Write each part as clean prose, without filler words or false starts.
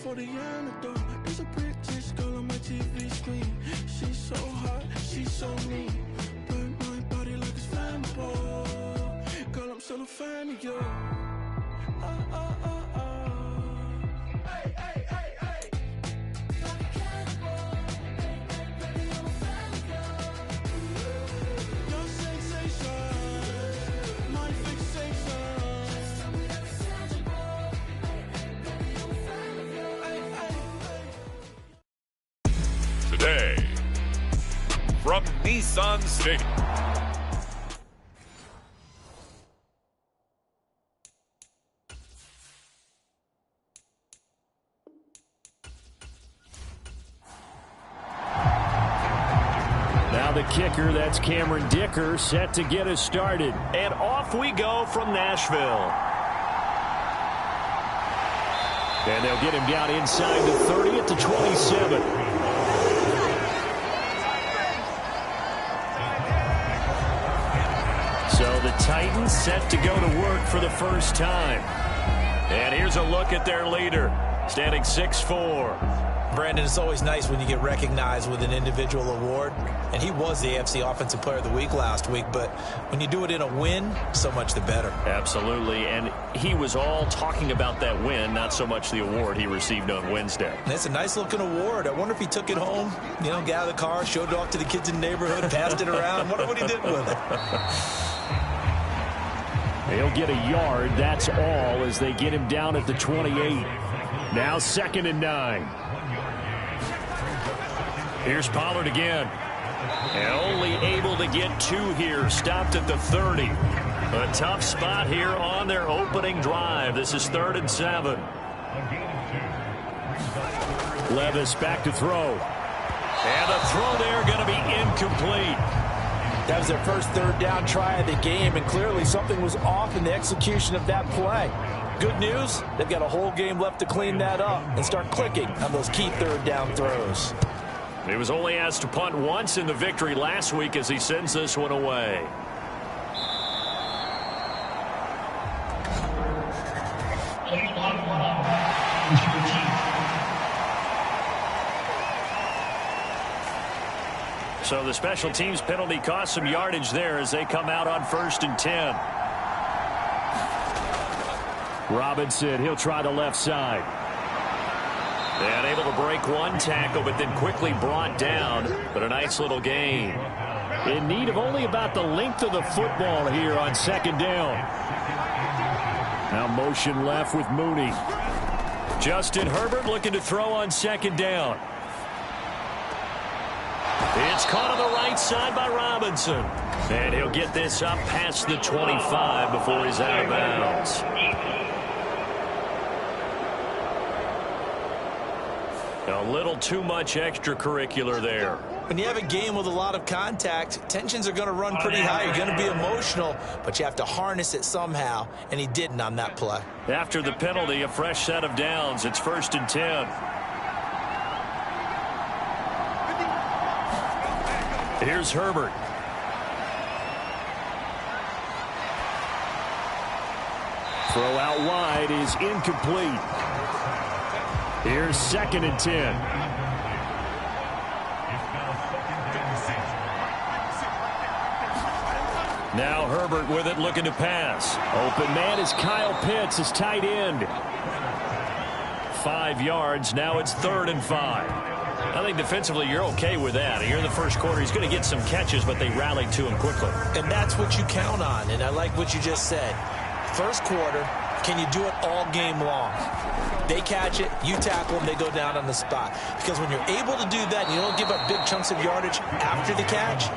for the antidote. There's a British girl on my TV screen. She's so hot, she's so mean. Burn my body like it's flammable. Girl, I'm still a fan of you. Hey, hey, hey, hey. Like a cannibal. Baby, I'm a fan of you. Your sensation, my fixation. Just tell me that it's tangible. Baby, I'm a fan of you. Hey, hey, hey. Today, from Nissan Stadium. Now the kicker, that's Cameron Dicker, set to get us started. And off we go from Nashville. And they'll get him down inside the 30 at the 27. So the Titans set to go to work for the first time. And here's a look at their leader, standing 6'4". Brandon, it's always nice when you get recognized with an individual award. And he was the AFC Offensive Player of the Week last week. But when you do it in a win, so much the better. Absolutely. And he was all talking about that win, not so much the award he received on Wednesday. And it's a nice-looking award. I wonder if he took it home, got out of the car, showed it off to the kids in the neighborhood, passed it around. Wonder what he did with it. He'll get a yard, that's all, as they get him down at the 28. Now 2nd and 9. Here's Pollard again. And only able to get 2 here, stopped at the 30. A tough spot here on their opening drive. This is 3rd and 7. Levis back to throw. And the throw there going to be incomplete. That was their first 3rd down try of the game, and clearly something was off in the execution of that play. Good news, they've got a whole game left to clean that up and start clicking on those key 3rd down throws. He was only asked to punt once in the victory last week as he sends this one away. So the special teams penalty cost some yardage there as they come out on 1st and 10. Robinson, he'll try the left side. And able to break one tackle, but then quickly brought down. But a nice little gain. In need of only about the length of the football here on 2nd down. Now motion left with Mooney. Justin Herbert looking to throw on 2nd down. It's caught on the right side by Robinson. And he'll get this up past the 25 before he's out of bounds. A little too much extracurricular there. When you have a game with a lot of contact, tensions are going to run pretty high. You're going to be emotional, but you have to harness it somehow, and he didn't on that play. After the penalty, a fresh set of downs. It's 1st and 10. Here's Herbert. Throw out wide is incomplete. Here's 2nd and 10. Now Herbert with it, looking to pass. Open man is Kyle Pitts, his tight end. 5 yards. Now it's 3rd and 5. I think defensively you're okay with that. Here in the first quarter, he's going to get some catches, but they rallied to him quickly. And that's what you count on, and I like what you just said. First quarter, can you do it all game long? They catch it, you tackle them, they go down on the spot. Because when you're able to do that and you don't give up big chunks of yardage after the catch,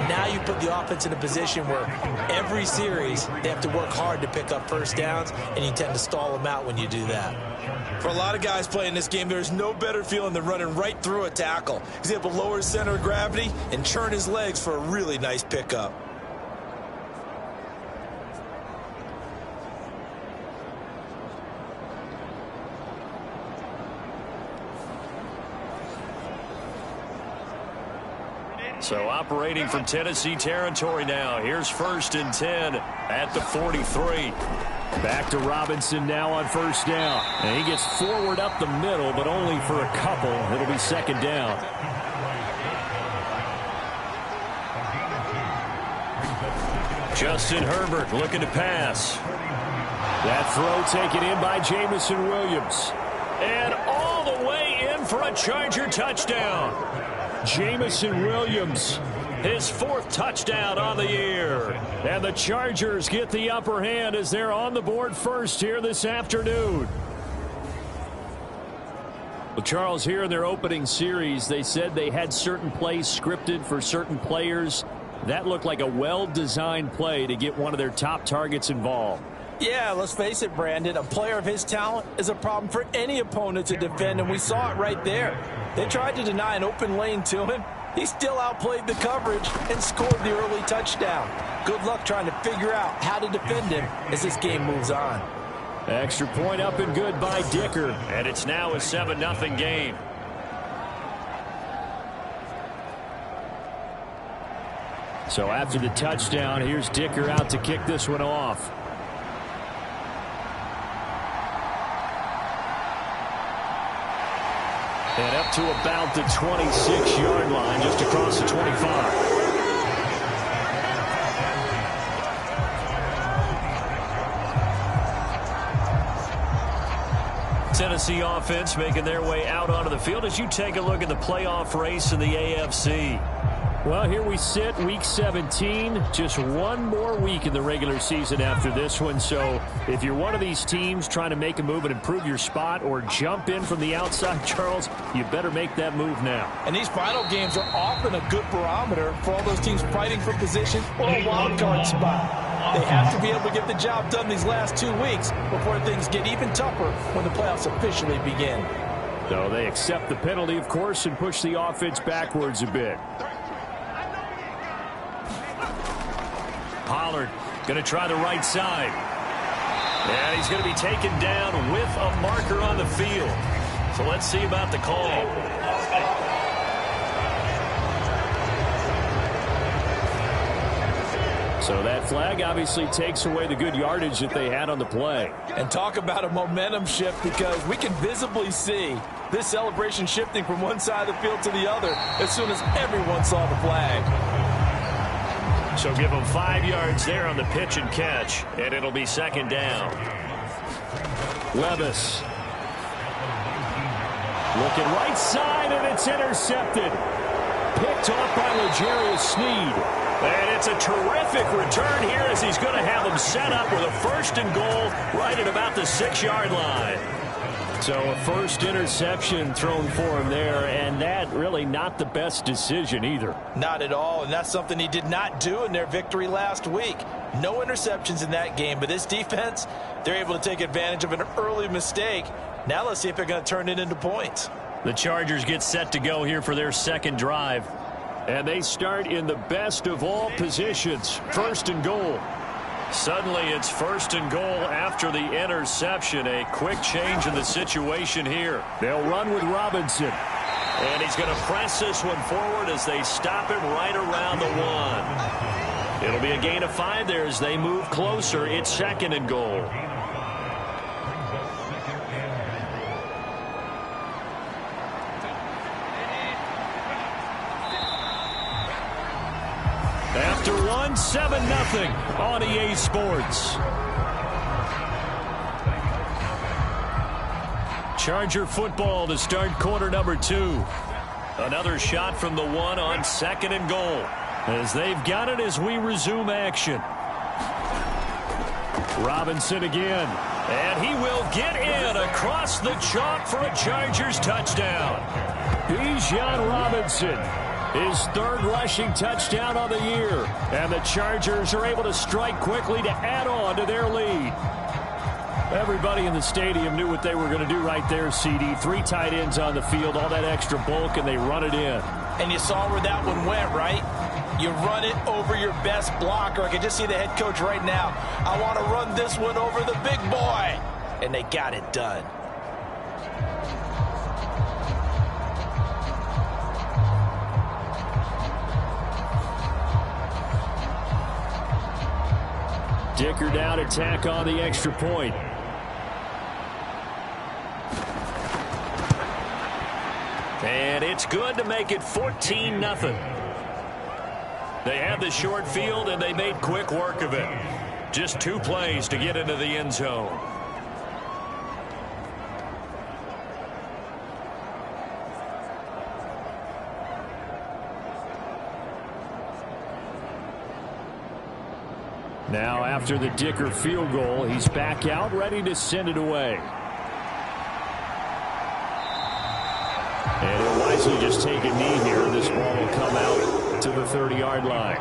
now you put the offense in a position where every series they have to work hard to pick up first downs, and you tend to stall them out when you do that. For a lot of guys playing this game, there's no better feeling than running right through a tackle. He's able to lower his center of gravity and churn his legs for a really nice pickup. So operating from Tennessee territory now. Here's 1st and 10 at the 43. Back to Robinson now on first down. And he gets forward up the middle, but only for a couple. It'll be second down. Justin Herbert looking to pass. That throw taken in by Jamison Williams. And all the way in for a Charger touchdown. Jamison Williams, his 4th touchdown on the year. And the Chargers get the upper hand as they're on the board first here this afternoon. Well, Charles, here in their opening series, they said they had certain plays scripted for certain players. That looked like a well-designed play to get one of their top targets involved. Yeah, let's face it, Brandon. A player of his talent is a problem for any opponent to defend, and we saw it right there. They tried to deny an open lane to him. He still outplayed the coverage and scored the early touchdown. Good luck trying to figure out how to defend him as this game moves on. Extra point up and good by Dicker. And it's now a 7-0 game. So after the touchdown, here's Dicker out to kick this one off. And up to about the 26-yard line, just across the 25. Tennessee offense making their way out onto the field as you take a look at the playoff race in the AFC. Well, here we sit, week 17, just one more week in the regular season after this one. So if you're one of these teams trying to make a move and improve your spot or jump in from the outside, Charles, you better make that move now. And these final games are often a good barometer for all those teams fighting for position or a wild card spot. They have to be able to get the job done these last 2 weeks before things get even tougher when the playoffs officially begin. So they accept the penalty, of course, and push the offense backwards a bit. Pollard going to try the right side. And he's going to be taken down with a marker on the field. So let's see about the call. So that flag obviously takes away the good yardage that they had on the play. And talk about a momentum shift, because we can visibly see this celebration shifting from one side of the field to the other as soon as everyone saw the flag. So give them 5 yards there on the pitch and catch, and it'll be second down. Levis. Looking right side, and it's intercepted. Picked off by L'Jarius Sneed. And it's a terrific return here as he's going to have them set up with a 1st and goal right at about the 6-yard line. So a first interception thrown for him there, and that really not the best decision either. Not at all, and that's something he did not do in their victory last week. No interceptions in that game, but this defense, they're able to take advantage of an early mistake. Now let's see if they're going to turn it into points. The Chargers get set to go here for their second drive. And they start in the best of all positions, 1st and goal. Suddenly it's 1st and goal after the interception. A quick change in the situation here. They'll run with Robinson. And he's going to press this one forward as they stop him right around the 1. It'll be a gain of 5 there as they move closer. It's 2nd and goal. After 1, 7-0 on EA Sports. Charger football to start quarter number 2. Another shot from the 1 on 2nd and goal. As they've got it as we resume action. Robinson again. And he will get in across the chalk for a Chargers touchdown. Bijan Robinson. His 3rd rushing touchdown on the year. And the Chargers are able to strike quickly to add on to their lead. Everybody in the stadium knew what they were going to do right there, CD. 3 tight ends on the field, all that extra bulk, and they run it in. And you saw where that one went, right? You run it over your best blocker. I can just see the head coach right now. I want to run this one over the big boy. And they got it done. Dicker down to tack on the extra point. And it's good to make it 14-0. They had the short field, and they made quick work of it. Just 2 plays to get into the end zone. Now, after the Dicker field goal, he's back out, ready to send it away. And he'll wisely just take a knee here. This ball will come out to the 30-yard line.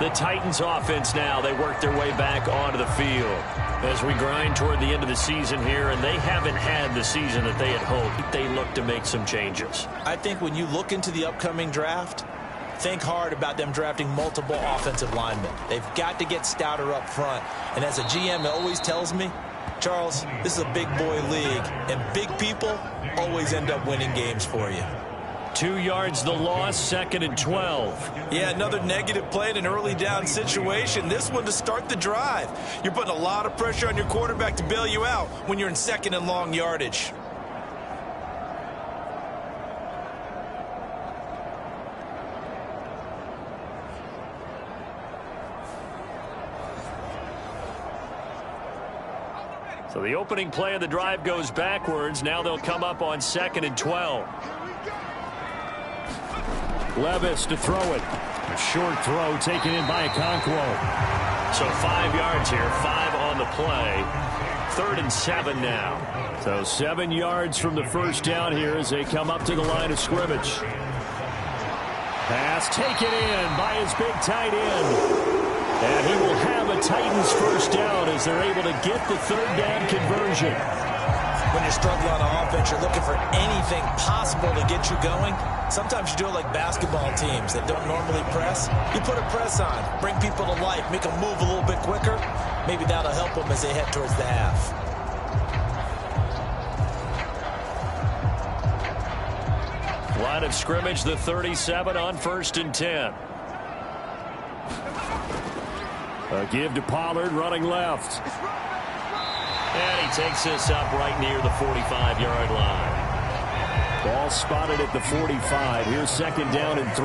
The Titans offense now, they work their way back onto the field as we grind toward the end of the season here, and they haven't had the season that they had hoped. They look to make some changes. I think when you look into the upcoming draft, think hard about them drafting multiple offensive linemen. They've got to get stouter up front. And as a GM always tells me, Charles, this is a big boy league, and big people always end up winning games for you. 2 yards the loss, 2nd and 12. Yeah, another negative play in an early down situation. This one to start the drive. You're putting a lot of pressure on your quarterback to bail you out when you're in 2nd and long yardage. So the opening play of the drive goes backwards. Now they'll come up on 2nd and 12. Levis to throw it. A short throw taken in by Okonkwo. So 5 yards here, 5 on the play. 3rd and 7 now. So 7 yards from the first down here as they come up to the line of scrimmage. Pass taken in by his big tight end. And he will have a Titans first down as they're able to get the 3rd down conversion. When you're struggling on offense, you're looking for anything possible to get you going. Sometimes you do it like basketball teams that don't normally press. You put a press on, bring people to life, make them move a little bit quicker. Maybe that'll help them as they head towards the half. Line of scrimmage, the 37 on 1st and 10. A give to Pollard, running left. And he takes this up right near the 45-yard line. Ball spotted at the 45. Here's 2nd down and 3.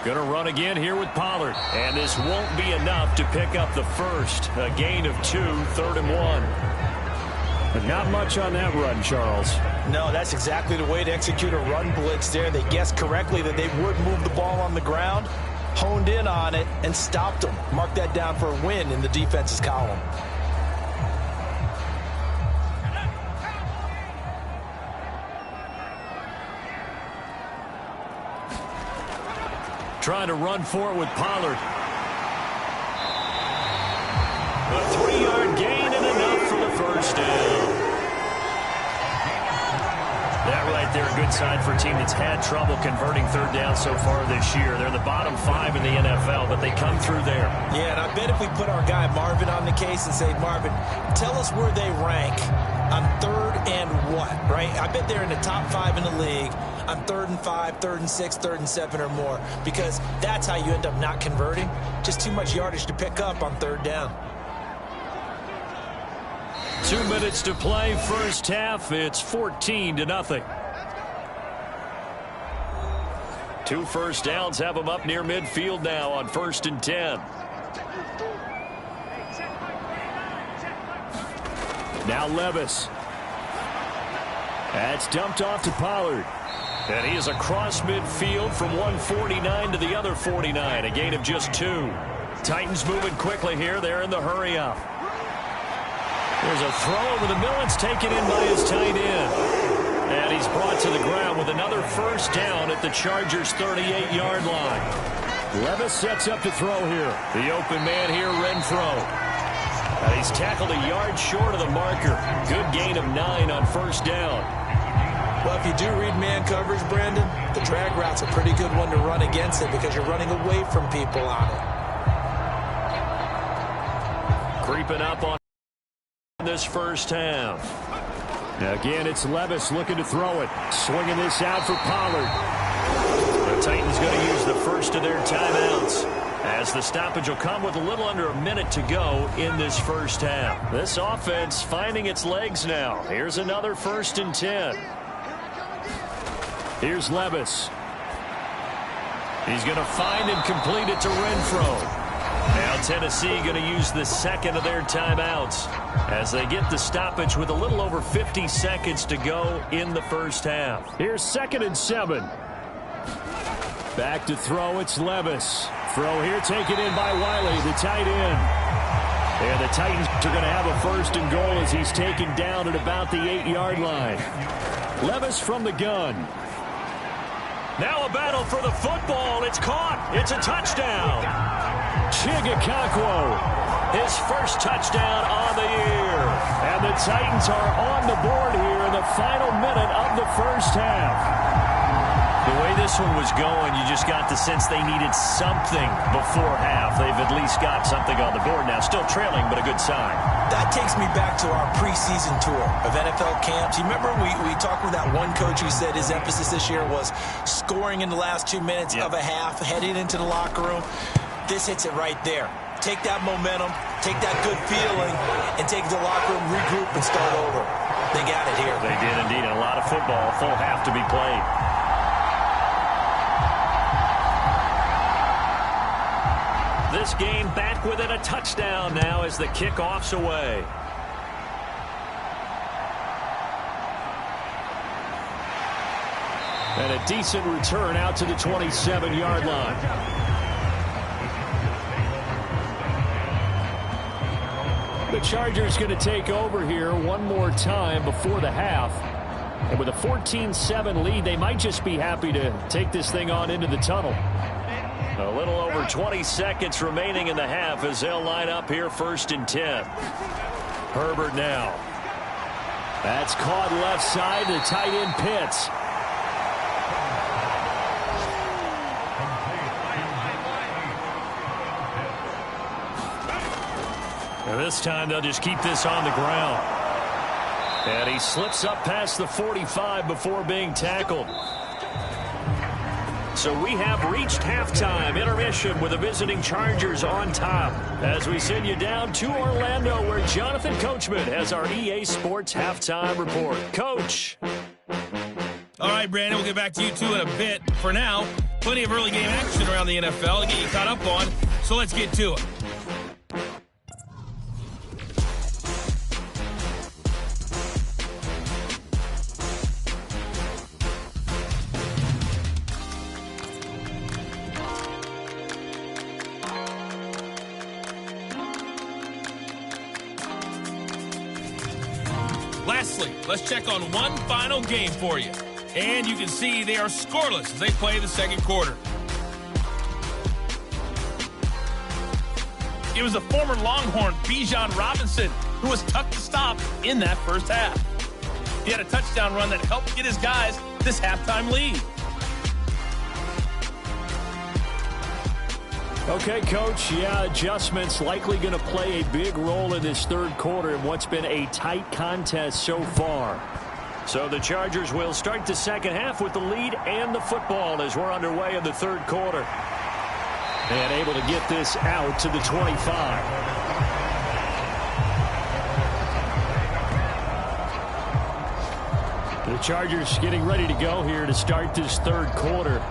Going to run again here with Pollard. And this won't be enough to pick up the first. A gain of 2, 3rd and 1. But not much on that run, Charles. No, that's exactly the way to execute a run blitz there. They guessed correctly that they would move the ball on the ground, honed in on it, and stopped them. Mark that down for a win in the defense's column. Trying to run for it with Pollard. A 3-yard gain and enough for the first down. That right there, a good sign for a team that's had trouble converting 3rd down so far this year. They're in the bottom 5 in the NFL, but they come through there. Yeah, and I bet if we put our guy Marvin on the case and say, Marvin, tell us where they rank on 3rd and what, right? I bet they're in the top 5 in the league on 3rd and 5, 3rd and 6, 3rd and 7 or more, because that's how you end up not converting. Just too much yardage to pick up on 3rd down. 2 minutes to play, first half. It's 14-0. 2 first downs have them up near midfield now on 1st and 10. Now Levis. That's dumped off to Pollard. And he is across midfield from one 49 to the other 49. A gain of just 2. Titans moving quickly here. They're in the hurry up. There's a throw over the middle. It's taken in by his tight end. And he's brought to the ground with another first down at the Chargers' 38-yard line. Levis sets up to throw here. The open man here, Renfro. And he's tackled a yard short of the marker. Good gain of 9 on first down. Well, if you do read man coverage, Brandon, the drag route's a pretty good one to run against it because you're running away from people on it. Creeping up on this first half. Again, it's Levis looking to throw it. Swinging this out for Pollard. A Titans going to use the first of their timeouts, as the stoppage will come with a little under a minute to go in this first half. This offense finding its legs now. Here's another 1st and 10. Here's Levis. He's going to find and complete it to Renfro. Now Tennessee going to use the second of their timeouts as they get the stoppage with a little over 50 seconds to go in the first half. Here's 2nd and 7. Back to throw, it's Levis. Throw here taken in by Wiley, the tight end. And the Titans are going to have a 1st and goal as he's taken down at about the 8-yard line. Levis from the gun. Now a battle for the football. It's caught. It's a touchdown. Chigakakwo, his first touchdown on the year. And the Titans are on the board here in the final minute of the first half. The way this one was going, you just got the sense they needed something before half. They've at least got something on the board now. Still trailing, but a good sign. That takes me back to our preseason tour of NFL camps. You remember we talked with that one coach who said his emphasis this year was scoring in the last 2 minutes of a half, heading into the locker room. This hits it right there. Take that momentum, take that good feeling, and take it to the locker room, regroup, and start over. They got it here. They did indeed. A lot of football, full half to be played. This game back within a touchdown now as the kickoff's away. And a decent return out to the 27-yard line. The Chargers going to take over here one more time before the half. And with a 14-7 lead, they might just be happy to take this thing on into the tunnel. A little over 20 seconds remaining in the half as they'll line up here 1st and 10. Herbert now. That's caught left side. The tight end Pitts. And this time they'll just keep this on the ground. And he slips up past the 45 before being tackled. So we have reached halftime intermission with the visiting Chargers on top as we send you down to Orlando where Jonathan Coachman has our EA Sports halftime report. Coach. All right, Brandon, we'll get back to you two in a bit. For now, plenty of early game action around the NFL to get you caught up on, so let's get to it. Lastly, let's check on one final game for you. And you can see they are scoreless as they play the second quarter. It was the former Longhorn Bijan Robinson who was tough to stop in that first half. He had a touchdown run that helped get his guys this halftime lead. Okay, Coach. Yeah, adjustments likely going to play a big role in this third quarter in what's been a tight contest so far. So the Chargers will start the second half with the lead and the football as we're underway in the third quarter. And able to get this out to the 25. The Chargers getting ready to go here to start this third quarter.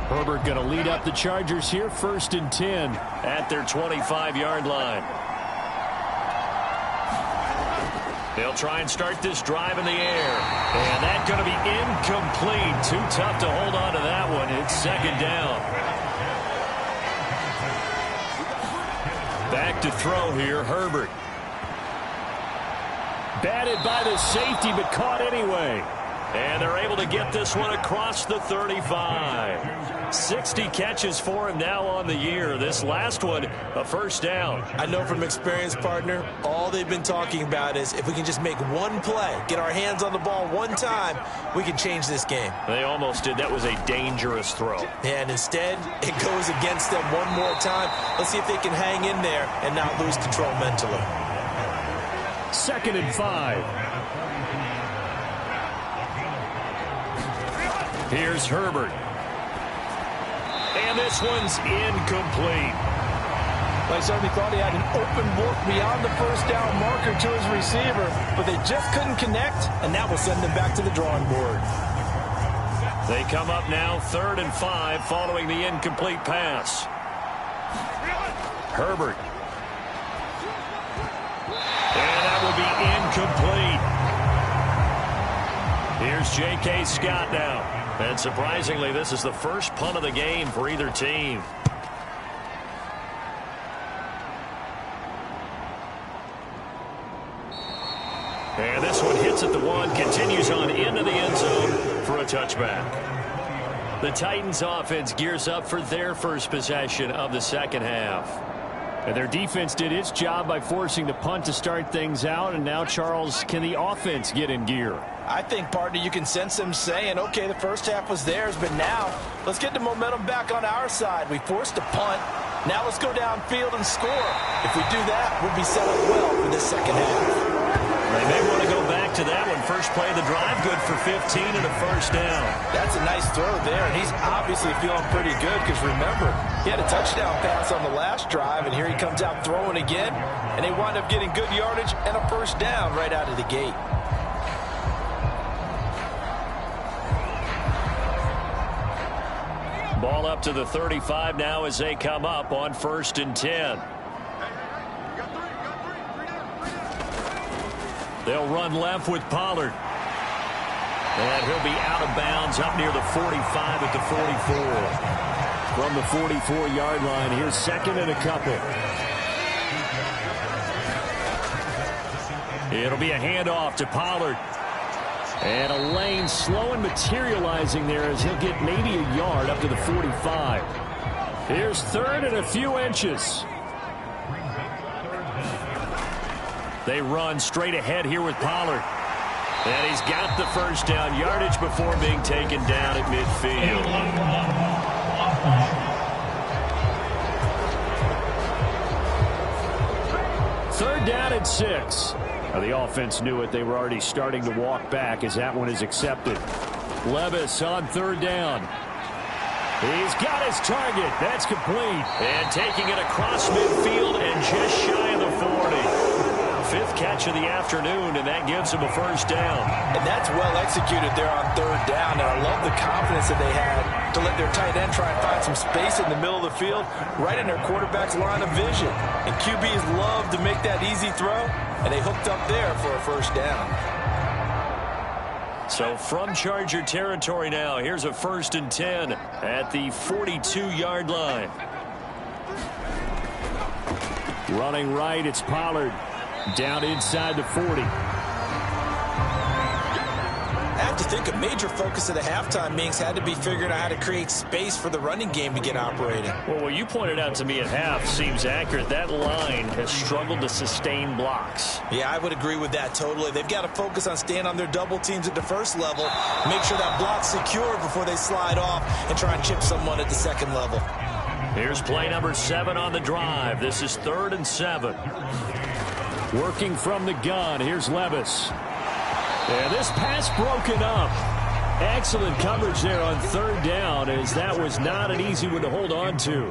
Herbert going to lead up the Chargers here, 1st and 10 at their 25-yard line. They'll try and start this drive in the air. And that's going to be incomplete. Too tough to hold on to that one. It's 2nd down. Back to throw here, Herbert. Batted by the safety, but caught anyway. And they're able to get this one across the 35. 60 catches for him now on the year. This last one, a 1st down. I know from experience, partner, all they've been talking about is if we can just make one play, get our hands on the ball one time, we can change this game. They almost did. That was a dangerous throw. And instead, it goes against them one more time. Let's see if they can hang in there and not lose control mentally. 2nd and 5. Here's Herbert. And this one's incomplete. I certainly thought he had an open look beyond the first down marker to his receiver, but they just couldn't connect, and that will send them back to the drawing board. They come up now 3rd and 5 following the incomplete pass. Herbert. And that will be incomplete. Here's J.K. Scott now. And surprisingly, this is the first punt of the game for either team. And this one hits at the 1, continues on into the end zone for a touchback. The Titans offense gears up for their first possession of the second half. And their defense did its job by forcing the punt to start things out. And now, Charles, can the offense get in gear? I think, partner, you can sense them saying, okay, the first half was theirs, but now let's get the momentum back on our side. We forced a punt. Now let's go downfield and score. If we do that, we'll be set up well for this second half. They may want to go back to that one. First play of the drive, good for 15 and a first down. That's a nice throw there, and he's obviously feeling pretty good because, remember, he had a touchdown pass on the last drive, and here he comes out throwing again, and they wind up getting good yardage and a first down right out of the gate. Ball up to the 35 now as they come up on 1st and 10. They'll run left with Pollard. And he'll be out of bounds up near the 45 at the 44. From the 44-yard line, here's 2nd and a couple. It'll be a handoff to Pollard. And a lane slow and materializing there as he'll get maybe a yard up to the 45. Here's 3rd and a few inches. They run straight ahead here with Pollard. And he's got the first down yardage before being taken down at midfield. 3rd down and 6. Now the offense knew it. They were already starting to walk back as that one is accepted. Levis on 3rd down. He's got his target. That's complete. And taking it across midfield and just shy of the 40. 5th catch of the afternoon, and that gives him a first down. And that's well executed there on 3rd down, and I love the confidence that they had to let their tight end try and find some space in the middle of the field, right in their quarterback's line of vision. And QBs love to make that easy throw, and they hooked up there for a first down. So from Charger territory now, here's a 1st and 10 at the 42-yard line. Running right, it's Pollard. Down inside the 40. I have to think a major focus of the halftime meetings had to be figuring out how to create space for the running game to get operating. Well, what you pointed out to me at half seems accurate. That line has struggled to sustain blocks. Yeah, I would agree with that totally. They've got to focus on staying on their double teams at the first level, make sure that block's secure before they slide off and try and chip someone at the second level. Here's play number 7 on the drive. This is 3rd and 7. Working from the gun, here's Levis. And this pass broken up. Excellent coverage there on 3rd down, as that was not an easy one to hold on to.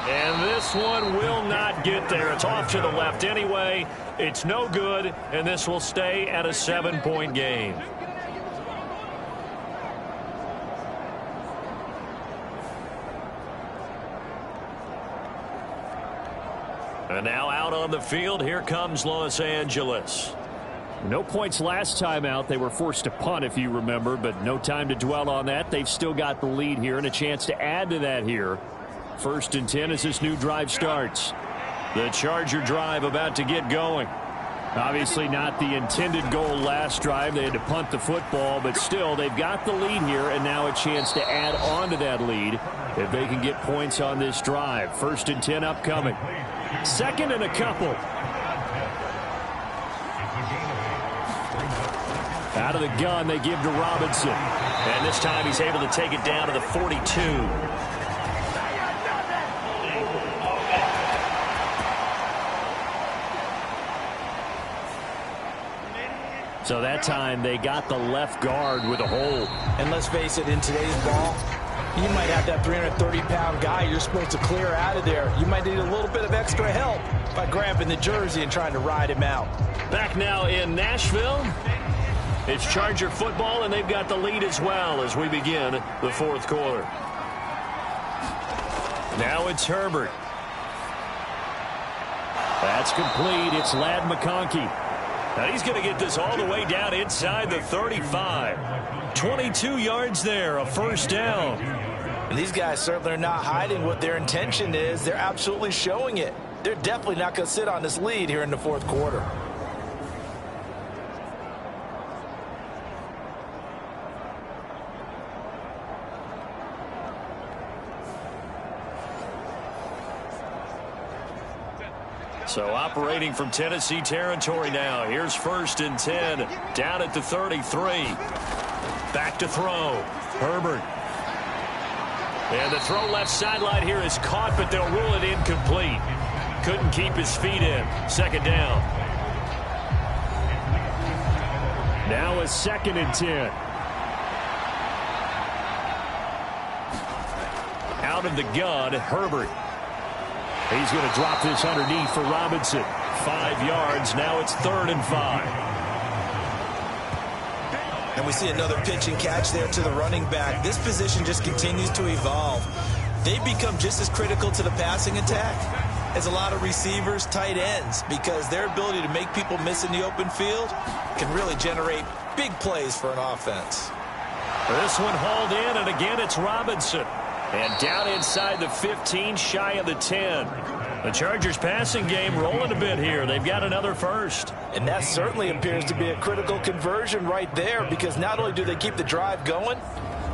And this one will not get there. It's off to the left anyway. It's no good, and this will stay at a 7-point game. And now out on the field, here comes Los Angeles. No points last time out. They were forced to punt, if you remember, but no time to dwell on that. They've still got the lead here and a chance to add to that here. 1st and 10 as this new drive starts. The Charger drive about to get going. Obviously not the intended goal last drive. They had to punt the football, but still they've got the lead here and now a chance to add on to that lead if they can get points on this drive. 1st and 10 upcoming. 2nd and a couple. Out of the gun, they give to Robinson. And this time he's able to take it down to the 42. So that time they got the left guard with a hold. And let's face it, in today's ball, you might have that 330-pound guy you're supposed to clear out of there. You might need a little bit of extra help by grabbing the jersey and trying to ride him out. Back now in Nashville. It's Charger football, and they've got the lead as well as we begin the fourth quarter. Now it's Herbert. That's complete. It's Ladd McConkey. Now he's going to get this all the way down inside the 35. 22 yards there, a first down. And these guys certainly are not hiding what their intention is. They're absolutely showing it. They're definitely not going to sit on this lead here in the fourth quarter. So operating from Tennessee territory now. Here's 1st and 10. Down at the 33. Back to throw. Herbert. And the throw left sideline here is caught, but they'll rule it incomplete. Couldn't keep his feet in. Second down. Now a 2nd and 10. Out of the gun, Herbert. He's going to drop this underneath for Robinson. 5 yards. Now it's 3rd and 5. And we see another pitch and catch there to the running back. This position just continues to evolve. They become just as critical to the passing attack as a lot of receivers, tight ends, because their ability to make people miss in the open field can really generate big plays for an offense. This one hauled in, and again it's Robinson. And down inside the 15, shy of the 10. The Chargers passing game rolling a bit here. They've got another first. And that certainly appears to be a critical conversion right there, because not only do they keep the drive going,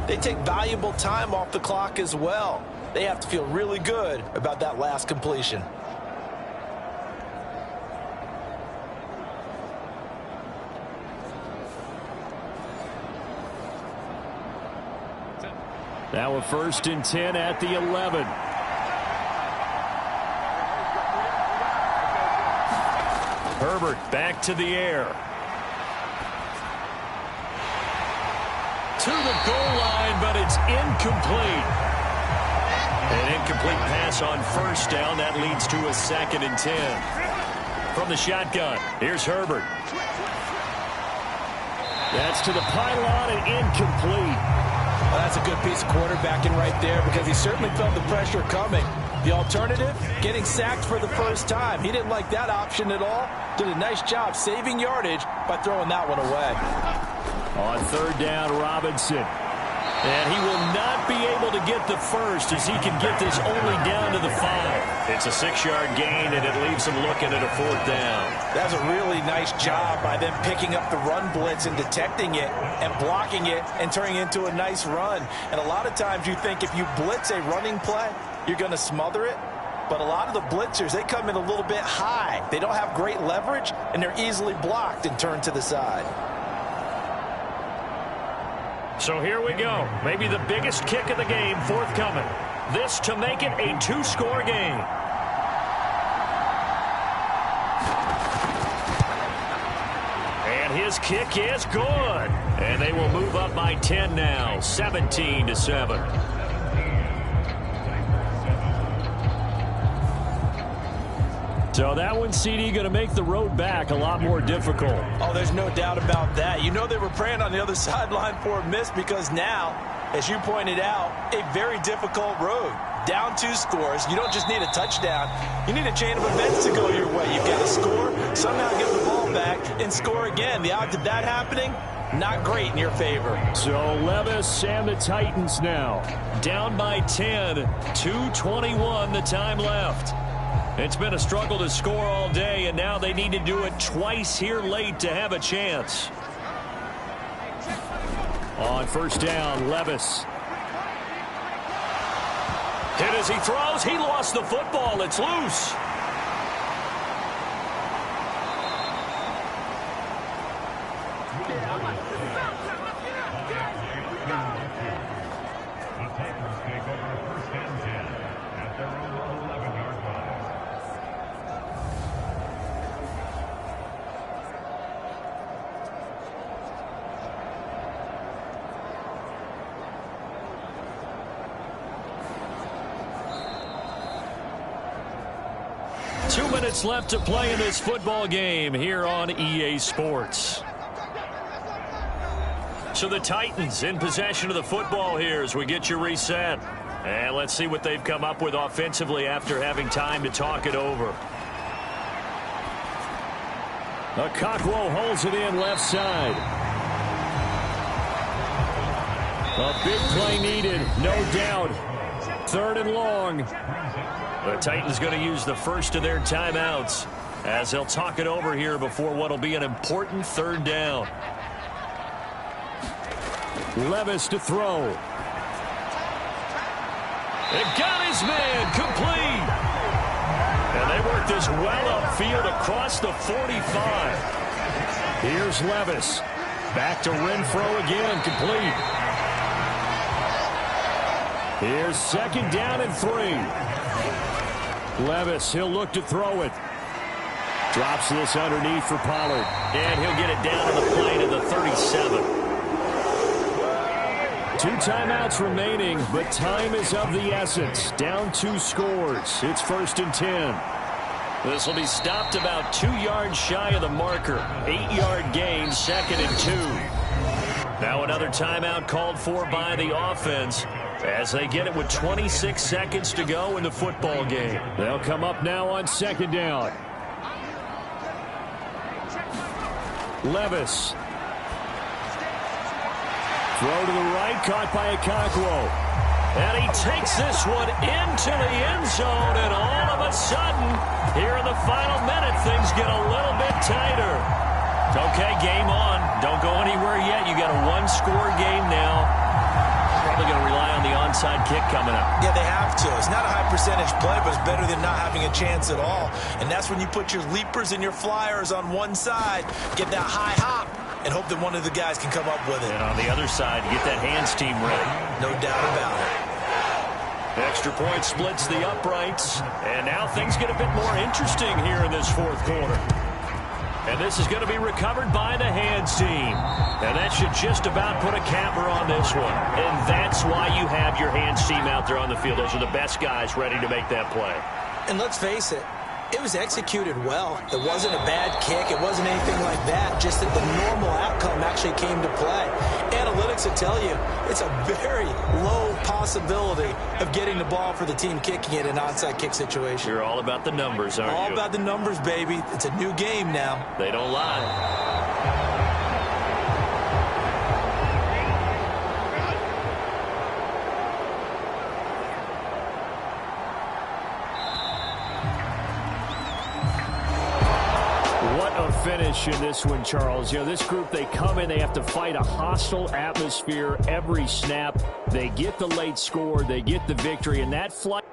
they take valuable time off the clock as well. They have to feel really good about that last completion. Now a 1st and 10 at the 11. Herbert back to the air. To the goal line, but it's incomplete. An incomplete pass on 1st down. That leads to a 2nd and 10. From the shotgun, here's Herbert. That's to the pylon and incomplete. Well, that's a good piece of quarterbacking right there, because he certainly felt the pressure coming. The alternative, getting sacked for the first time. He didn't like that option at all. Did a nice job saving yardage by throwing that one away. On 3rd down, Robinson. And he will not be able to get the first, as he can get this only down to the 5. It's a 6-yard gain, and it leaves him looking at a 4th down. That's a really nice job by them picking up the run blitz and detecting it and blocking it and turning it into a nice run. And a lot of times you think if you blitz a running play, you're going to smother it. But a lot of the blitzers, they come in a little bit high. They don't have great leverage, and they're easily blocked and turned to the side. So here we go. Maybe the biggest kick of the game forthcoming. This to make it a 2-score game. And his kick is good. And they will move up by 10 now, 17-7. So that one, CD, going to make the road back a lot more difficult. Oh, there's no doubt about that. You know they were praying on the other sideline for a miss, because now, as you pointed out, a very difficult road. Down 2 scores. You don't just need a touchdown. You need a chain of events to go your way. You've got to score, somehow get the ball back, and score again. The odds of that happening, not great in your favor. So Levis and the Titans now down by 10. 2:21 the time left. It's been a struggle to score all day, and now they need to do it twice here late to have a chance. On 1st down, Levis. Hit as he throws. He lost the football. It's loose. 2 minutes left to play in this football game here on EA Sports. So the Titans in possession of the football here as we get you reset. And let's see what they've come up with offensively after having time to talk it over. Okakwo holds it in left side. A big play needed, no doubt. 3rd and long. The Titans going to use the first of their timeouts as they'll talk it over here before what will be an important 3rd down. Levis to throw. It got his man complete. And they work this well upfield across the 45. Here's Levis. Back to Renfro again, complete. Here's 2nd down and 3. Levis, he'll look to throw it. Drops this underneath for Pollard. And he'll get it down to the plane at the 37. 2 timeouts remaining, but time is of the essence. Down 2 scores. It's 1st and 10. This will be stopped about 2 yards shy of the marker. 8-yard gain, 2nd and 2. Now another timeout called for by the offense as they get it with 26 seconds to go in the football game. They'll come up now on 2nd down. Levis. Throw to the right, caught by Okakwo. And he takes this one into the end zone, and all of a sudden, here in the final minute, things get a little bit tighter. Okay, game on. Don't go anywhere yet. You got a 1-score game now. Probably going to rely on the onside kick coming up. Yeah, they have to. It's not a high percentage play, but it's better than not having a chance at all. And that's when you put your leapers and your flyers on one side, get that high hop, and hope that one of the guys can come up with it. And on the other side, get that hands team ready. No doubt about it. Extra point splits the uprights. And now things get a bit more interesting here in this 4th quarter. And this is going to be recovered by the hands team. And that should just about put a capper on this one. And that's why you have your hands team out there on the field. Those are the best guys ready to make that play. And let's face it, it was executed well. It wasn't a bad kick. It wasn't anything like that. Just that the normal outcome actually came to play. Analytics will tell you it's a very low possibility of getting the ball for the team kicking it in an onside kick situation. You're all about the numbers, aren't you? All about the numbers, baby. It's a new game now. They don't lie. Finish in this one, Charles. You know, this group, they come in, they have to fight a hostile atmosphere every snap. They get the late score, they get the victory, and that flight.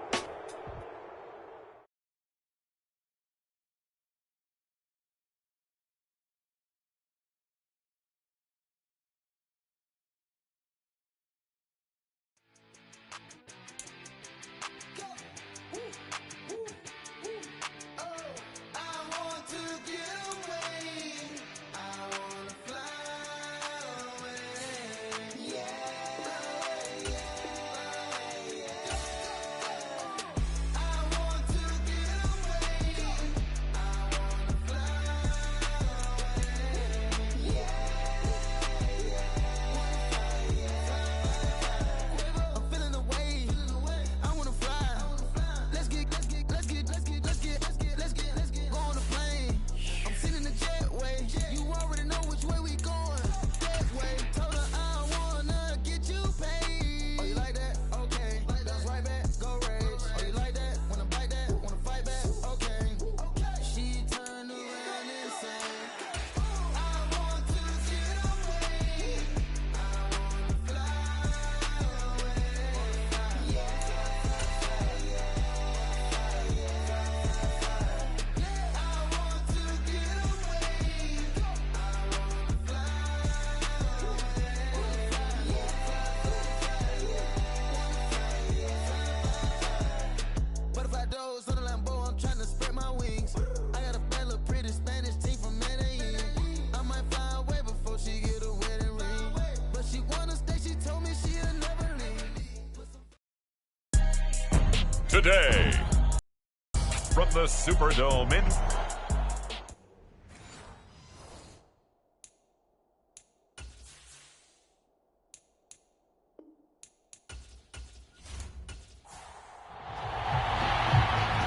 Today, from the Superdome in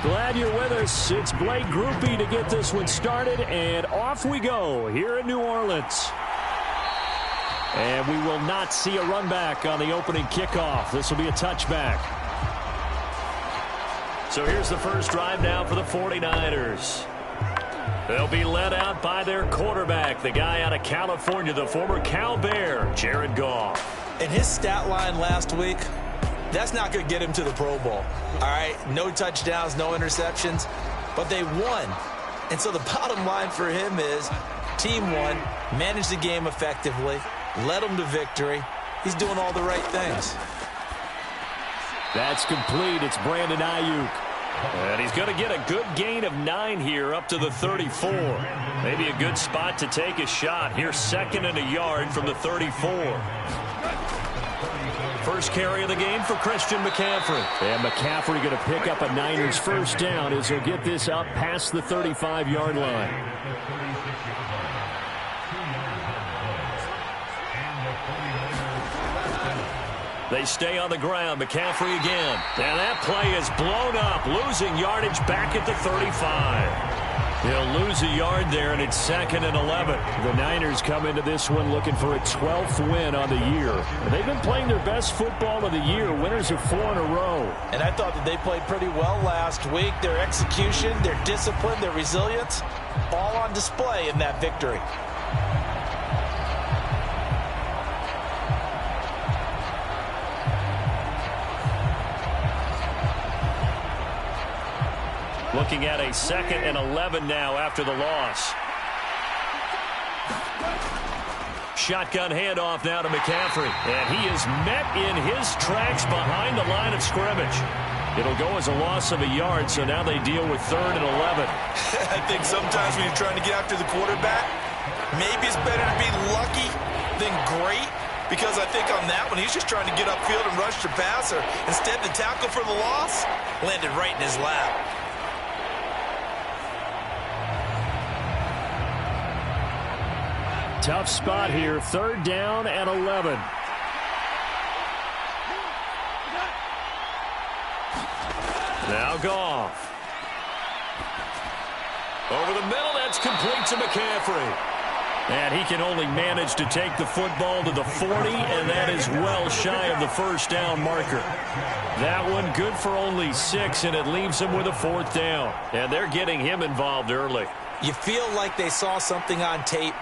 Glad you're with us. It's Blake Groupie to get this one started, and off we go here in New Orleans. And we will not see a run back on the opening kickoff. This will be a touchback. So here's the first drive now for the 49ers. They'll be led out by their quarterback, the guy out of California, the former Cal Bear, Jared Goff. And his stat line last week, that's not going to get him to the Pro Bowl. All right, no touchdowns, no interceptions, but they won. And so the bottom line for him is team won, managed the game effectively, led them to victory. He's doing all the right things. That's complete. It's Brandon Ayuk. And he's going to get a good gain of 9 here up to the 34. Maybe a good spot to take a shot. Here's 2nd and a yard from the 34. First carry of the game for Christian McCaffrey. And McCaffrey going to pick up a Niners first down as he'll get this up past the 35-yard line. They stay on the ground. McCaffrey again. And that play is blown up, losing yardage back at the 35. He'll lose a yard there, and it's 2nd and 11. The Niners come into this one looking for a 12th win on the year. And they've been playing their best football of the year, winners of 4 in a row. And I thought that they played pretty well last week. Their execution, their discipline, their resilience, all on display in that victory. Looking at a 2nd and 11 now after the loss. Shotgun handoff now to McCaffrey. And he is met in his tracks behind the line of scrimmage. It'll go as a loss of a yard, so now they deal with 3rd and 11. I think sometimes when you're trying to get after the quarterback, maybe it's better to be lucky than great. Because I think on that one, he's just trying to get upfield and rush the passer. Instead, the tackle for the loss landed right in his lap. Tough spot here, 3rd down and 11. Now Goff. Over the middle, that's complete to McCaffrey. And he can only manage to take the football to the 40, and that is well shy of the first down marker. That one good for only 6, and it leaves him with a 4th down. And they're getting him involved early. You feel like they saw something on tape,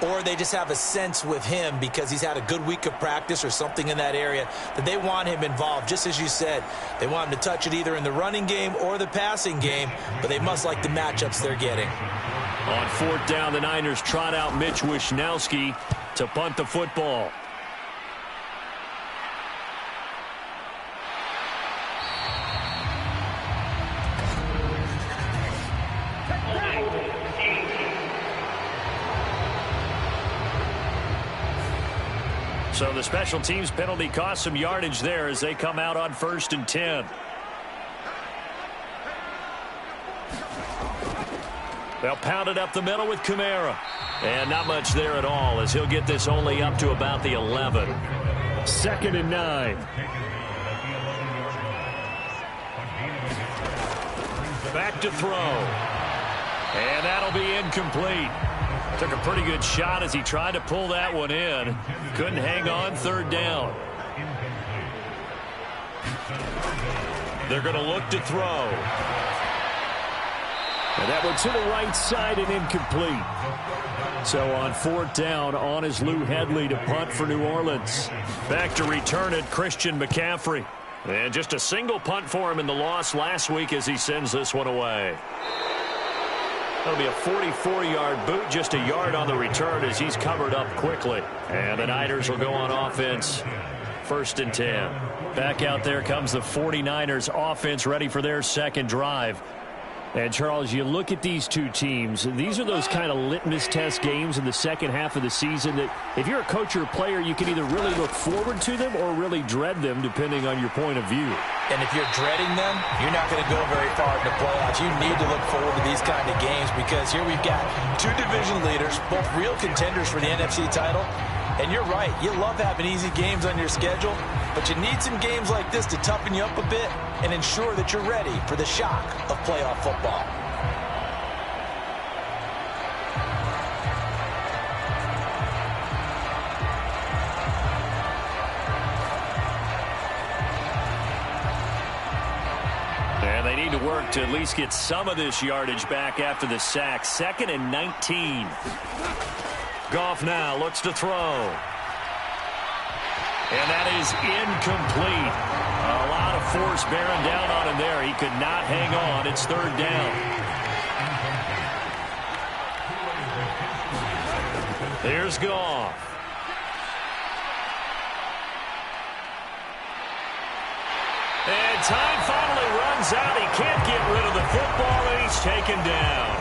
or they just have a sense with him because he's had a good week of practice or something in that area that they want him involved. Just as you said, they want him to touch it either in the running game or the passing game, but they must like the matchups they're getting. On 4th down, the Niners trot out Mitch Wishnowsky to punt the football. So the special teams penalty cost some yardage there as they come out on 1st and 10. They'll pound it up the middle with Kamara. And not much there at all as he'll get this only up to about the 11. 2nd and 9. Back to throw. And that'll be incomplete. Took a pretty good shot as he tried to pull that one in. Couldn't hang on, 3rd down. They're going to look to throw. And that one to the right side and incomplete. So on 4th down, on is Lou Hedley to punt for New Orleans. Back to return it, Christian McCaffrey. And just a single punt for him in the loss last week as he sends this one away. That'll be a 44-yard boot, just a yard on the return as he's covered up quickly. And the Niners will go on offense, 1st and 10. Back out there comes the 49ers offense ready for their 2nd drive. And, Charles, you look at these two teams, these are those kind of litmus test games in the second half of the season that if you're a coach or a player, you can either really look forward to them or really dread them, depending on your point of view. And if you're dreading them, you're not going to go very far in the playoffs. You need to look forward to these kind of games because here we've got two division leaders, both real contenders for the NFC title. And you're right, you love having easy games on your schedule, but you need some games like this to toughen you up a bit and ensure that you're ready for the shock of playoff football. And they need to work to at least get some of this yardage back after the sack. 2nd and 19. Goff now looks to throw. And that is incomplete. A lot of force bearing down on him there. He could not hang on. It's 3rd down. Here's Goff. And time finally runs out. He can't get rid of the football, and he's taken down.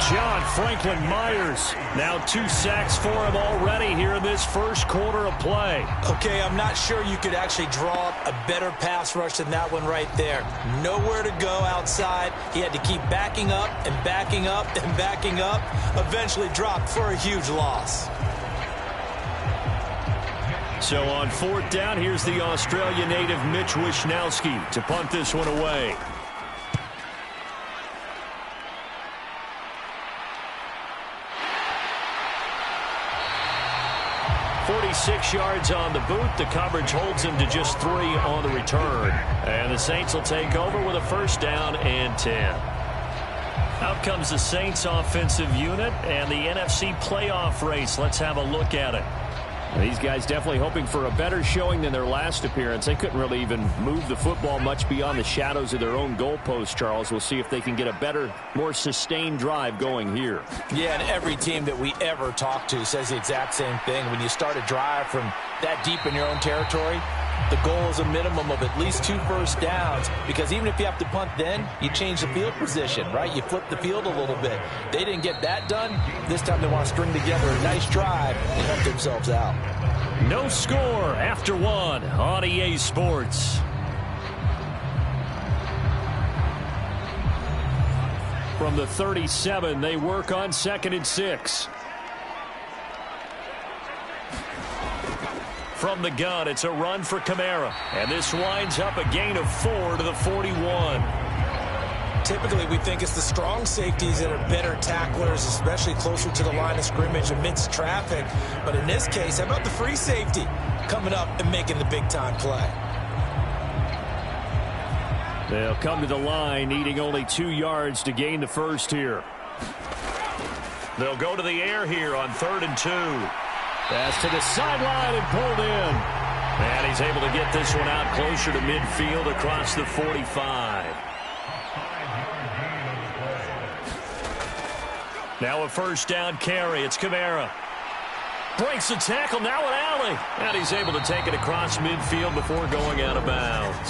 John Franklin Myers, now 2 sacks for him already here in this first quarter of play. Okay, I'm not sure you could actually draw up a better pass rush than that one right there. Nowhere to go outside. He had to keep backing up and backing up and backing up. Eventually dropped for a huge loss. So on 4th down, here's the Australia native Mitch Wishnowsky to punt this one away. 46 yards on the boot. The coverage holds him to just 3 on the return. And the Saints will take over with a 1st down and 10. Out comes the Saints offensive unit and the NFC playoff race. Let's have a look at it. These guys definitely hoping for a better showing than their last appearance. They couldn't really even move the football much beyond the shadows of their own goalpost, Charles. We'll see if they can get a better, more sustained drive going here. Yeah, and every team that we ever talk to says the exact same thing. When you start a drive from that deep in your own territory, the goal is a minimum of at least 2 first downs, because even if you have to punt then, you change the field position, right? You flip the field a little bit. They didn't get that done. This time they want to string together a nice drive and help themselves out. No score after 1 on EA Sports. From the 37, they work on 2nd and 6. From the gun, it's a run for Kamara. And this winds up a gain of 4 to the 41. Typically, we think it's the strong safeties that are better tacklers, especially closer to the line of scrimmage amidst traffic. But in this case, how about the free safety coming up and making the big-time play? They'll come to the line, needing only 2 yards to gain the first here. They'll go to the air here on 3rd and 2. Pass to the sideline and pulled in. And he's able to get this one out closer to midfield across the 45. Now a 1st down carry. It's Kamara. Breaks the tackle. Now an alley. And he's able to take it across midfield before going out of bounds.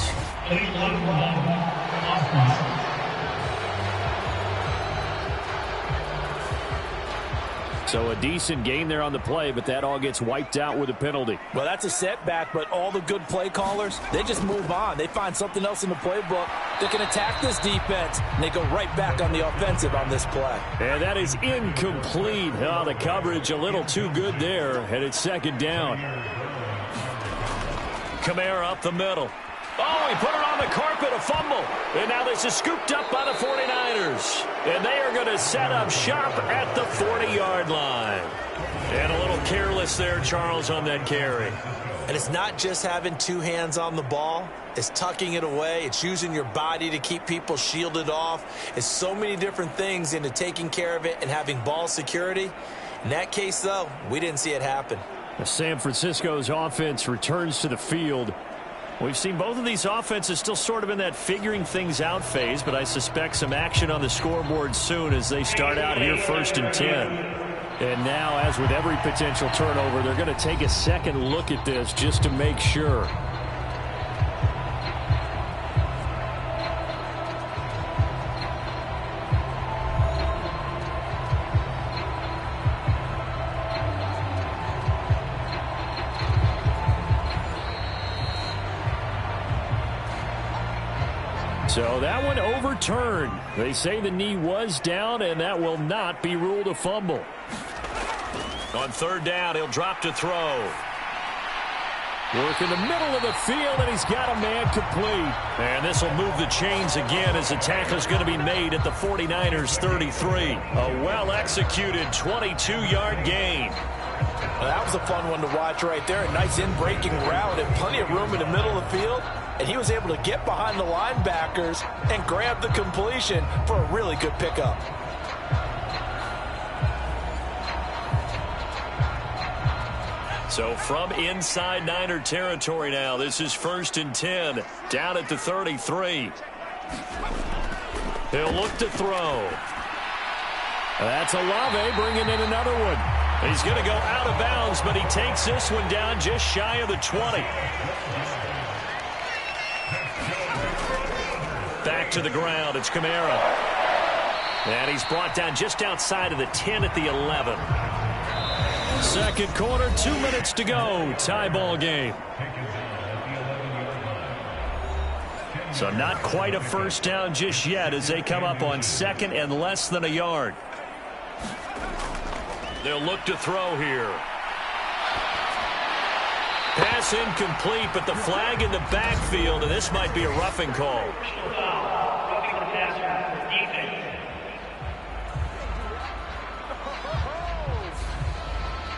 So a decent gain there on the play, but that all gets wiped out with a penalty. Well, that's a setback, but all the good play callers, they just move on. They find something else in the playbook that can attack this defense, and they go right back on the offensive on this play. And that is incomplete. Oh, the coverage a little too good there, and it's 2nd down. Kamara up the middle. Oh, he put it on the carpet, a fumble. And now this is scooped up by the 49ers. And they are going to set up shop at the 40-yard line. And a little careless there, Charles, on that carry. And it's not just having 2 hands on the ball. It's tucking it away. It's using your body to keep people shielded off. It's so many different things into taking care of it and having ball security. In that case, though, we didn't see it happen. San Francisco's offense returns to the field. We've seen both of these offenses still sort of in that figuring things out phase, but I suspect some action on the scoreboard soon as they start out here 1st and 10. And now, as with every potential turnover, they're going to take a second look at this just to make sure. So that one overturned. They say the knee was down, and that will not be ruled a fumble. On third down, he'll drop to throw. Work in the middle of the field, and he's got a man complete. And this will move the chains again as the tackle's going to be made at the 49ers 33. A well-executed 22-yard gain. Well, that was a fun one to watch right there. A nice in-breaking route and plenty of room in the middle of the field. And he was able to get behind the linebackers and grab the completion for a really good pickup. So from inside Niner territory now, this is 1st and 10, down at the 33. He'll look to throw. That's Olave bringing in another one. He's going to go out of bounds, but he takes this one down just shy of the 20. Back to the ground, it's Kamara. And he's brought down just outside of the 10 at the 11. Second quarter, 2 minutes to go. Tie ball game. So not quite a first down just yet as they come up on second and less than a yard. They'll look to throw here. Pass incomplete, but the flag in the backfield, and this might be a roughing call.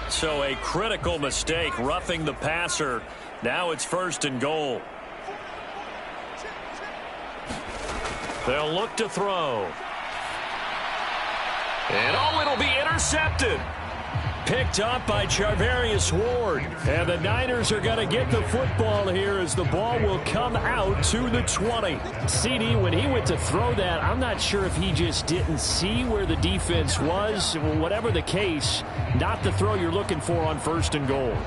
So a critical mistake, roughing the passer. Now it's 1st and goal. They'll look to throw. And it'll be intercepted. Picked up by Charvarius Ward. And the Niners are going to get the football here as the ball will come out to the 20. CD, when he went to throw that, I'm not sure if he just didn't see where the defense was. Whatever the case, not the throw you're looking for on 1st and goal.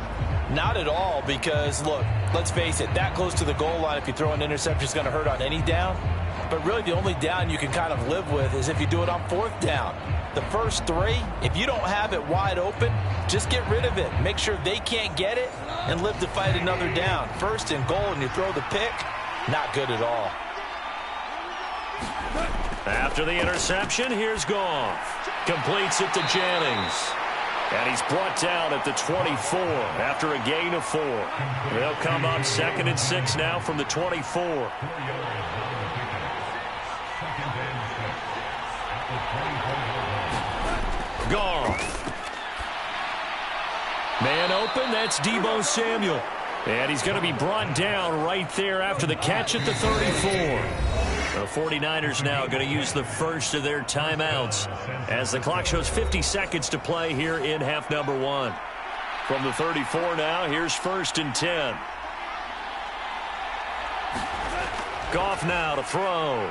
Not at all, because, look, let's face it, that close to the goal line, if you throw an interception, is going to hurt on any down. But really the only down you can kind of live with is if you do it on 4th down. The first 3, if you don't have it wide open, just get rid of it. Make sure they can't get it and live to fight another down. 1st and goal and you throw the pick, not good at all. After the interception, here's Goff. Completes it to Jennings. And he's brought down at the 24 after a gain of 4. They'll come up 2nd and 6 now from the 24. Goff. Man open, that's Deebo Samuel. And he's going to be brought down right there after the catch at the 34. The 49ers now going to use the first of their timeouts as the clock shows 50 seconds to play here in half number 1. From the 34 now, here's 1st and 10. Goff now to throw.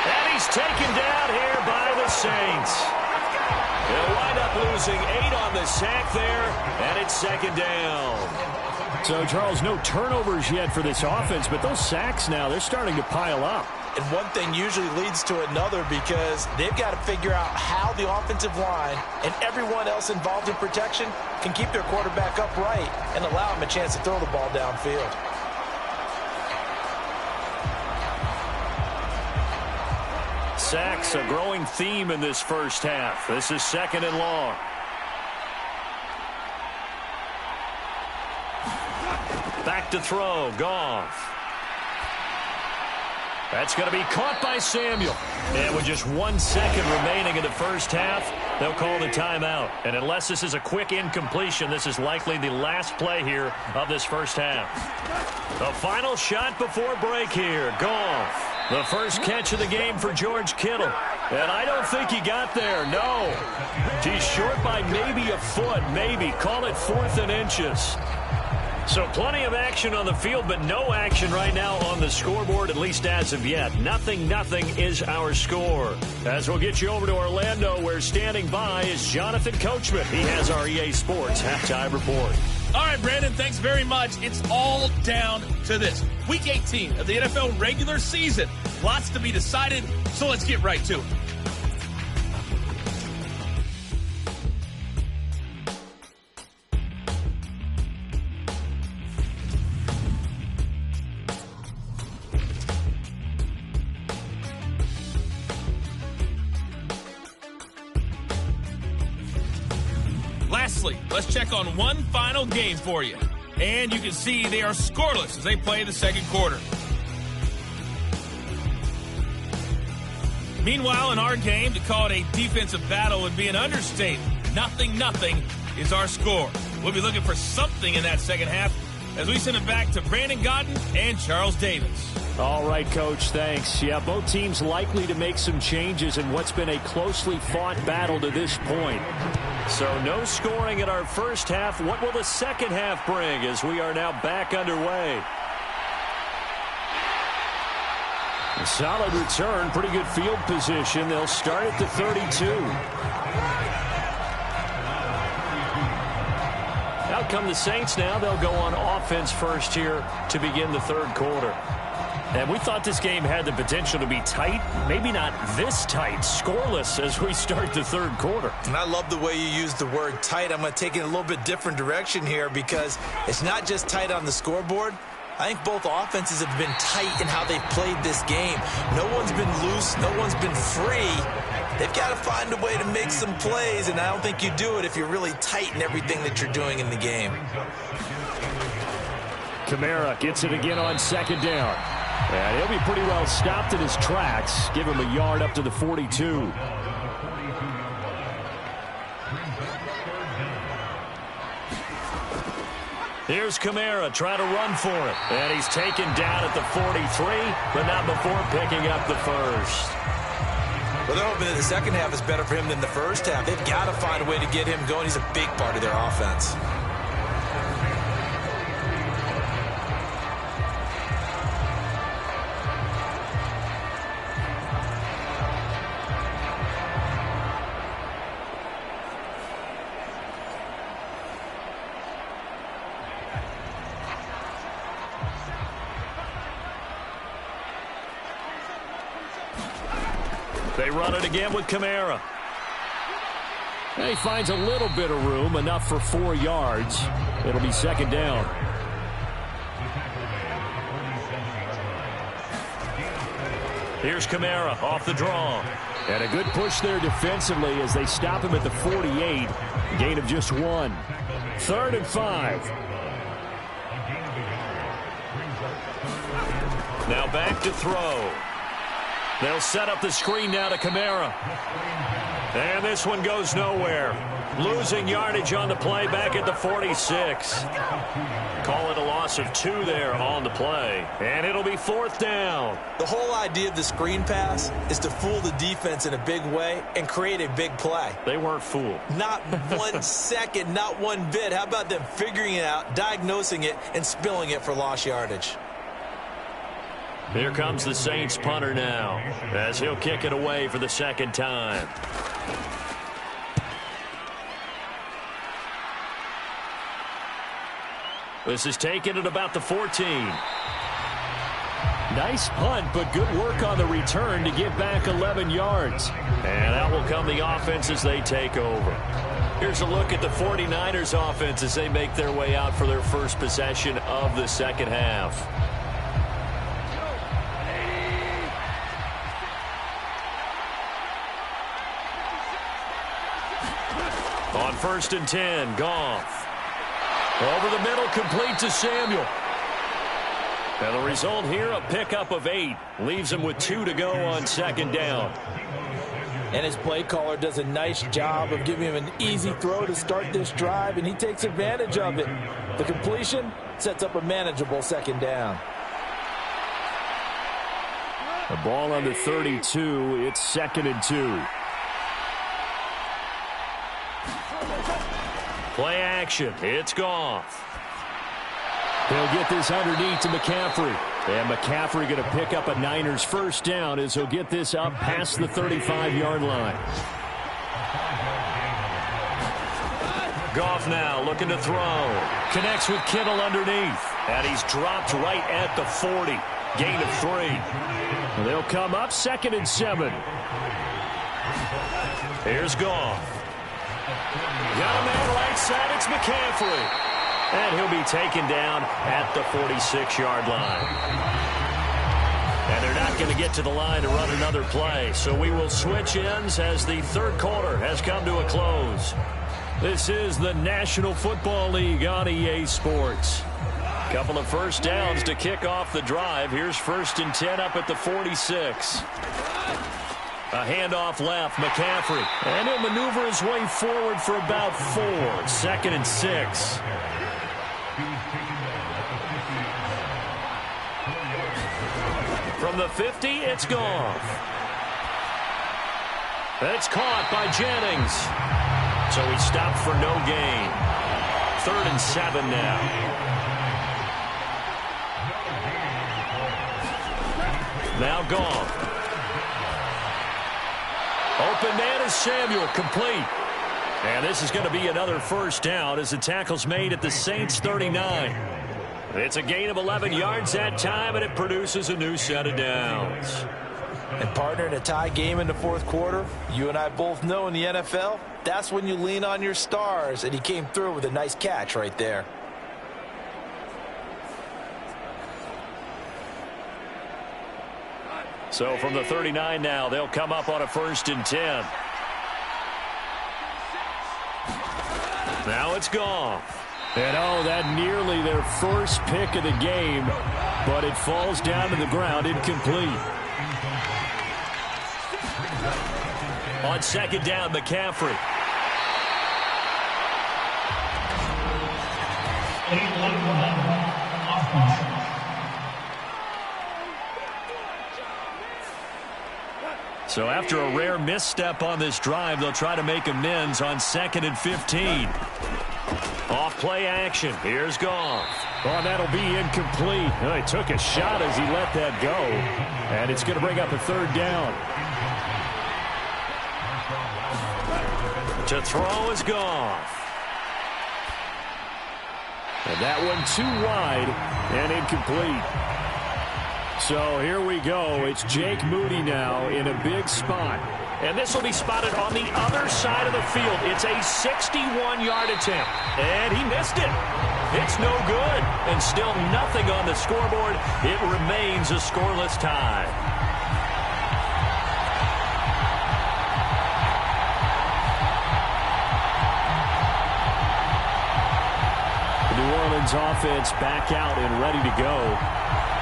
And he's taken down here by the Saints. They'll wind up losing 8 on the sack there, and it's 2nd down. So, Charles, no turnovers yet for this offense, but those sacks now, they're starting to pile up. And one thing usually leads to another because they've got to figure out how the offensive line and everyone else involved in protection can keep their quarterback upright and allow him a chance to throw the ball downfield. Sacks, a growing theme in this first half. This is 2nd and long. Back to throw, Goff. That's going to be caught by Samuel. And with just 1 second remaining in the first half, they'll call the timeout. And unless this is a quick incompletion, this is likely the last play here of this first half. The final shot before break here, Goff. The first catch of the game for George Kittle. And I don't think he got there, no. He's short by maybe a foot, maybe. Call it 4th and inches. So plenty of action on the field, but no action right now on the scoreboard, at least as of yet. Nothing is our score. As we'll get you over to Orlando, where standing by is Jonathan Coachman. He has our EA Sports halftime report. All right, Brandon, thanks very much. It's all down to this. Week 18 of the NFL regular season. Lots to be decided, so let's get right to it. closely. Let's check on one final game for you. And you can see they are scoreless as they play the second quarter. Meanwhile, in our game, to call it a defensive battle would be an understatement. 0-0 is our score. We'll be looking for something in that second half as we send it back to Brandon Godden and Charles Davis. All right, Coach, thanks. Yeah, both teams likely to make some changes in what's been a closely fought battle to this point. So no scoring in our first half. What will the second half bring as we are now back underway? A solid return, pretty good field position. They'll start at the 32. Out come the Saints now. They'll go on offense first here to begin the third quarter. And we thought this game had the potential to be tight. Maybe not this tight, scoreless as we start the third quarter. And I love the way you use the word tight. I'm going to take it in a little bit different direction here because it's not just tight on the scoreboard. I think both offenses have been tight in how they've played this game. No one's been loose. No one's been free. They've got to find a way to make some plays, and I don't think you do it if you're really tight in everything that you're doing in the game. Kamara gets it again on second down. And he'll be pretty well stopped in his tracks. Give him a yard up to the 42. Here's Kamara trying to run for it. And he's taken down at the 43, but not before picking up the first. Well, they're hoping that the second half is better for him than the first half. They've got to find a way to get him going. He's a big part of their offense. They run it again with Kamara. And he finds a little bit of room, enough for 4 yards. It'll be second down. Here's Kamara off the draw. And a good push there defensively as they stop him at the 48. Gain of just 1. 3rd and 5. Now back to throw. They'll set up the screen now to Kamara. And this one goes nowhere. Losing yardage on the play back at the 46. Call it a loss of 2 there on the play. And it'll be 4th down. The whole idea of the screen pass is to fool the defense in a big way and create a big play. They weren't fooled. Not 1 second, not 1 bit. How about them figuring it out, diagnosing it, and spilling it for lost yardage? Here comes the Saints punter now as he'll kick it away for the second time. This is taken at about the 14. Nice punt, but good work on the return to get back 11 yards. And out will come the offense as they take over. Here's a look at the 49ers offense as they make their way out for their first possession of the second half. On 1st and 10, Goff. Over the middle, complete to Samuel. And the result here, a pickup of 8. Leaves him with 2 to go on second down. And his play caller does a nice job of giving him an easy throw to start this drive, and he takes advantage of it. The completion sets up a manageable second down. The ball on the 32. It's 2nd and 2. Play action. It's Goff. He'll get this underneath to McCaffrey. And McCaffrey going to pick up a Niners first down as he'll get this up past the 35-yard line. Goff now looking to throw. Connects with Kittle underneath. And he's dropped right at the 40. Gain of 3. And they'll come up 2nd and 7. Here's Goff. Got a man right side. It's McCaffrey. And he'll be taken down at the 46-yard line. And they're not going to get to the line to run another play. So we will switch ends as the third quarter has come to a close. This is the National Football League on EA Sports. Couple of first downs to kick off the drive. Here's 1st and 10 up at the 46. A handoff left, McCaffrey. And he'll maneuver his way forward for about 4. 2nd and 6. From the 50, it's Goff. It's caught by Jennings. So he stopped for no gain. 3rd and 7 now. Now Goff. Open man is Samuel, complete. And this is going to be another first down as the tackle's made at the Saints' 39. It's a gain of 11 yards that time, and it produces a new set of downs. And partner, in a tie game in the 4th quarter, you and I both know in the NFL, that's when you lean on your stars, and he came through with a nice catch right there. So from the 39 now, they'll come up on a 1st and 10. Now it's Goff. And oh, that nearly their first pick of the game, but it falls down to the ground incomplete. On 2nd down, McCaffrey. So after a rare misstep on this drive, they'll try to make amends on 2nd and 15. Off play action. Here's Goff. Oh, that'll be incomplete. Oh, he took a shot as he let that go. And it's going to bring up a 3rd down. To throw is Goff. And that one too wide and incomplete. So here we go. It's Jake Moody now in a big spot. And this will be spotted on the other side of the field. It's a 61-yard attempt. And he missed it. It's no good. And still nothing on the scoreboard. It remains a scoreless tie. The New Orleans offense back out and ready to go.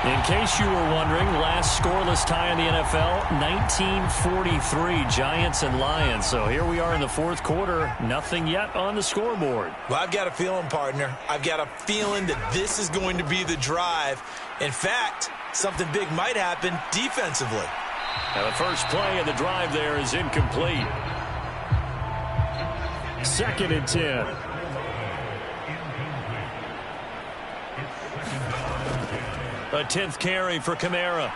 In case you were wondering, last scoreless tie in the NFL, 1943, Giants and Lions. So here we are in the 4th quarter, nothing yet on the scoreboard. Well, I've got a feeling, partner. I've got a feeling that this is going to be the drive. In fact, something big might happen defensively. Now the first play of the drive there is incomplete. 2nd and 10. A 10th carry for Kamara.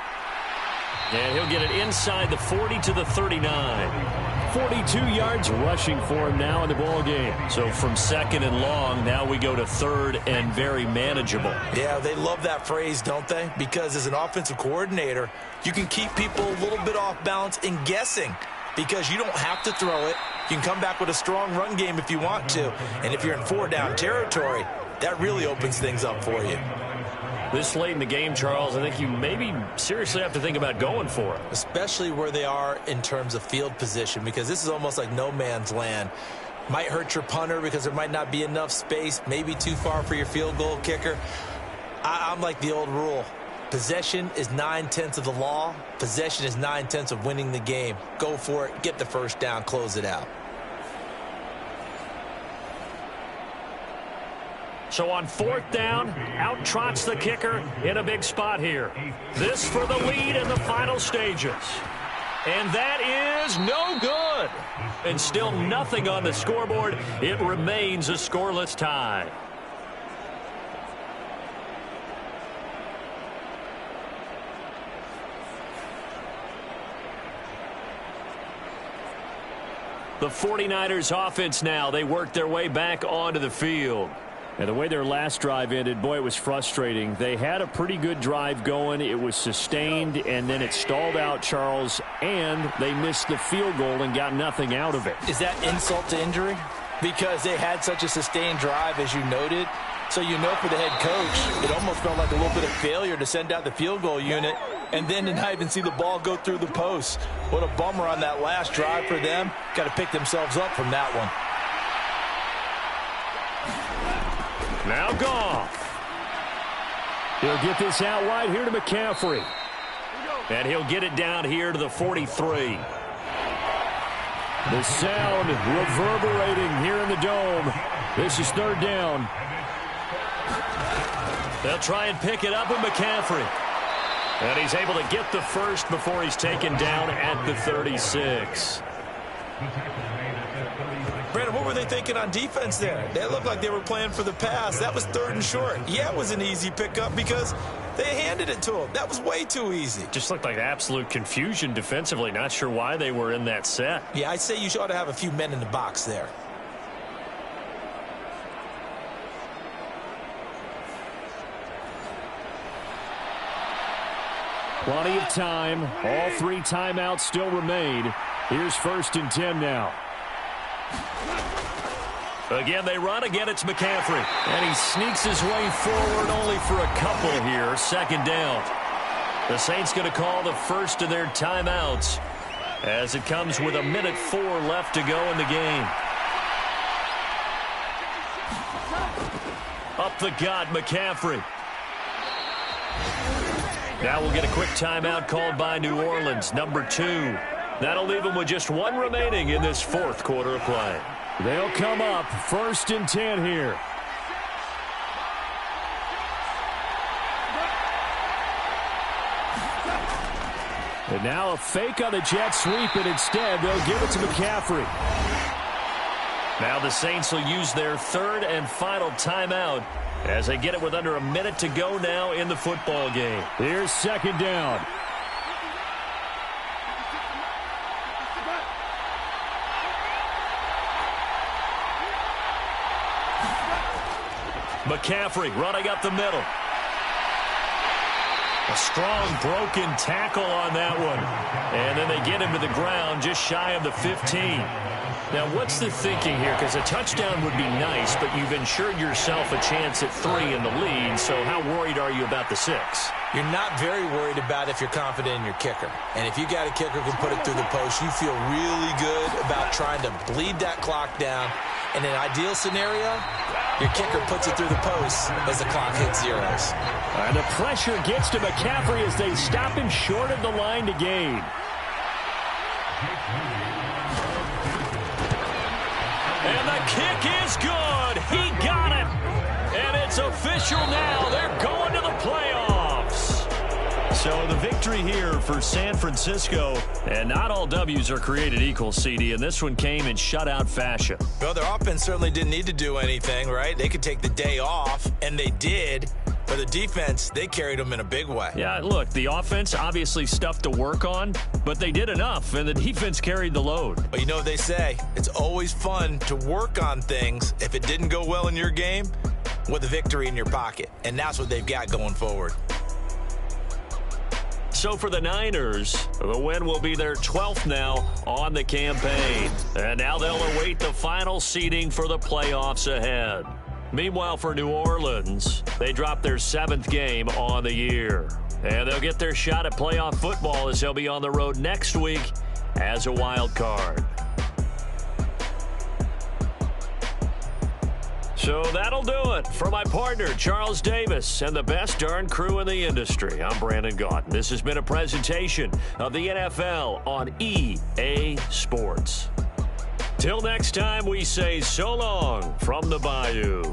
And he'll get it inside the 40 to the 39. 42 yards rushing for him now in the ball game. So from 2nd and long, now we go to 3rd and very manageable. Yeah, they love that phrase, don't they? Because as an offensive coordinator, you can keep people a little bit off balance and guessing. Because you don't have to throw it. You can come back with a strong run game if you want to. And if you're in 4-down territory, that really opens things up for you. This late in the game, Charles, I think you maybe seriously have to think about going for it. Especially where they are in terms of field position, because this is almost like no man's land. Might hurt your punter because there might not be enough space, maybe too far for your field goal kicker. I'm like the old rule. Possession is 9/10 of the law. Possession is 9/10 of winning the game. Go for it, get the first down, close it out. So on 4th down, out trots the kicker in a big spot here. This for the lead in the final stages. And that is no good. And still nothing on the scoreboard. It remains a scoreless tie. The 49ers offense now, they work their way back onto the field. And the way their last drive ended, boy, it was frustrating. They had a pretty good drive going. It was sustained, and then it stalled out, Charles, and they missed the field goal and got nothing out of it. Is that insult to injury? Because they had such a sustained drive, as you noted. So you know for the head coach, it almost felt like a little bit of failure to send out the field goal unit and then to not even see the ball go through the post. What a bummer on that last drive for them. Got to pick themselves up from that one. Now Goff. He'll get this out wide here to McCaffrey. And he'll get it down here to the 43. The sound reverberating here in the dome. This is third down. They'll try and pick it up with McCaffrey. And he's able to get the first before he's taken down at the 36. Brandon, what were they thinking on defense there? They looked like they were playing for the pass. That was 3rd and short. Yeah, it was an easy pickup because they handed it to him. That was way too easy. Just looked like absolute confusion defensively. Not sure why they were in that set. Yeah, I'd say you ought to have a few men in the box there. Plenty of time. All 3 timeouts still remain. Here's 1st and 10 now. Again, they run. Again, it's McCaffrey. And he sneaks his way forward only for a couple here. 2nd down. The Saints going to call the first of their timeouts as it comes with 1:04 left to go in the game. Up the gut, McCaffrey. Now we'll get a quick timeout called by New Orleans, number 2. That'll leave them with just 1 remaining in this 4th quarter of play. They'll come up 1st and 10 here. And now a fake on the jet sweep, and instead they'll give it to McCaffrey. Now the Saints will use their 3rd and final timeout as they get it with under a minute to go now in the football game. Here's 2nd down. McCaffrey running up the middle. A strong broken tackle on that one. And then they get him to the ground just shy of the 15. Now, what's the thinking here? Because a touchdown would be nice, but you've ensured yourself a chance at 3 in the lead, so how worried are you about the 6? You're not very worried about if you're confident in your kicker. And if you got a kicker who can put it through the post, you feel really good about trying to bleed that clock down. In an ideal scenario, your kicker puts it through the post as the clock hits zeros. And the pressure gets to McCaffrey as they stop him short of the line to gain. And the kick is good. He got it. And it's official now. They're going to the playoffs. So the victory here for San Francisco. And not all W's are created equal, CD. And this one came in shutout fashion. Well, their offense certainly didn't need to do anything, right? They could take the day off, and they did. For the defense, they carried them in a big way. Yeah, look, the offense, obviously stuff to work on, but they did enough, and the defense carried the load. But you know what they say, it's always fun to work on things if it didn't go well in your game with a victory in your pocket, and that's what they've got going forward. So for the Niners, the win will be their 12th now on the campaign. And now they'll await the final seeding for the playoffs ahead. Meanwhile, for New Orleans, they dropped their 7th game on the year. And they'll get their shot at playoff football as they'll be on the road next week as a wild card. So that'll do it. For my partner, Charles Davis, and the best darn crew in the industry, I'm Brandon Gaudin. This has been a presentation of the NFL on EA Sports. Till next time, we say so long from the Bayou.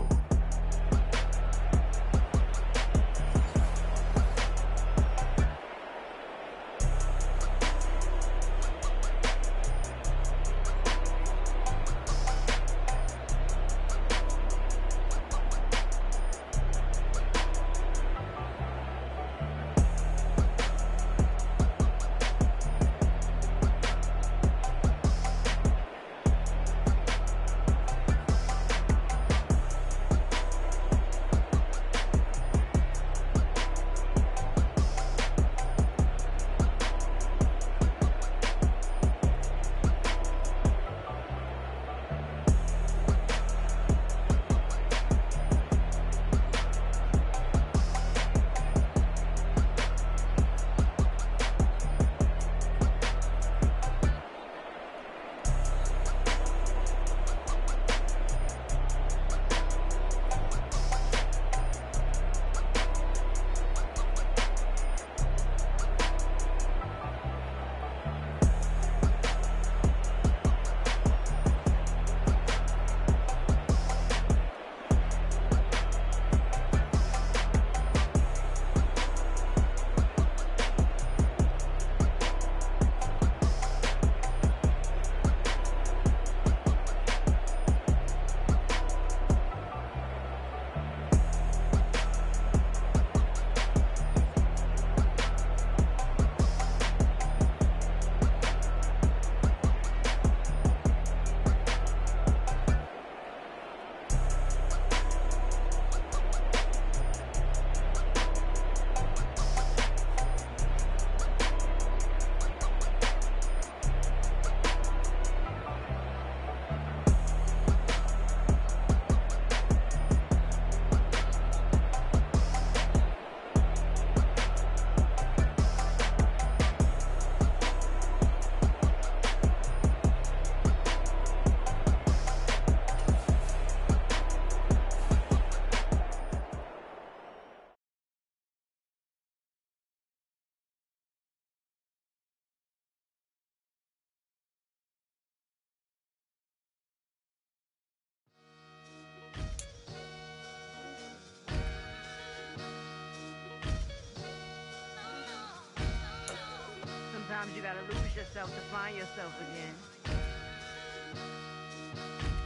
Sometimes you gotta lose yourself to find yourself again.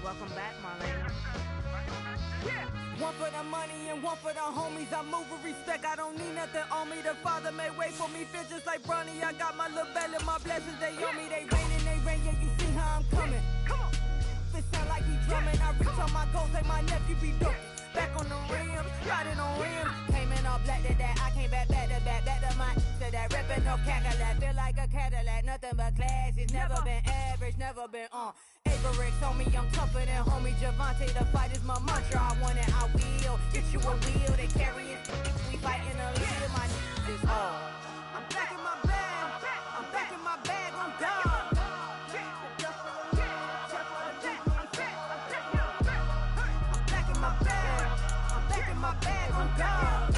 Welcome back, Marlena. Yeah. One for the money and one for the homies. I move with respect, I don't need nothing on me. The Father may wait for me, feel just like Bronny. I got my little belly, my blessings, they on me. They rain and they rain, yeah, you see how I'm coming. Come on. It sound like he drumming. I reach on my goals like my nephew be dope. Back on the rims, riding on rims. Came in all black to that, I came back to my to that ripping no Cadillac. Feel like a Cadillac, nothing but class. It's never been average, never been on. Averix on me, I'm tougher than homie Javante. The fight is my mantra, I want it, I will. Get you a wheel, they carry it. We fighting a little, my is all. I'm back in my bag, I'm back in my bag, I'm gone. My bag, I'm gone.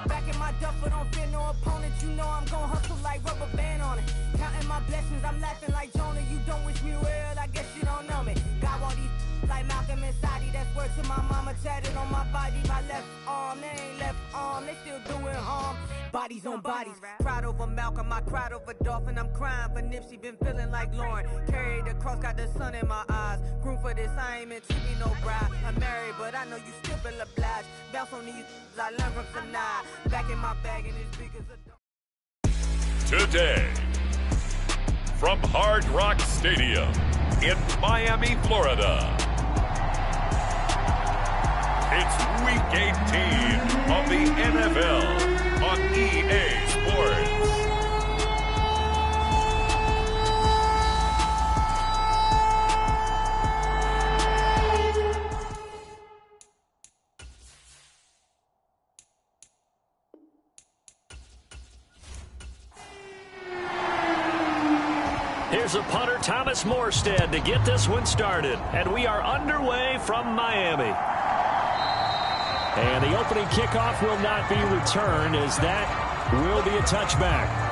Back in my duffel, don't fear no opponent. You know I'm gon' hustle like rubber band on it. Counting my blessings, I'm laughing like Jonah. You don't wish me well, I guess you don't know me. Got all these like Malcolm and Sadie. That's word to my mama, tatted on my body. My left arm, they ain't left arm, they still doing harm. Bodies on bodies, cried over Malcolm, I cried over Dolphin. I'm crying for Nipsey, been feeling like Lauren. Carried the cross, got the sun in my eyes. Room for this, I ain't meant to be no bride. I'm married, but I know you still feel obliged. Bounce on these, I learned from Sanaa. Back in my bag, and it's big as a... Today, from Hard Rock Stadium in Miami, Florida, it's Week 18 of the NFL on EA Sports. Here's a punter, Thomas Morstead, to get this one started. And we are underway from Miami. And the opening kickoff will not be returned, as that will be a touchback.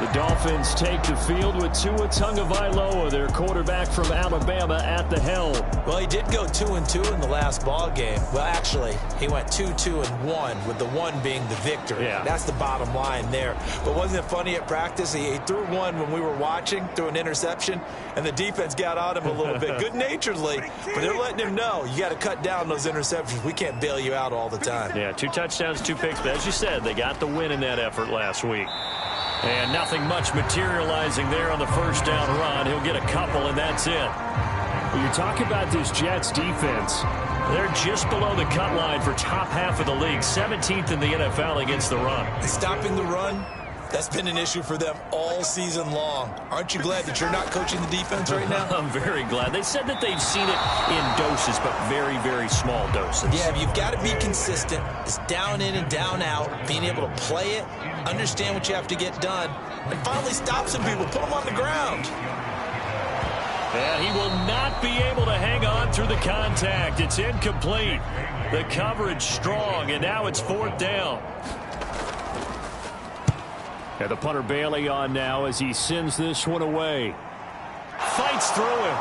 The Dolphins take the field with Tua Tagovailoa, their quarterback from Alabama, at the helm. Well, he did go 2-2 in the last ball game. Well, actually, he went 2-2-1, with the one being the victory. Yeah. That's the bottom line there. But wasn't it funny at practice? He threw one when we were watching, threw an interception, and the defense got on him a little bit, good-naturedly. But they're letting him know, you got to cut down those interceptions. We can't bail you out all the time. Yeah, 2 touchdowns, 2 picks. But as you said, they got the win in that effort last week. And nothing much materializing there on the first down run. He'll get a couple, and that's it. When you talk about this Jets defense, they're just below the cut line for top half of the league, 17th in the NFL against the run. And stopping the run, that's been an issue for them all season long. Aren't you glad that you're not coaching the defense right now? I'm very glad. They said that they've seen it in doses, but very, very small doses. Yeah, you've got to be consistent. It's down in and down out, being able to play it, understand what you have to get done, and finally stop some people, put them on the ground. And he will not be able to hang on through the contact. It's incomplete. The coverage strong, and now it's 4th down. And the punter Bailey on now as he sends this one away. Fights through him.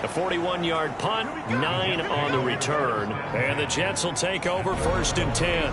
A 41-yard punt, 9 on the return. And the Jets will take over 1st and 10.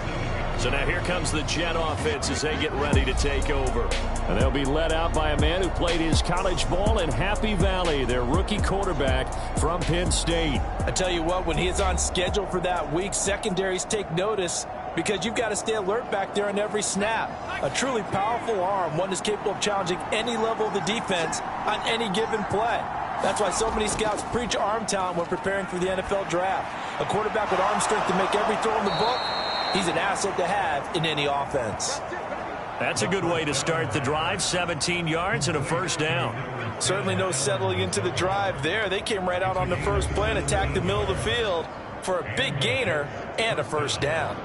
So now here comes the Jet offense as they get ready to take over. And they'll be led out by a man who played his college ball in Happy Valley, their rookie quarterback from Penn State. I tell you what, when he is on schedule for that week, secondaries take notice, because you've got to stay alert back there on every snap. A truly powerful arm, one that's capable of challenging any level of the defense on any given play. That's why so many scouts preach arm talent when preparing for the NFL draft. A quarterback with arm strength to make every throw in the book, he's an asset to have in any offense. That's a good way to start the drive, 17 yards and a 1st down. Certainly no settling into the drive there. They came right out on the first play and attacked the middle of the field for a big gainer and a 1st down.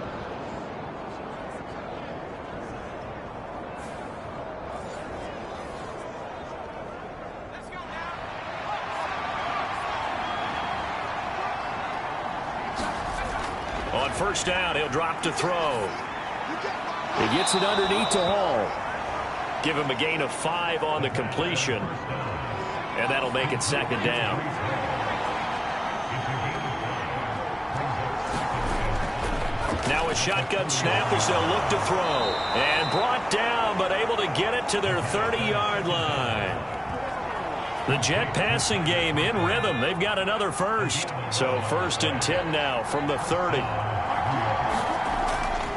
On 1st down, he'll drop to throw. He gets it underneath to Hall. Give him a gain of 5 on the completion. And that'll make it 2nd down. Now a shotgun snap as they'll look to throw. And brought down, but able to get it to their 30-yard line. The Jet passing game in rhythm. They've got another first. So 1st and 10 now from the 30.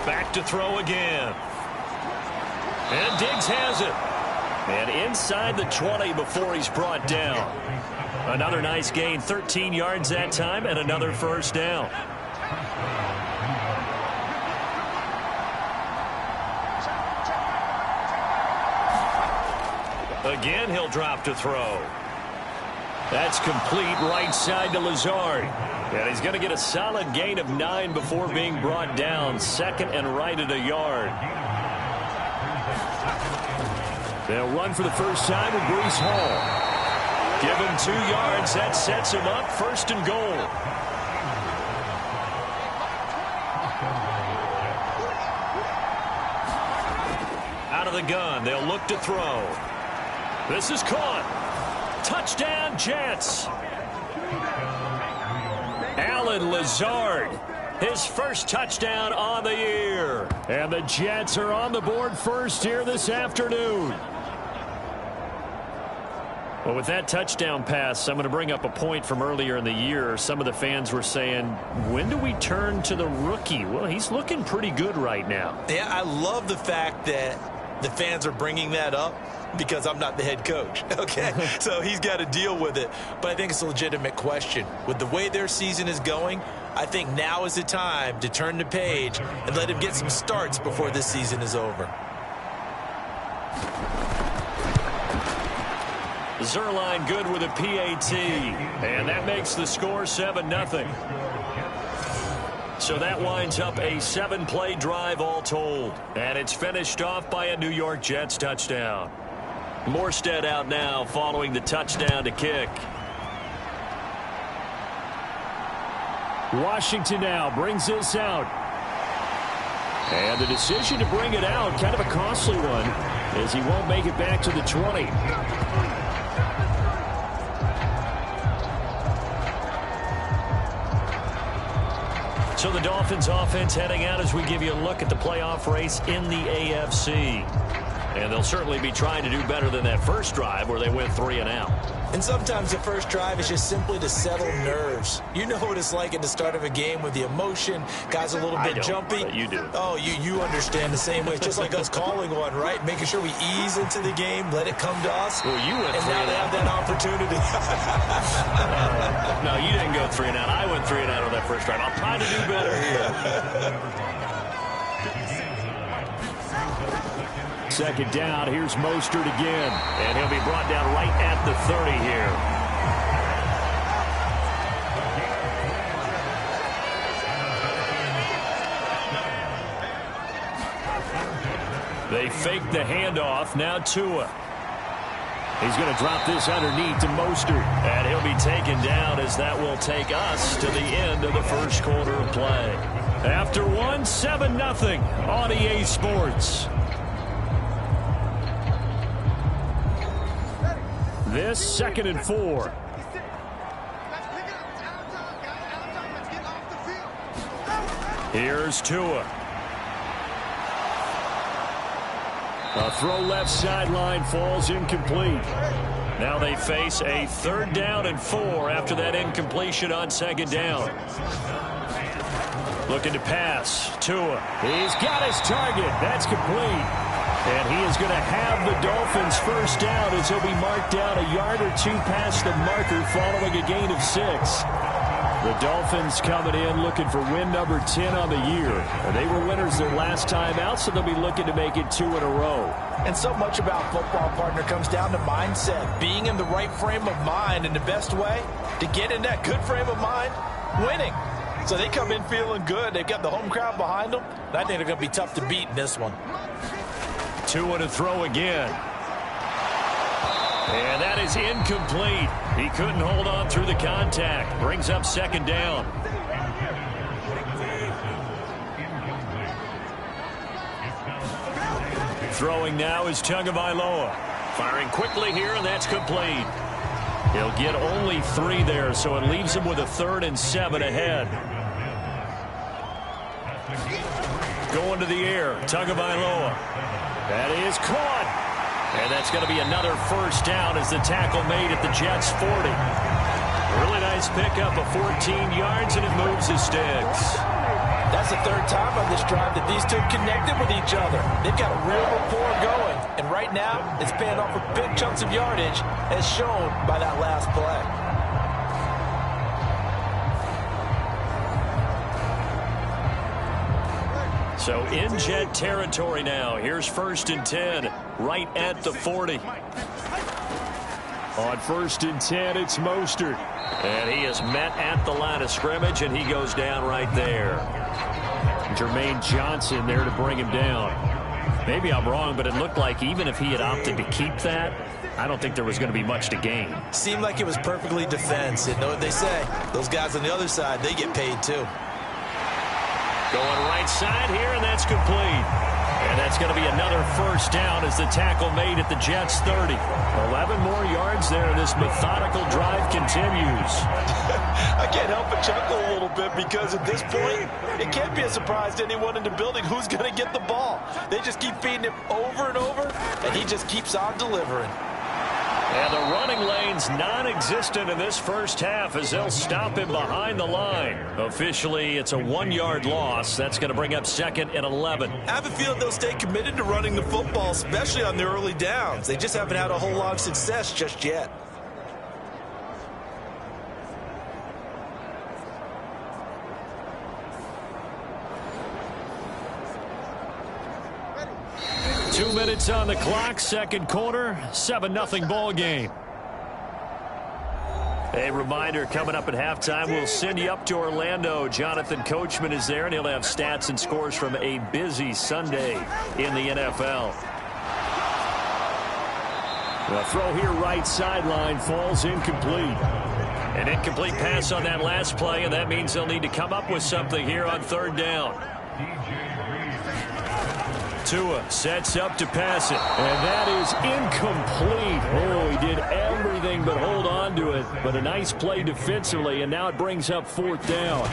Back to throw again. And Diggs has it. And inside the 20 before he's brought down. Another nice gain, 13 yards that time, and another first down. Again, he'll drop to throw. That's complete right side to Lazard. And he's going to get a solid gain of 9 before being brought down. 2nd and right at a yard. They'll run for the first time with Breece Hall. Give him 2 yards. That sets him up 1st and goal. Out of the gun. They'll look to throw. This is caught. Touchdown, Jets. Allen Lazard, his first touchdown on the year. And the Jets are on the board first here this afternoon. Well, with that touchdown pass, I'm going to bring up a point from earlier in the year. Some of the fans were saying, when do we turn to the rookie? Well, he's looking pretty good right now. Yeah, I love the fact that the fans are bringing that up because I'm not the head coach, okay? So he's got to deal with it. But I think it's a legitimate question. With the way their season is going, I think now is the time to turn the page and let him get some starts before this season is over. Zerline good with a PAT, and that makes the score 7-0. So that winds up a 7-play drive all told, and it's finished off by a New York Jets touchdown. Morstead out now following the touchdown to kick. Washington now brings this out. And the decision to bring it out, kind of a costly one, as he won't make it back to the 20. So the Dolphins offense heading out as we give you a look at the playoff race in the AFC. And they'll certainly be trying to do better than that first drive where they went 3 and out. And sometimes the first drive is just simply to settle nerves. You know what it's like at the start of a game with the emotion. Guys a little bit jumpy. You do. Oh, you understand the same way. It's just like us calling one, right? Making sure we ease into the game, let it come to us. Well, you went 3 and out. And now they have that opportunity. No, you didn't go 3 and out. I went 3 and out on that first drive. I'll try to do better here. Second down, here's Mostert again. And he'll be brought down right at the 30 here. They fake the handoff. Now Tua. He's going to drop this underneath to Mostert. And he'll be taken down as that will take us to the end of the first quarter of play. After 7-0 on EA Sports. This 2nd and 4. Here's Tua. A throw left sideline falls incomplete. Now they face a 3rd down and 4 after that incompletion on 2nd down. Looking to pass. Tua. He's got his target. That's complete. And he is going to have the Dolphins first down as he'll be marked down a yard or 2 past the marker following a gain of 6. The Dolphins coming in looking for win number 10 on the year. And they were winners their last time out, so they'll be looking to make it 2 in a row. And so much about football, partner, comes down to mindset. Being in the right frame of mind, and the best way to get in that good frame of mind, winning. So they come in feeling good. They've got the home crowd behind them. And I think they're going to be tough to beat in this one. Tua to throw again. And that is incomplete. He couldn't hold on through the contact. Brings up 2nd down. Throwing now is Tagovailoa. Firing quickly here, and that's complete. He'll get only 3 there, so it leaves him with a 3rd and 7 ahead. Going to the air. Tagovailoa. That is caught. And that's going to be another first down as the tackle made at the Jets' 40. Really nice pickup of 14 yards, and it moves the sticks. That's the third time on this drive that these two connected with each other. They've got a real rapport going. And right now, it's paying off with big chunks of yardage, as shown by that last play. So in Jet territory now. Here's 1st and 10, right at the 40. On 1st and 10, it's Mostert. And he is met at the line of scrimmage, and he goes down right there. Jermaine Johnson there to bring him down. Maybe I'm wrong, but it looked like even if he had opted to keep that, I don't think there was going to be much to gain. Seemed like it was perfectly defense. You know what they say? Those guys on the other side, they get paid too. Going right side here, and that's complete. And that's going to be another first down as the tackle made at the Jets' 30. 11 more yards there, and this methodical drive continues. I can't help but chuckle a little bit because at this point, it can't be a surprise to anyone in the building who's going to get the ball. They just keep feeding him over and over, and he just keeps on delivering. And the running lane's non-existent in this first half as they'll stop him behind the line. Officially, it's a 1-yard loss. That's going to bring up 2nd and 11. I have a feeling they'll stay committed to running the football, especially on their early downs. They just haven't had a whole lot of success just yet. Two minutes on the clock, second quarter, 7-0 ball game. A reminder, coming up at halftime, we'll send you up to Orlando. Jonathan Coachman is there, and he'll have stats and scores from a busy Sunday in the NFL. The throw here, right sideline, falls incomplete. An incomplete pass on that last play, and that means they'll need to come up with something here on 3rd down. Tua sets up to pass it, and that is incomplete. Oh, he did everything but hold on to it, but a nice play defensively, and now it brings up 4th down.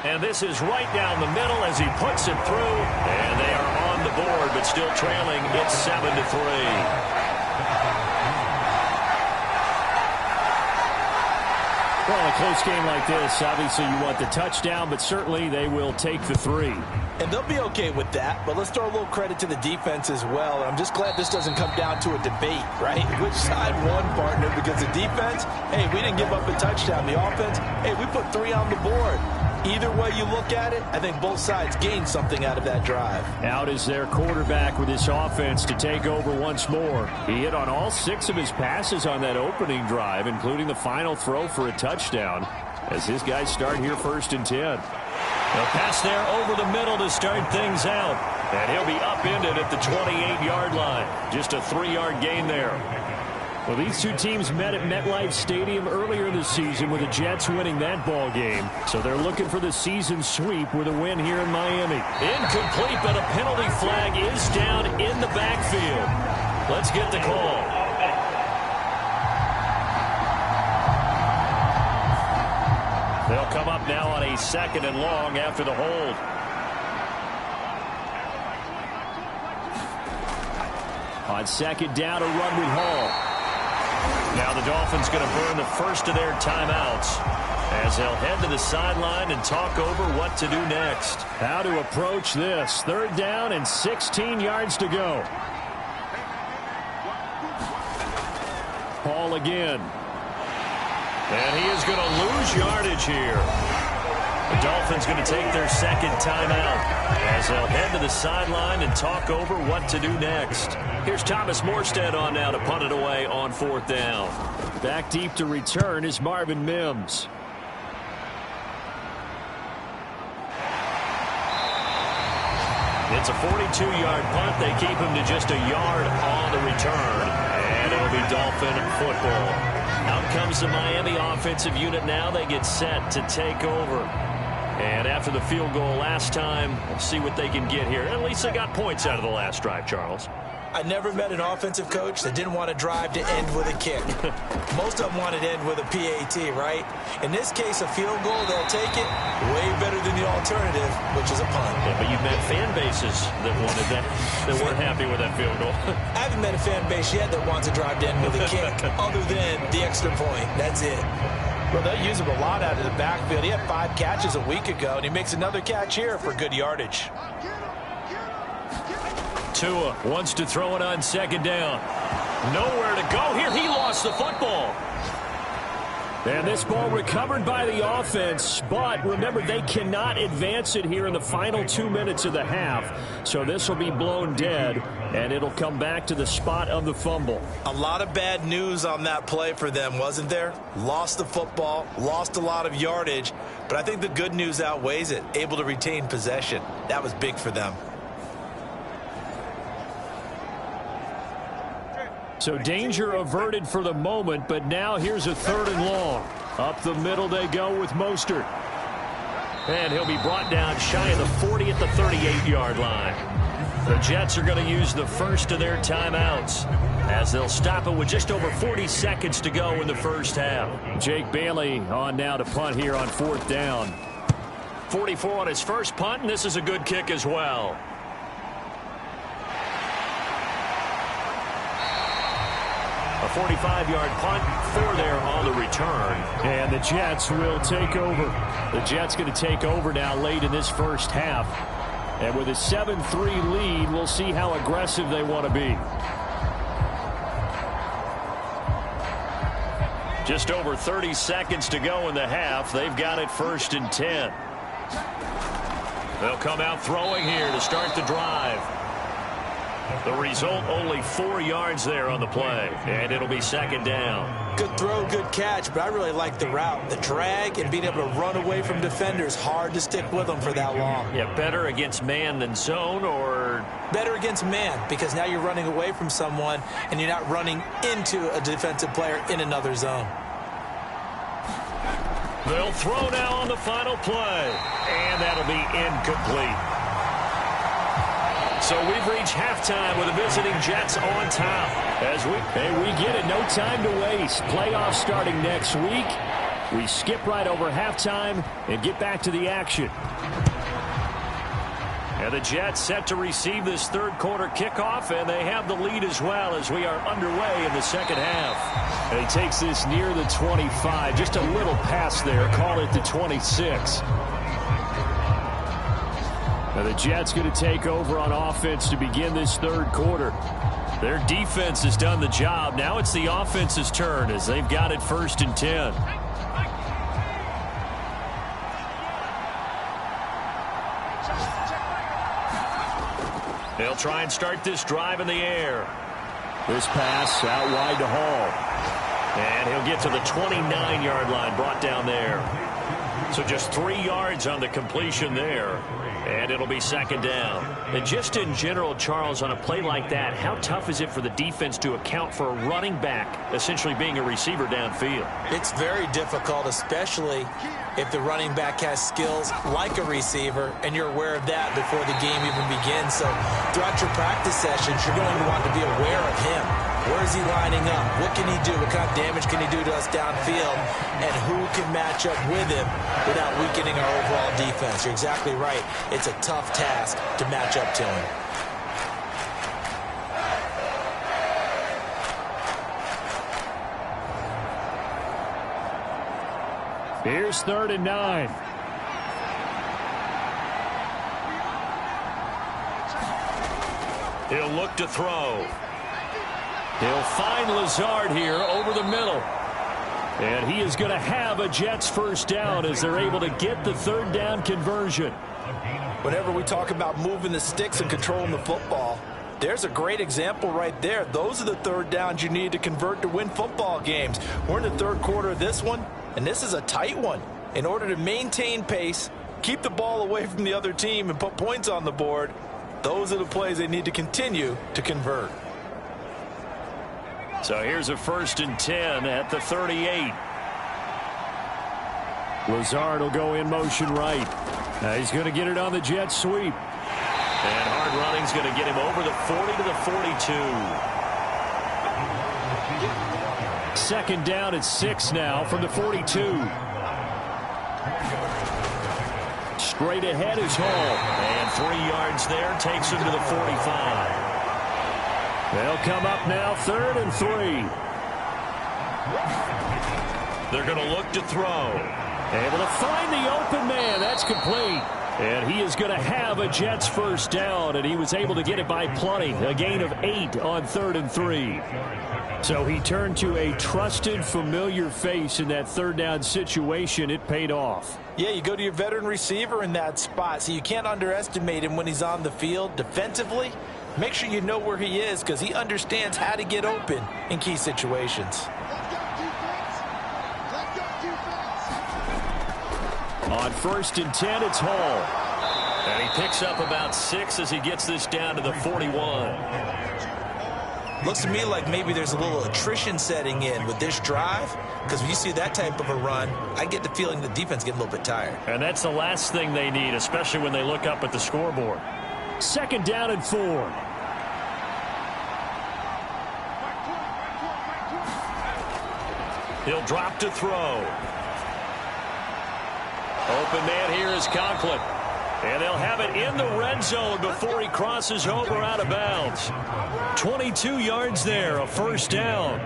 And this is right down the middle as he puts it through, and they are on the board, but still trailing. It's 7-3. Well, in a close game like this, obviously you want the touchdown, but certainly they will take the 3. And they'll be okay with that, but let's throw a little credit to the defense as well. I'm just glad this doesn't come down to a debate, right? Which side won, partner? Because the defense, hey, we didn't give up a touchdown. The offense, hey, we put 3 on the board. Either way you look at it, I think both sides gained something out of that drive. Out is their quarterback with his offense to take over once more. He hit on all 6 of his passes on that opening drive, including the final throw for a touchdown, as his guys start here 1st and 10. They'll pass there over the middle to start things out. And he'll be upended at the 28-yard line. Just a 3-yard gain there. Well, these two teams met at MetLife Stadium earlier this season with the Jets winning that ball game. So they're looking for the season sweep with a win here in Miami. Incomplete, but a penalty flag is down in the backfield. Let's get the call. They'll come up now on a 2nd and long after the hold. On 2nd down, a run with Hall. Now the Dolphins going to burn the first of their timeouts as they'll head to the sideline and talk over what to do next. How to approach this. 3rd down and 16 yards to go. Hall again. And he is going to lose yardage here. The Dolphins going to take their 2nd timeout as they'll head to the sideline and talk over what to do next. Here's Thomas Morstead on now to punt it away on 4th down. Back deep to return is Marvin Mims. It's a 42-yard punt. They keep him to just a yard on the return. And it'll be Dolphin football. Out comes the Miami offensive unit now. They get set to take over. And after the field goal last time, we'll see what they can get here. At least they got points out of the last drive, Charles. I never met an offensive coach that didn't want to drive to end with a kick. Most of them want to end with a PAT, right? In this case, a field goal, they'll take it way better than the alternative, which is a punt. Yeah, but you've met fan bases that wanted that, that weren't happy with that field goal. I haven't met a fan base yet that wants to drive to end with a kick other than the extra point. That's it. Well, they'll use him a lot out of the backfield. He had 5 catches a week ago, and he makes another catch here for good yardage. Tua wants to throw it on second down. Nowhere to go here. He lost the football. And this ball recovered by the offense, but remember, they cannot advance it here in the final 2 minutes of the half. So this will be blown dead, and it'll come back to the spot of the fumble. A lot of bad news on that play for them, wasn't there? Lost the football, lost a lot of yardage, but I think the good news outweighs it. Able to retain possession. That was big for them. So danger averted for the moment, but now here's a 3rd and long. Up the middle they go with Mostert. And he'll be brought down shy of the 40 at the 38-yard line. The Jets are going to use the first of their timeouts as they'll stop it with just over 40 seconds to go in the first half. Jake Bailey on now to punt here on 4th down. 44 on his first punt, and this is a good kick as well. A 45-yard punt, 4 there on the return. And the Jets will take over. The Jets going to take over now late in this first half. And with a 7-3 lead, we'll see how aggressive they want to be. Just over 30 seconds to go in the half. They've got it 1st and 10. They'll come out throwing here to start the drive. The result, only 4 yards there on the play, and it'll be 2nd down. Good throw, good catch, but I really like the route. The drag and being able to run away from defenders, hard to stick with them for that long. Yeah, better against man than zone, or? Better against man, because now you're running away from someone, and you're not running into a defensive player in another zone. They'll throw now on the final play, and that'll be incomplete. So we've reached halftime with the visiting Jets on top. As we get it, no time to waste. Playoffs starting next week. We skip right over halftime and get back to the action. And the Jets set to receive this 3rd quarter kickoff, and they have the lead as well as we are underway in the 2nd half. And he takes this near the 25, just a little past there, call it the 26. Now the Jets going to take over on offense to begin this 3rd quarter. Their defense has done the job. Now it's the offense's turn as they've got it 1st and 10. They'll try and start this drive in the air. This pass out wide to Hall. And he'll get to the 29-yard line, brought down there. So just 3 yards on the completion there. And it'll be 2nd down. And just in general, Charles, on a play like that, how tough is it for the defense to account for a running back essentially being a receiver downfield? It's very difficult, especially if the running back has skills like a receiver, and you're aware of that before the game even begins. So throughout your practice sessions, you're going to want to be aware of him. Where is he lining up? What can he do? What kind of damage can he do to us downfield? And who can match up with him without weakening our overall defense? You're exactly right. It's a tough task to match up to him. Here's 3rd and 9. He'll look to throw. He'll find Lazard here over the middle. And he is going to have a Jets 1st down as they're able to get the 3rd down conversion. Whenever we talk about moving the sticks and controlling the football, there's a great example right there. Those are the 3rd downs you need to convert to win football games. We're in the 3rd quarter of this one, and this is a tight one. In order to maintain pace, keep the ball away from the other team, and put points on the board, those are the plays they need to continue to convert. So here's a 1st and 10 at the 38. Lazard will go in motion right. Now he's going to get it on the jet sweep. And hard running's going to get him over the 40 to the 42. Second down at 6 now from the 42. Straight ahead is Hall. And 3 yards there takes him to the 45. They'll come up now 3rd and 3. They're going to look to throw. Able to find the open man. That's complete. And he is going to have a Jets first down, and he was able to get it by plenty. A gain of 8 on 3rd and 3. So he turned to a trusted, familiar face in that 3rd down situation. It paid off. Yeah, you go to your veteran receiver in that spot, so you can't underestimate him when he's on the field defensively. Make sure you know where he is because he understands how to get open in key situations. On 1st and 10, it's Hall. And he picks up about 6 as he gets this down to the 41. Looks to me like maybe there's a little attrition setting in with this drive, because when you see that type of a run, I get the feeling the defense getting a little bit tired. And that's the last thing they need, especially when they look up at the scoreboard. 2nd down and 4. He'll drop to throw. Open man here is Conklin. And they'll have it in the red zone before he crosses over out of bounds. 22 yards there, a first down.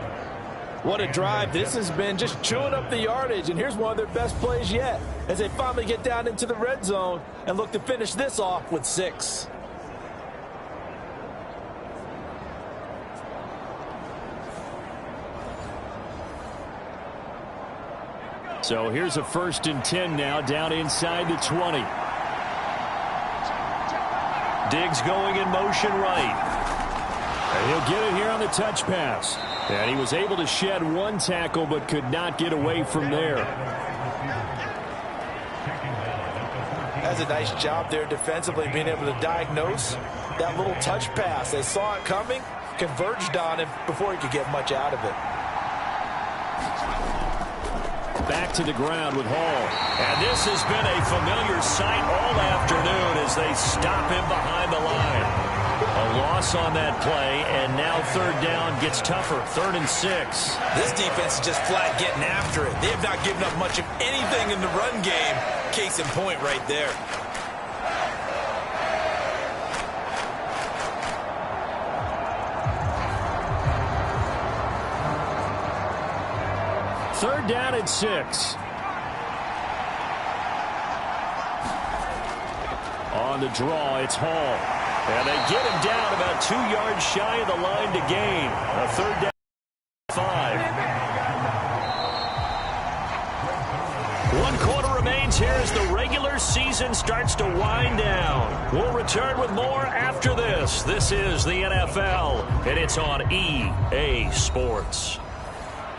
What a drive. This has been just chewing up the yardage, and here's one of their best plays yet as they finally get down into the red zone and look to finish this off with 6. So here's a 1st and 10 now down inside the 20. Diggs going in motion right. And he'll get it here on the touch pass. And he was able to shed 1 tackle but could not get away from there. That's a nice job there defensively, being able to diagnose that little touch pass. They saw it coming, converged on him before he could get much out of it. Back to the ground with Hall. And this has been a familiar sight all afternoon as they stop him behind the line. A loss on that play, and now 3rd down gets tougher. 3rd and 6. This defense is just flat getting after it. They have not given up much of anything in the run game. Case in point right there. Third down and 6. On the draw, it's Hall. And they get him down about 2 yards shy of the line to gain. A 3rd down 5. 1 quarter remains here as the regular season starts to wind down. We'll return with more after this. This is the NFL, and it's on EA Sports.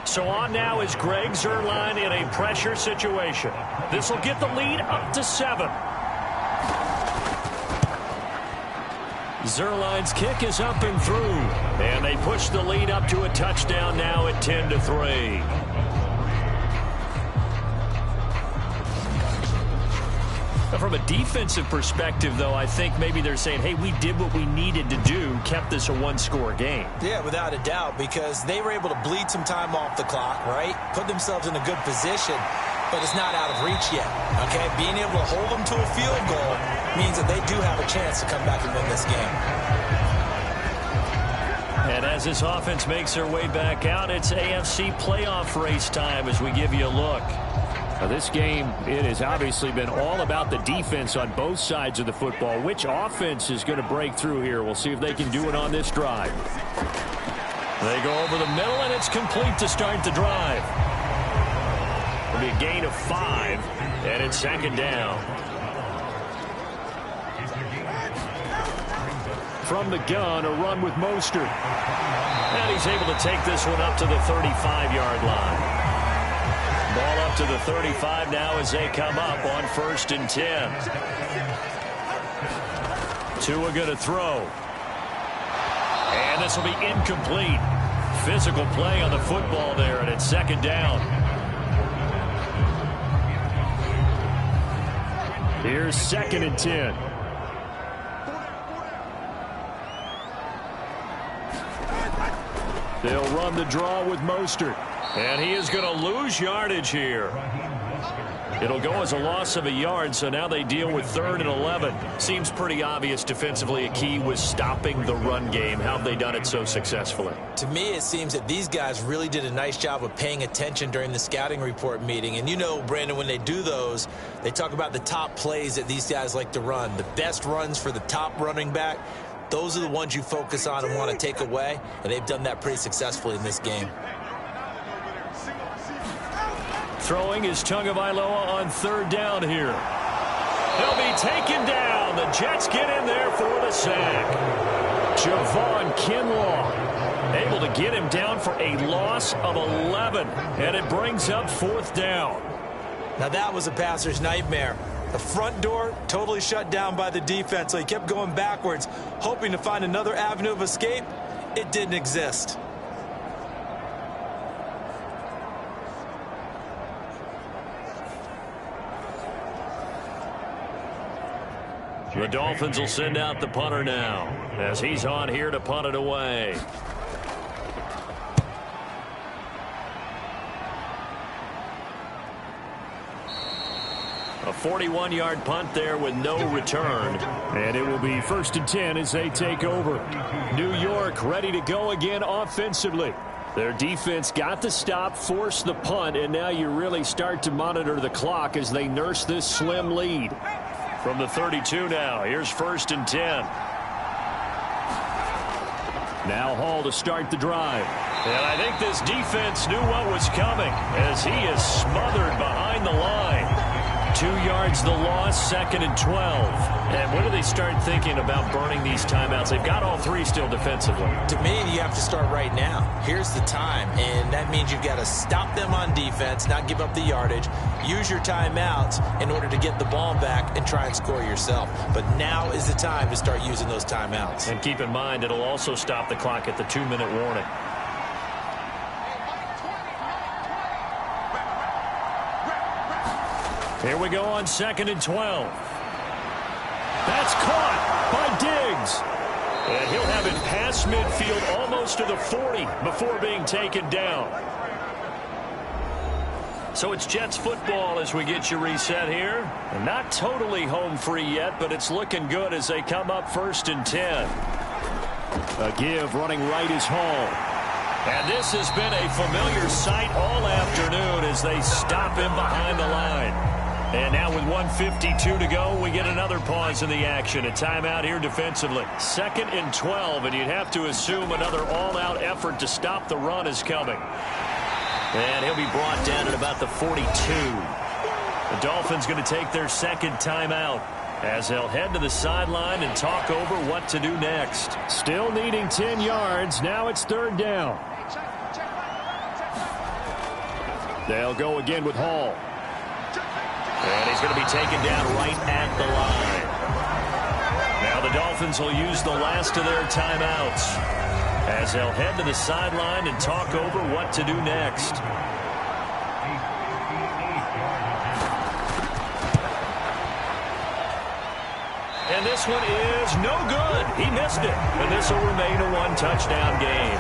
So on now is Greg Zuerlein in a pressure situation. This will get the lead up to 7. Zuerlein's kick is up and through. And they push the lead up to a touchdown now at 10-3. From a defensive perspective, though, I think maybe they're saying, hey, we did what we needed to do, kept this a 1-score game. Yeah, without a doubt, because they were able to bleed some time off the clock, right? Put themselves in a good position, but it's not out of reach yet, okay? Being able to hold them to a field goal means that they do have a chance to come back and win this game. And as this offense makes their way back out, it's AFC playoff race time as we give you a look. Now this game, it has obviously been all about the defense on both sides of the football. Which offense is going to break through here? We'll see if they can do it on this drive. They go over the middle, and it's complete to start the drive. It'll be a gain of 5, and it's 2nd down. From the gun, a run with Mostert. And he's able to take this one up to the 35-yard line. Ball up to the 35 now as they come up on 1st and 10. Tua going to throw. And this will be incomplete. Physical play on the football there, and it's 2nd down. Here's 2nd and 10. They'll run the draw with Mostert. And he is going to lose yardage here. It'll go as a loss of a yard, so now they deal with 3rd and 11. Seems pretty obvious defensively a key was stopping the run game. How have they done it so successfully? To me, it seems that these guys really did a nice job of paying attention during the scouting report meeting. And you know, Brandon, when they do those, they talk about the top plays that these guys like to run. The best runs for the top running back, those are the ones you focus on and want to take away. And they've done that pretty successfully in this game. Throwing is Tagovailoa on 3rd down here. He'll be taken down. The Jets get in there for the sack. Javon Kinlaw able to get him down for a loss of 11. And it brings up 4th down. Now that was a passer's nightmare. The front door totally shut down by the defense, so he kept going backwards, hoping to find another avenue of escape. It didn't exist. The Dolphins will send out the punter now as he's on here to punt it away. A 41-yard punt there with no return. And it will be 1st and 10 as they take over. New York ready to go again offensively. Their defense got the stop, forced the punt, and now you really start to monitor the clock as they nurse this slim lead. From the 32 now, here's 1st and 10. Now Hall to start the drive. And I think this defense knew what was coming as he is smothered behind the line. 2 yards the loss, 2nd and 12. And when do they start thinking about burning these timeouts? They've got all 3 still defensively. To me, you have to start right now. Here's the time, and that means you've got to stop them on defense, not give up the yardage, use your timeouts in order to get the ball back and try and score yourself. But now is the time to start using those timeouts. And keep in mind, it'll also stop the clock at the 2-minute warning. Here we go on 2nd and 12. That's caught by Diggs. And he'll have it past midfield almost to the 40 before being taken down. So it's Jets football as we get you reset here. And not totally home free yet, but it's looking good as they come up 1st and 10. A give running right is Hall. And this has been a familiar sight all afternoon as they stop him behind the line. And now with 1:52 to go, we get another pause in the action. A timeout here defensively. 2nd and 12, and you'd have to assume another all-out effort to stop the run is coming. And he'll be brought down at about the 42. The Dolphins going to take their 2nd timeout as they'll head to the sideline and talk over what to do next. Still needing 10 yards. Now it's 3rd down. They'll go again with Hall. And he's going to be taken down right at the line. Now the Dolphins will use the last of their timeouts as they'll head to the sideline and talk over what to do next. And this one is no good. He missed it. And this will remain a 1-touchdown game.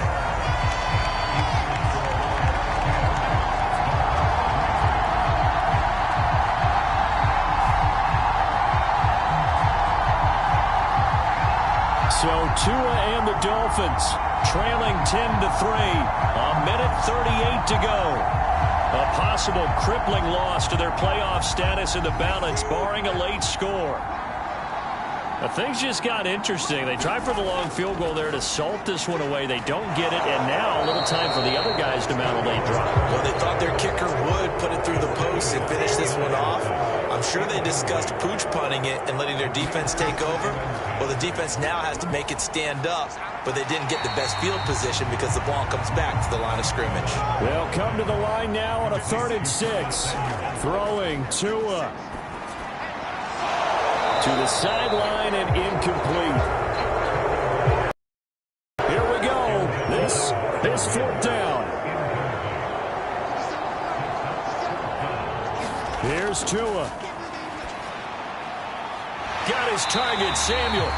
So Tua and the Dolphins trailing 10-3. A minute 38 to go. A possible crippling loss to their playoff status in the balance, barring a late score. Now, things just got interesting. They tried for the long field goal there to salt this one away. They don't get it, and now a little time for the other guys to mount a late drive. Well, they thought their kicker would put it through the post and finish this one off. I'm sure they discussed pooch punting it and letting their defense take over. Well, the defense now has to make it stand up, but they didn't get the best field position because the ball comes back to the line of scrimmage. They'll come to the line now on a 3rd and 6. Throwing Tua. To the sideline and incomplete. Here we go. This is 4th down. Here's Tua. Got his target, Samuel.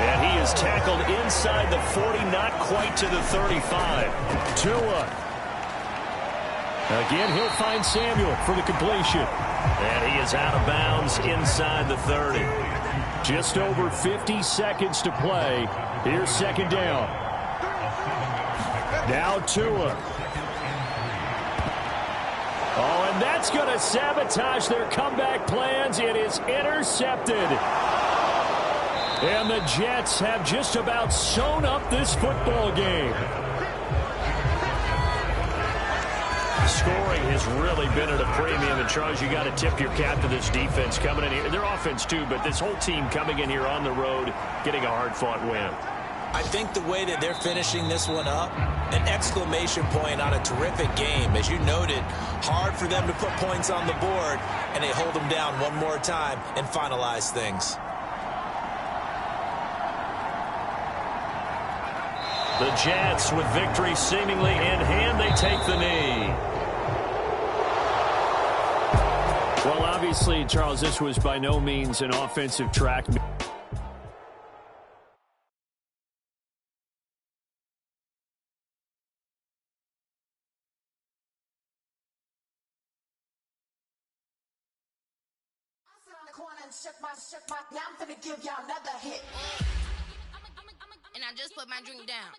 And he is tackled inside the 40, not quite to the 35. Tua. Again, he'll find Samuel for the completion. And he is out of bounds inside the 30. Just over 50 seconds to play. Here's second down. Now Tua. Oh, and that's going to sabotage their comeback plans. It is intercepted. And the Jets have just about sewn up this football game. Scoring has really been at a premium. And, Charles, you got to tip your cap to this defense coming in here. Their offense, too, but this whole team coming in here on the road, getting a hard-fought win. I think the way that they're finishing this one up, an exclamation point on a terrific game. As you noted, hard for them to put points on the board, and they hold them down one more time and finalize things. The Jets, with victory seemingly in hand, they take the knee. Well, obviously, Charles, this was by no means an offensive track. Now I'm gonna give y'all another hit. And I just put my drink down.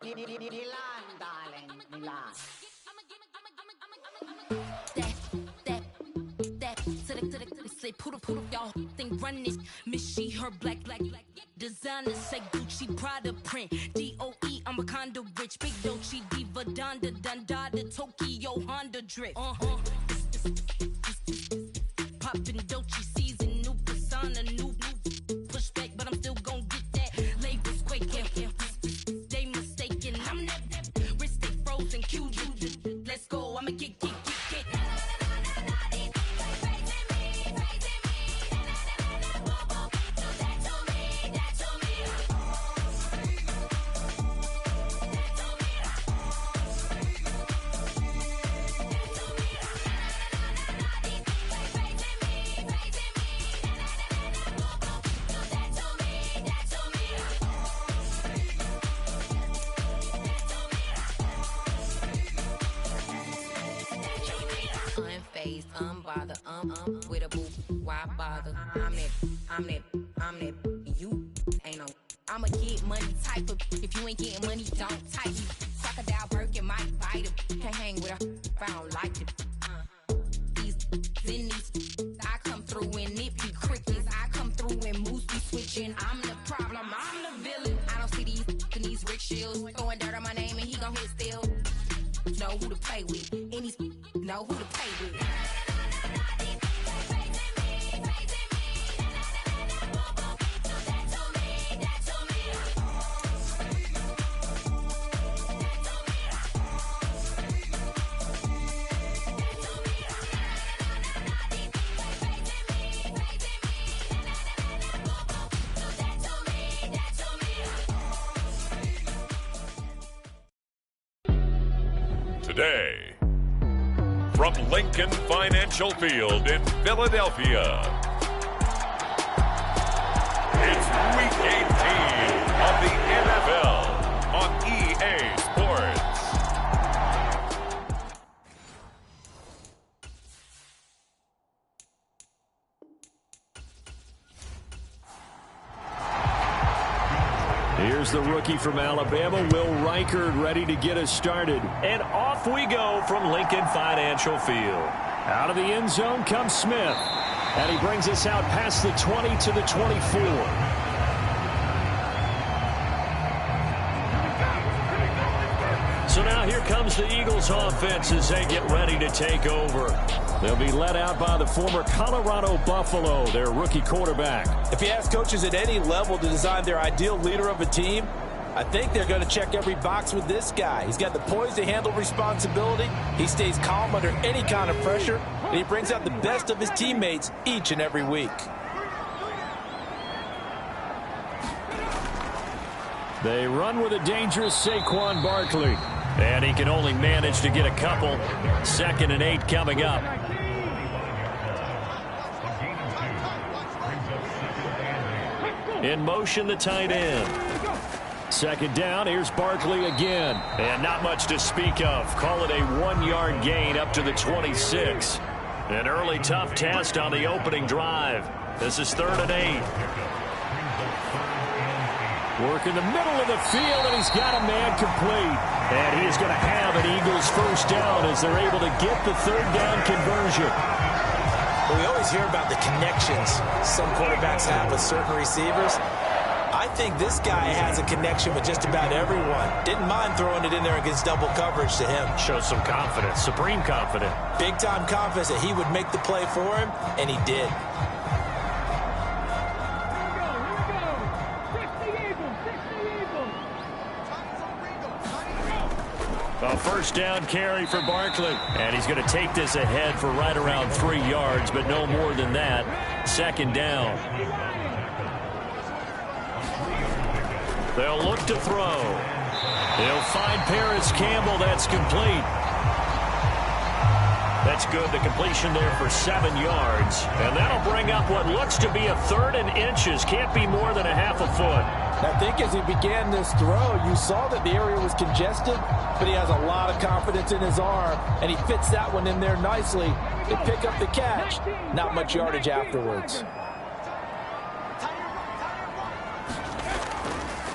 Milan, darling, Milan. That, to the say, poodle, y'all think run this. Miss she, her black, designer, say Gucci, Prada print. DOE, I'm a condo rich. Big Dolce, Diva, Donda, Dundada, Tokyo, Honda drip. Poppin' Dolce season, new persona, new pushback, but I'm still gon' get that. Labels quaking, they mistaken. I'm that wrist stay frozen, QU. Let's go, I'ma get. Unfazed, unbothered, with a boo, why bother? I'm that, you ain't no. I'ma get money type of, if you ain't getting money, don't type me. Crocodile Birkin might bite him, can't hang with her if I don't like it. These, I come through and nip be crickets, I come through and moose be switching. I'm the problem, I'm the villain. I don't see these rickshaws throwing dirt on my name and he gon' hit still. Know who to play with, any know who to play with. Today, from Lincoln Financial Field in Philadelphia, it's Week 18 of the NFL on EA Sports. Here's the rookie from Alabama, Will Reichard, ready to get us started. And off we go from Lincoln Financial Field. Out of the end zone comes Smith. And he brings us out past the 20 to the 24. So now here comes the Eagles offense as they get ready to take over. They'll be led out by the former Colorado Buffalo, their rookie quarterback. If you ask coaches at any level to design their ideal leader of a team, I think they're going to check every box with this guy. He's got the poise to handle responsibility. He stays calm under any kind of pressure, and he brings out the best of his teammates each and every week. They run with a dangerous Saquon Barkley. And he can only manage to get a couple. 2nd and 8 coming up. In motion, the tight end. Second down, here's Barkley again. And not much to speak of. Call it a 1-yard gain up to the 26. An early tough test on the opening drive. This is 3rd and 8. Work in the middle of the field, and he's got a man complete. And he is going to have an Eagles first down as they're able to get the 3rd down conversion. Well, we always hear about the connections some quarterbacks have with certain receivers. I think this guy has a connection with just about everyone. Didn't mind throwing it in there against double coverage to him. Shows some confidence, supreme confidence. Big-time confidence that he would make the play for him, and he did. A first down carry for Barkley. And he's going to take this ahead for right around 3 yards, but no more than that. Second down. They'll look to throw. They'll find Paris Campbell. That's complete. That's good. The completion there for 7 yards. And that'll bring up what looks to be a 3rd and inches. Can't be more than a half a foot. I think as he began this throw, you saw that the area was congested, but he has a lot of confidence in his arm, and he fits that one in there nicely. They pick up the catch. Not much yardage afterwards.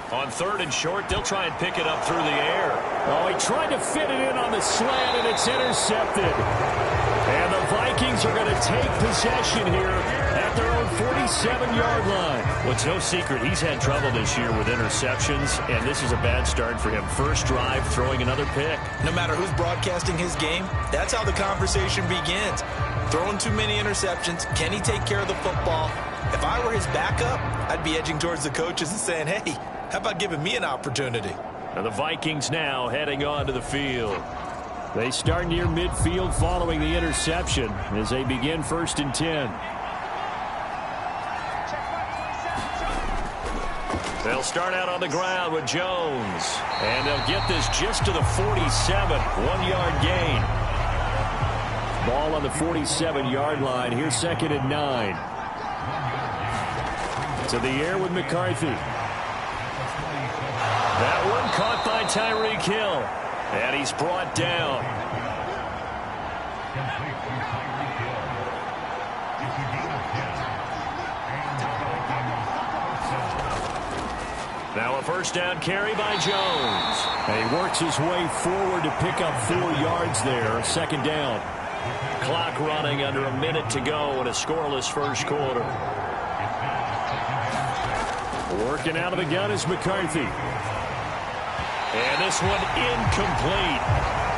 On 3rd and short, they'll try and pick it up through the air. Oh, he tried to fit it in on the slant, and it's intercepted. And the Vikings are going to take possession here at their own 47-yard line. Well, it's no secret he's had trouble this year with interceptions, and this is a bad start for him. First drive, throwing another pick. No matter who's broadcasting his game, that's how the conversation begins. Throwing too many interceptions. Can he take care of the football? If I were his backup, I'd be edging towards the coaches and saying, hey, how about giving me an opportunity? And the Vikings now heading onto the field. They start near midfield following the interception as they begin 1st and 10. They'll start out on the ground with Jones. And they'll get this just to the 47. 1-yard gain. Ball on the 47-yard line. Here's 2nd and 9. To the air with McCarthy. That one caught by Tyreek Hill. And he's brought down. Now a first down carry by Jones. And he works his way forward to pick up 4 yards there. 2nd down. Clock running under a minute to go in a scoreless first quarter. Working out of the gun is McCarthy. And this one incomplete.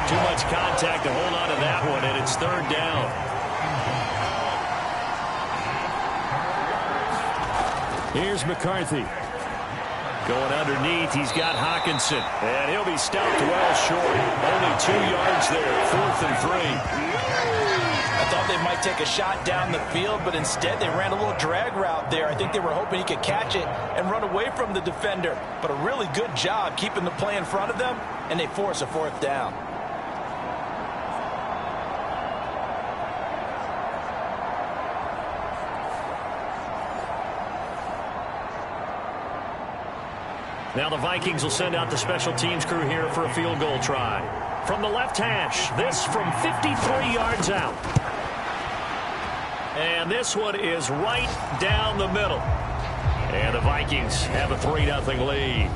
Too much contact to hold on to that one, and it's 3rd down. Here's McCarthy. Going underneath, he's got Hockenson. And he'll be stopped well short. Only 2 yards there, 4th and 3. I thought they might take a shot down the field, but instead they ran a little drag route there. I think they were hoping he could catch it and run away from the defender. But a really good job keeping the play in front of them, and they force a 4th down. Now the Vikings will send out the special teams crew here for a field goal try. From the left hash, this from 53 yards out. And this one is right down the middle. And the Vikings have a 3-0 lead.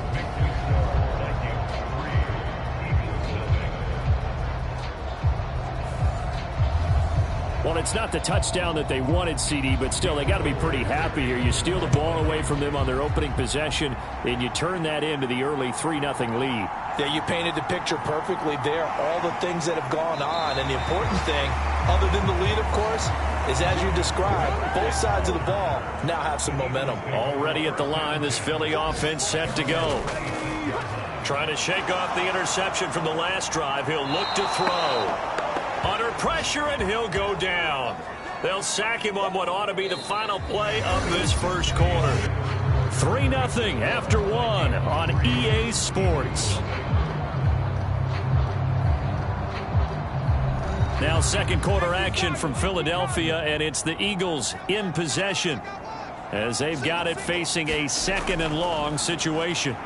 Well, it's not the touchdown that they wanted, CD, but still, they got to be pretty happy here. You steal the ball away from them on their opening possession, and you turn that into the early 3-0 lead. Yeah, you painted the picture perfectly there. All the things that have gone on, and the important thing, other than the lead, of course, is as you described, both sides of the ball now have some momentum. Already at the line, this Philly offense set to go. Trying to shake off the interception from the last drive. He'll look to throw. Under pressure, and he'll go down. They'll sack him on what ought to be the final play of this first quarter. 3-0 after 1 on EA Sports. Now second quarter action from Philadelphia, and it's the Eagles in possession. as they've got it facing a 2nd and long situation.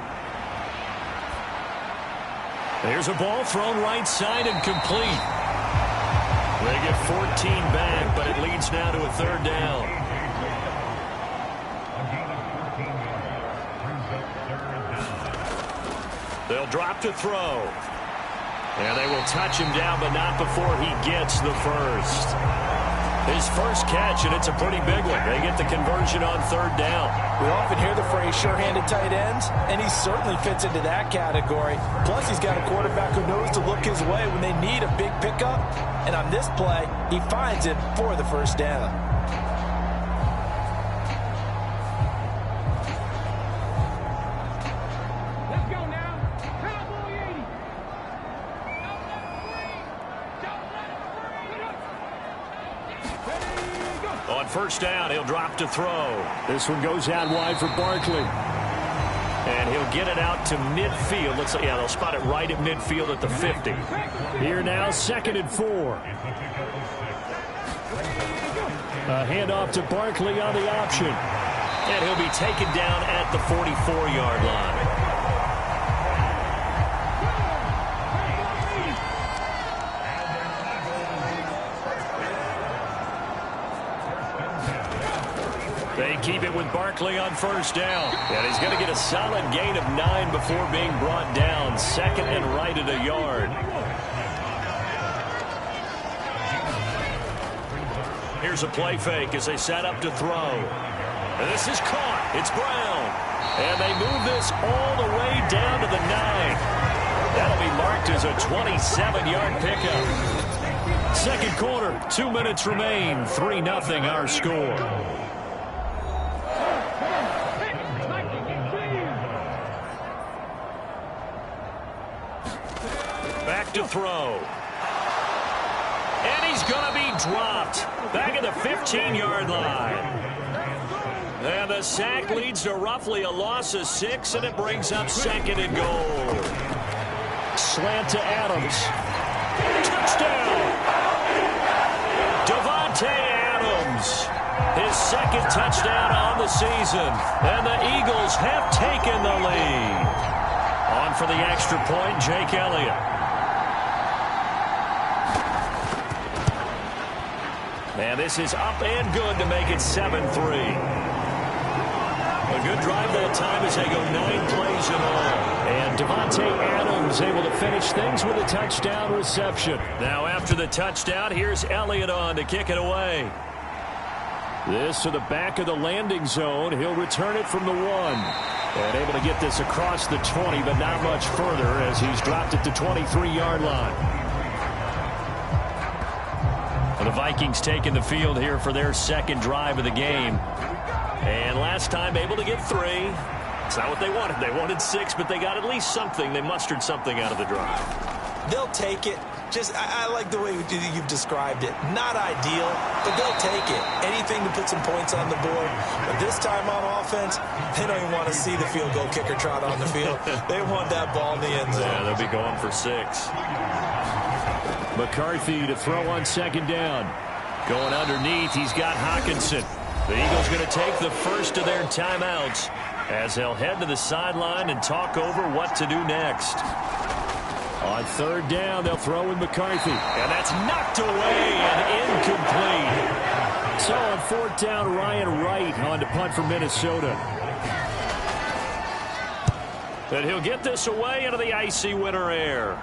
There's a ball thrown right side and complete. They get 14 back, but it leads now to a 3rd down. They'll drop to throw. And they will touch him down, but not before he gets the first. His first catch, and it's a pretty big one. They get the conversion on 3rd down. We often hear the phrase sure-handed tight ends, and he certainly fits into that category. Plus, he's got a quarterback who knows to look his way when they need a big pickup. And on this play, he finds it for the first down. On 1st down, he'll drop to throw. This one goes out wide for Barkley. And he'll get it out to midfield. Looks like, yeah, they'll spot it right at midfield at the 50. Here now, 2nd and 4. A handoff to Barkley on the option. And he'll be taken down at the 44-yard line. They keep it with Barkley on 1st down. And he's going to get a solid gain of 9 before being brought down. 2nd and right at a yard. Here's a play fake as they set up to throw. And this is caught. It's Brown. And they move this all the way down to the 9. That'll be marked as a 27-yard pickup. 2nd quarter, 2 minutes remain. 3-0 our score. Back to throw. And he's going to be dropped. Back at the 15-yard line. And the sack leads to roughly a loss of 6, and it brings up 2nd and goal. Slant to Adams. Touchdown! Davante Adams. His 2nd touchdown on the season. And the Eagles have taken the lead. On for the extra point, Jake Elliott. And this is up and good to make it 7-3. A good drive that time as they go 9 plays in all. And Davante Adams able to finish things with a touchdown reception. Now after the touchdown, here's Elliott on to kick it away. This to the back of the landing zone. He'll return it from the 1. And able to get this across the 20, but not much further as he's dropped at the 23-yard line. The Vikings taking the field here for their 2nd drive of the game. And last time able to get 3. It's not what they wanted. They wanted 6, but they got at least something. They mustered something out of the drive. They'll take it. Just, I like the way you've described it. Not ideal, but they'll take it. Anything to put some points on the board. But this time on offense, they don't even want to see the field goal kicker trot on the field. They want that ball in the end zone. Yeah, they'll be going for 6. McCarthy to throw on 2nd down. Going underneath, he's got Hockenson. The Eagles going to take the first of their timeouts as they'll head to the sideline and talk over what to do next. On 3rd down, they'll throw in McCarthy. And that's knocked away and incomplete. So on 4th down, Ryan Wright on to punt for Minnesota. And he'll get this away into the icy winter air.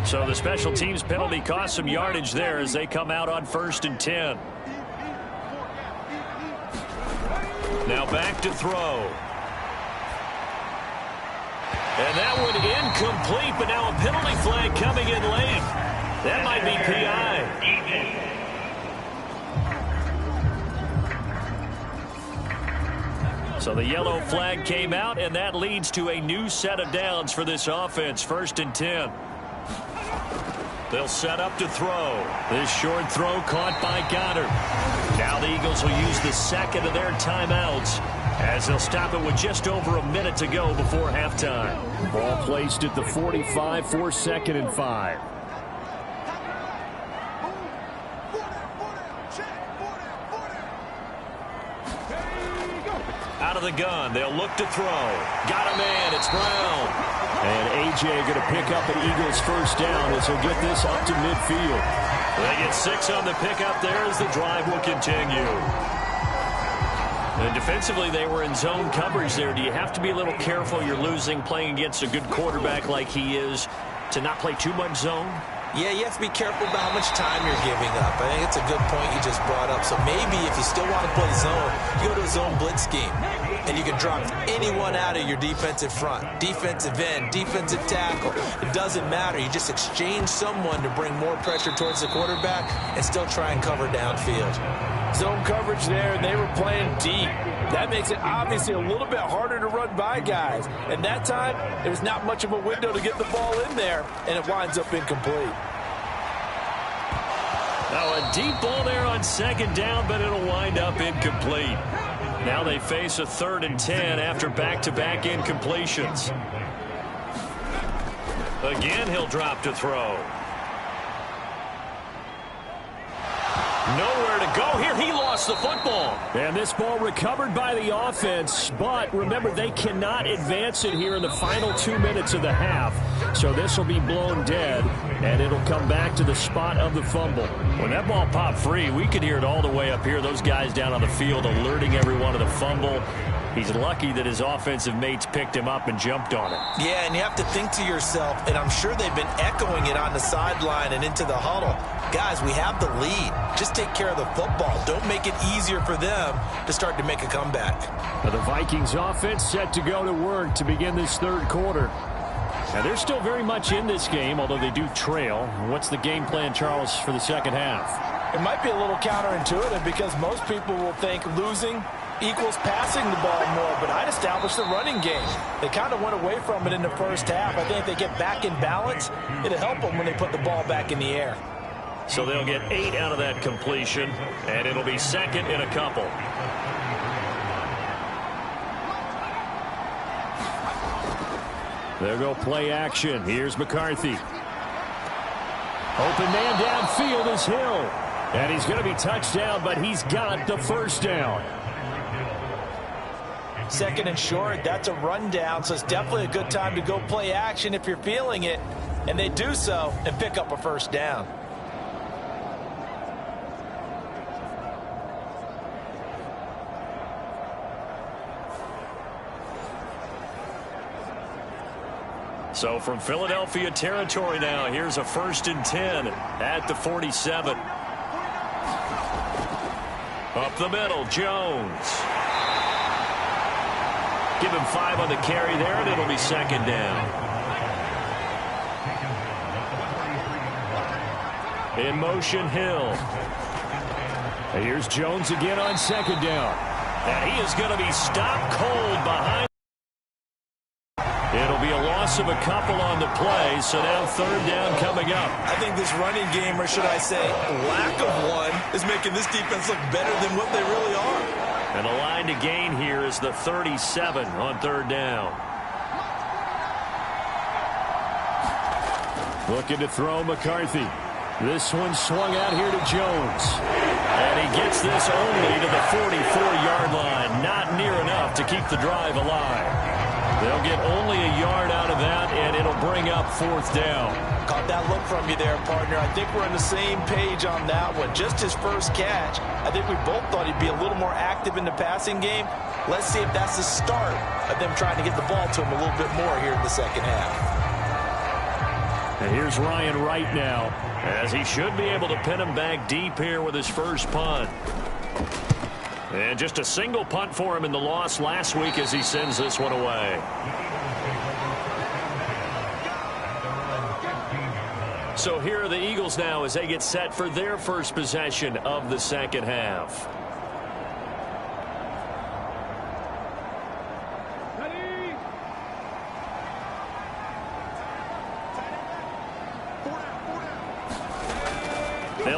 So the special teams penalty cost some yardage there as they come out on 1st and 10. Now back to throw. And that one incomplete, but now a penalty flag coming in late. That might be PI. So the yellow flag came out, and that leads to a new set of downs for this offense. 1st and 10. They'll set up to throw. This short throw caught by Goddard. Now the Eagles will use the second of their timeouts as they'll stop it with just over a minute to go before halftime. Ball placed at the 45 for 2nd and 5. Out of the gun, they'll look to throw. Got a man, it's Brown. And A.J. going to pick up an Eagles first down as he'll get this up to midfield. They get 6 on the pickup there as the drive will continue. And defensively, they were in zone coverage there. Do you have to be a little careful? You're losing, playing against a good quarterback like he is, to not play too much zone? Yeah, you have to be careful about how much time you're giving up. I think it's a good point you just brought up. So maybe if you still want to play zone, you go to a zone blitz scheme. And you can drop anyone out of your defensive front. Defensive end, defensive tackle. It doesn't matter. You just exchange someone to bring more pressure towards the quarterback and still try and cover downfield. Zone coverage there, and they were playing deep. That makes it obviously a little bit harder to run by guys. And that time, there's not much of a window to get the ball in there, and it winds up incomplete. Now a deep ball there on 2nd down, but it'll wind up incomplete. Now they face a 3rd and 10 after back-to-back incompletions. Again, he'll drop to throw. Nowhere to go here. He lost the football. And this ball recovered by the offense. But remember, they cannot advance it here in the final 2 minutes of the half. So this will be blown dead, and it'll come back to the spot of the fumble. When that ball popped free, we could hear it all the way up here. Those guys down on the field alerting everyone of the fumble. He's lucky that his offensive mates picked him up and jumped on it. Yeah, and you have to think to yourself, and I'm sure they've been echoing it on the sideline and into the huddle. Guys, we have the lead. Just take care of the football. Don't make it easier for them to start to make a comeback. Now the Vikings offense set to go to work to begin this 3rd quarter. Now they're still very much in this game, although they do trail. What's the game plan, Charles, for the 2nd half? It might be a little counterintuitive because most people will think losing equals passing the ball more, but I'd establish the running game. They kind of went away from it in the first half. I think if they get back in balance, it'll help them when they put the ball back in the air. So they'll get 8 out of that completion, and it'll be 2nd and a couple. There go play action. Here's McCarthy. Open man downfield is Hill. And he's going to be touched down, but he's got the first down. 2nd and short, that's a rundown, so it's definitely a good time to go play action if you're feeling it. And they do so and pick up a first down. So from Philadelphia territory now, here's a 1st and 10 at the 47. Up the middle, Jones. Give him 5 on the carry there, and it'll be 2nd down. In motion, Hill. And here's Jones again on 2nd down. And he is going to be stopped cold behind. It'll be a loss of a couple on the play, so now 3rd down coming up. I think this running game, or should I say lack of one, is making this defense look better than what they really are. And the line to gain here is the 37 on 3rd down. Looking to throw McCarthy. This one swung out here to Jones. And he gets this only to the 44-yard line. Not near enough to keep the drive alive. They'll get only a yard out of that, and it'll bring up 4th down. Caught that look from you there, partner. I think we're on the same page on that one. Just his first catch. I think we both thought he'd be a little more active in the passing game. Let's see if that's the start of them trying to get the ball to him a little bit more here in the 2nd half. And here's Ryan Wright now, as he should be able to pin him back deep here with his first punt. And just a single punt for him in the loss last week as he sends this one away. So here are the Eagles now as they get set for their first possession of the 2nd half.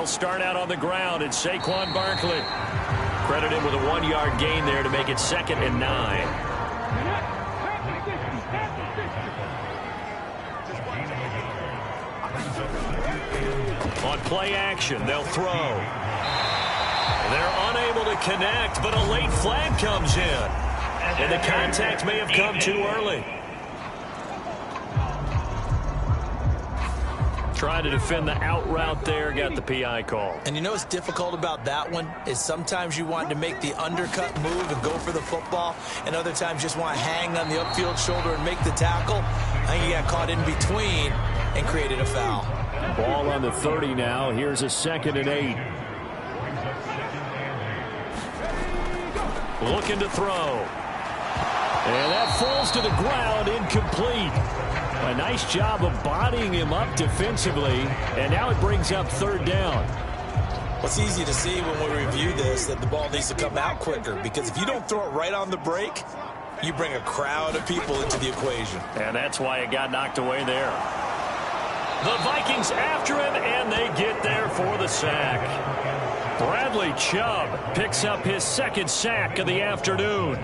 start out on the ground. It's Saquon Barkley. Credited with a 1-yard gain there to make it 2nd and 9. On play action, they'll throw. They're unable to connect, but a late flag comes in. And the contact may have come too early. Trying to defend the out route there, got the PI call. And you know what's difficult about that one is sometimes you want to make the undercut move and go for the football, and other times just want to hang on the upfield shoulder and make the tackle. I think he got caught in between and created a foul. Ball on the 30 now. Here's a 2nd and 8. Looking to throw. And that falls to the ground, incomplete. A nice job of bodying him up defensively, and now it brings up 3rd down. Well, it's easy to see when we review this that the ball needs to come out quicker, because if you don't throw it right on the break, you bring a crowd of people into the equation. And that's why it got knocked away there. The Vikings after him, and they get there for the sack. Bradley Chubb picks up his 2nd sack of the afternoon.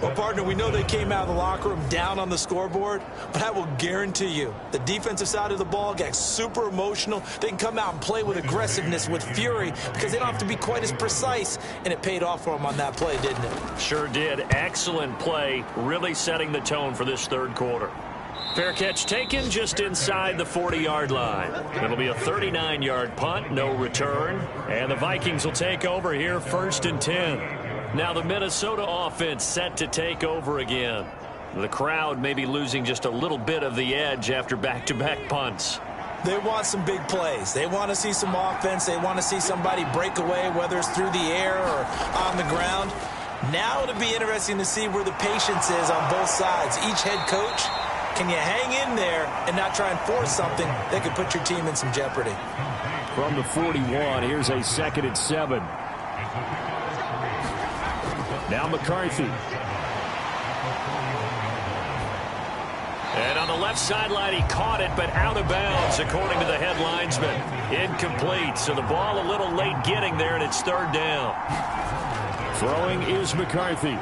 Well, partner, we know they came out of the locker room down on the scoreboard, but I will guarantee you the defensive side of the ball gets super emotional. They can come out and play with aggressiveness, with fury, because they don't have to be quite as precise, and it paid off for them on that play, didn't it? Sure did. Excellent play, really setting the tone for this 3rd quarter. Fair catch taken just inside the 40-yard line. It'll be a 39-yard punt, no return, and the Vikings will take over here 1st and 10. Now the Minnesota offense set to take over again. The crowd may be losing just a little bit of the edge after back-to-back punts. They want some big plays. They want to see some offense. They want to see somebody break away, whether it's through the air or on the ground. Now it'll be interesting to see where the patience is on both sides. Each head coach, can you hang in there and not try and force something that could put your team in some jeopardy? From the 41, here's a 2nd and 7. Now McCarthy. And on the left sideline, he caught it, but out of bounds, according to the head linesman. Incomplete, so the ball a little late getting there, and it's 3rd down. Throwing is McCarthy.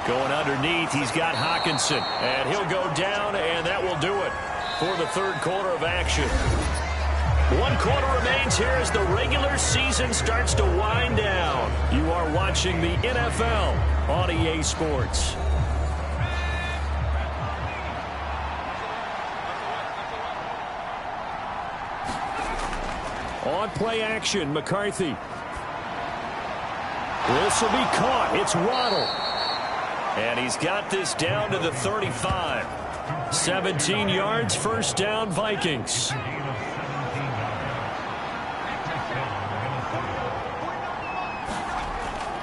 Going underneath, he's got Hawkinson. And he'll go down, and that will do it for the 3rd quarter of action. 1 quarter remains here as the regular season starts to wind down. You are watching the NFL on EA Sports. On play action, McCarthy. This will be caught. It's Waddle. And he's got this down to the 35. 17 yards, 1st down, Vikings.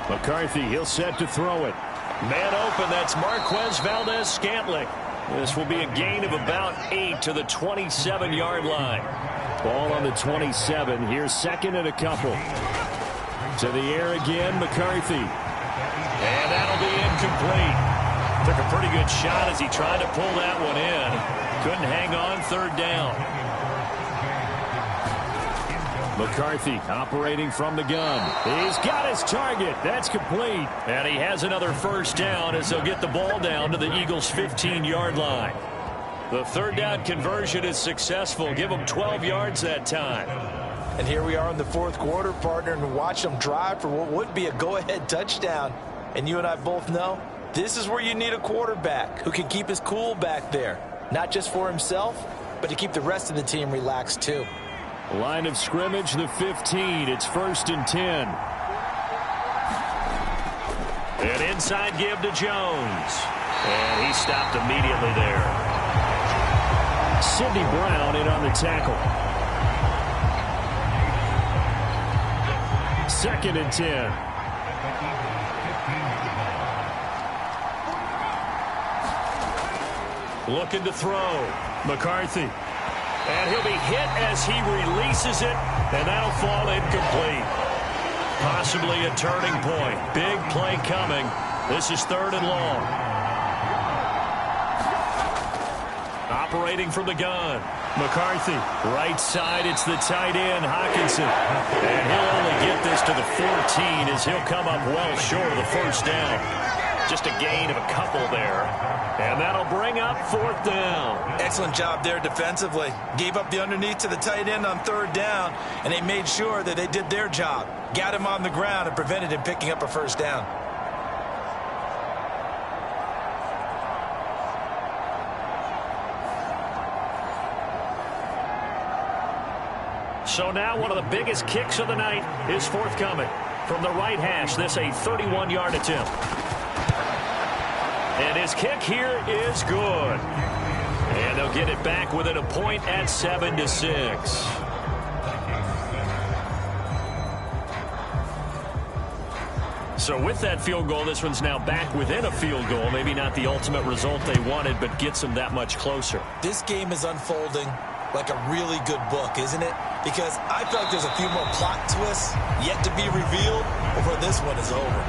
McCarthy, he'll set to throw it. Man open, that's Marquez Valdez-Scantling. This will be a gain of about 8 to the 27-yard line. Ball on the 27. Here's 2nd and a couple. To the air again, McCarthy. And that'll be incomplete. Took a pretty good shot as he tried to pull that one in. Couldn't hang on, 3rd down. McCarthy operating from the gun. He's got his target. That's complete. And he has another 1st down as they'll get the ball down to the Eagles' 15-yard line. The 3rd down conversion is successful. Give them 12 yards that time. And here we are in the 4th quarter, partner, and watch them drive for what would be a go-ahead touchdown. And you and I both know this is where you need a quarterback who can keep his cool back there. Not just for himself, but to keep the rest of the team relaxed too. Line of scrimmage, the 15. It's 1st and 10. An inside give to Jones. And he stopped immediately there. Sidney Brown in on the tackle. 2nd and 10. Looking to throw. McCarthy. And he'll be hit as he releases it, and that'll fall incomplete. Possibly a turning point. Big play coming. This is 3rd and long. Operating from the gun. McCarthy, right side, it's the tight end, Hockenson. And he'll only get this to the 14 as he'll come up well short of the first down. Just a gain of a couple there. And that'll bring up 4th down. Excellent job there defensively. Gave up the underneath to the tight end on 3rd down, and they made sure that they did their job. Got him on the ground and prevented him picking up a first down. So now one of the biggest kicks of the night is forthcoming. From the right hash, this a 31-yard attempt. And his kick here is good. And they'll get it back within a point at 7-6. So with that field goal, this one's now back within a field goal. Maybe not the ultimate result they wanted, but gets them that much closer. This game is unfolding like a really good book, isn't it? Because I feel like there's a few more plot twists yet to be revealed before this one is over.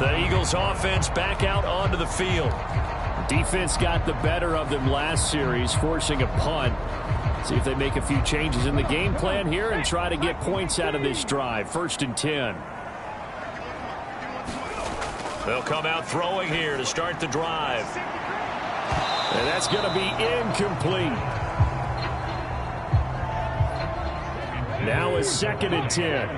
The Eagles offense back out onto the field. Defense got the better of them last series, forcing a punt. See if they make a few changes in the game plan here and try to get points out of this drive. 1st and 10. They'll come out throwing here to start the drive. And that's going to be incomplete. Now a 2nd and 10.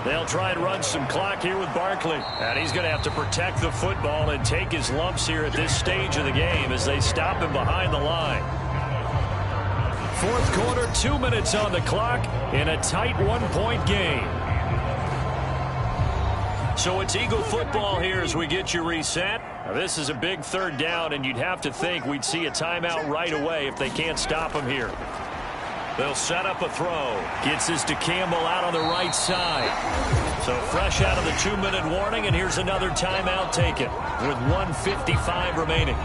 They'll try and run some clock here with Barkley. And he's going to have to protect the football and take his lumps here at this stage of the game as they stop him behind the line. 4th quarter, 2 minutes on the clock in a tight 1-point game. So it's Eagle football here as we get you reset. Now this is a big 3rd down, and you'd have to think we'd see a timeout right away if they can't stop him here. They'll set up a throw. Gets this to Campbell out on the right side. So fresh out of the 2-minute warning, and here's another timeout taken with 1:55 remaining.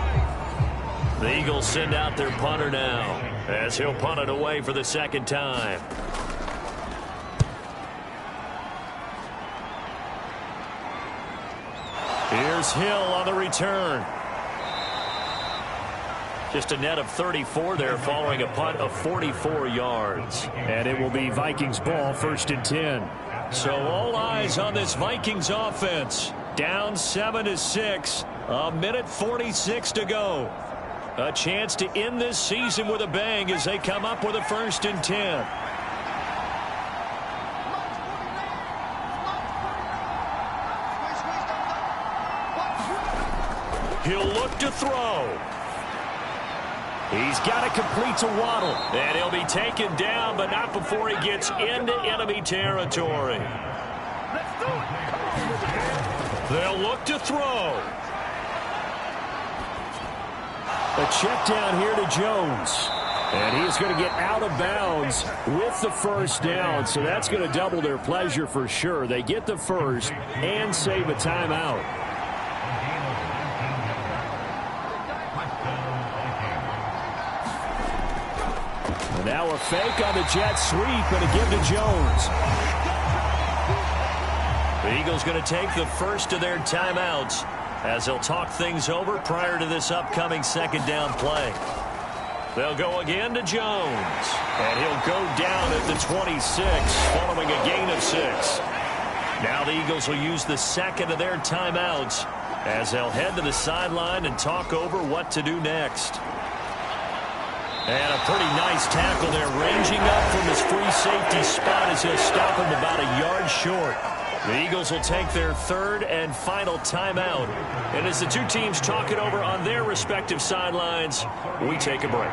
The Eagles send out their punter now as he'll punt it away for the 2nd time. Here's Hill on the return. Just a net of 34 there following a punt of 44 yards. And it will be Vikings ball, 1st and 10. So all eyes on this Vikings offense. Down 7-6. A minute 46 to go. A chance to end this season with a bang as they come up with a 1st and 10. He'll look to throw. He's got to complete to Waddle. And he'll be taken down, but not before he gets into enemy territory. They'll look to throw. A check down here to Jones. And he's going to get out of bounds with the 1st down. So that's going to double their pleasure for sure. They get the 1st and save a timeout. Now a fake on the jet sweep and a give to Jones. The Eagles going to take the first of their timeouts as they'll talk things over prior to this upcoming 2nd down play. They'll go again to Jones. And he'll go down at the 26 following a gain of 6. Now the Eagles will use the 2nd of their timeouts as they'll head to the sideline and talk over what to do next. And a pretty nice tackle there, ranging up from his free safety spot as he'll stop him about a yard short. The Eagles will take their 3rd and final timeout. And as the two teams talk it over on their respective sidelines, we take a break.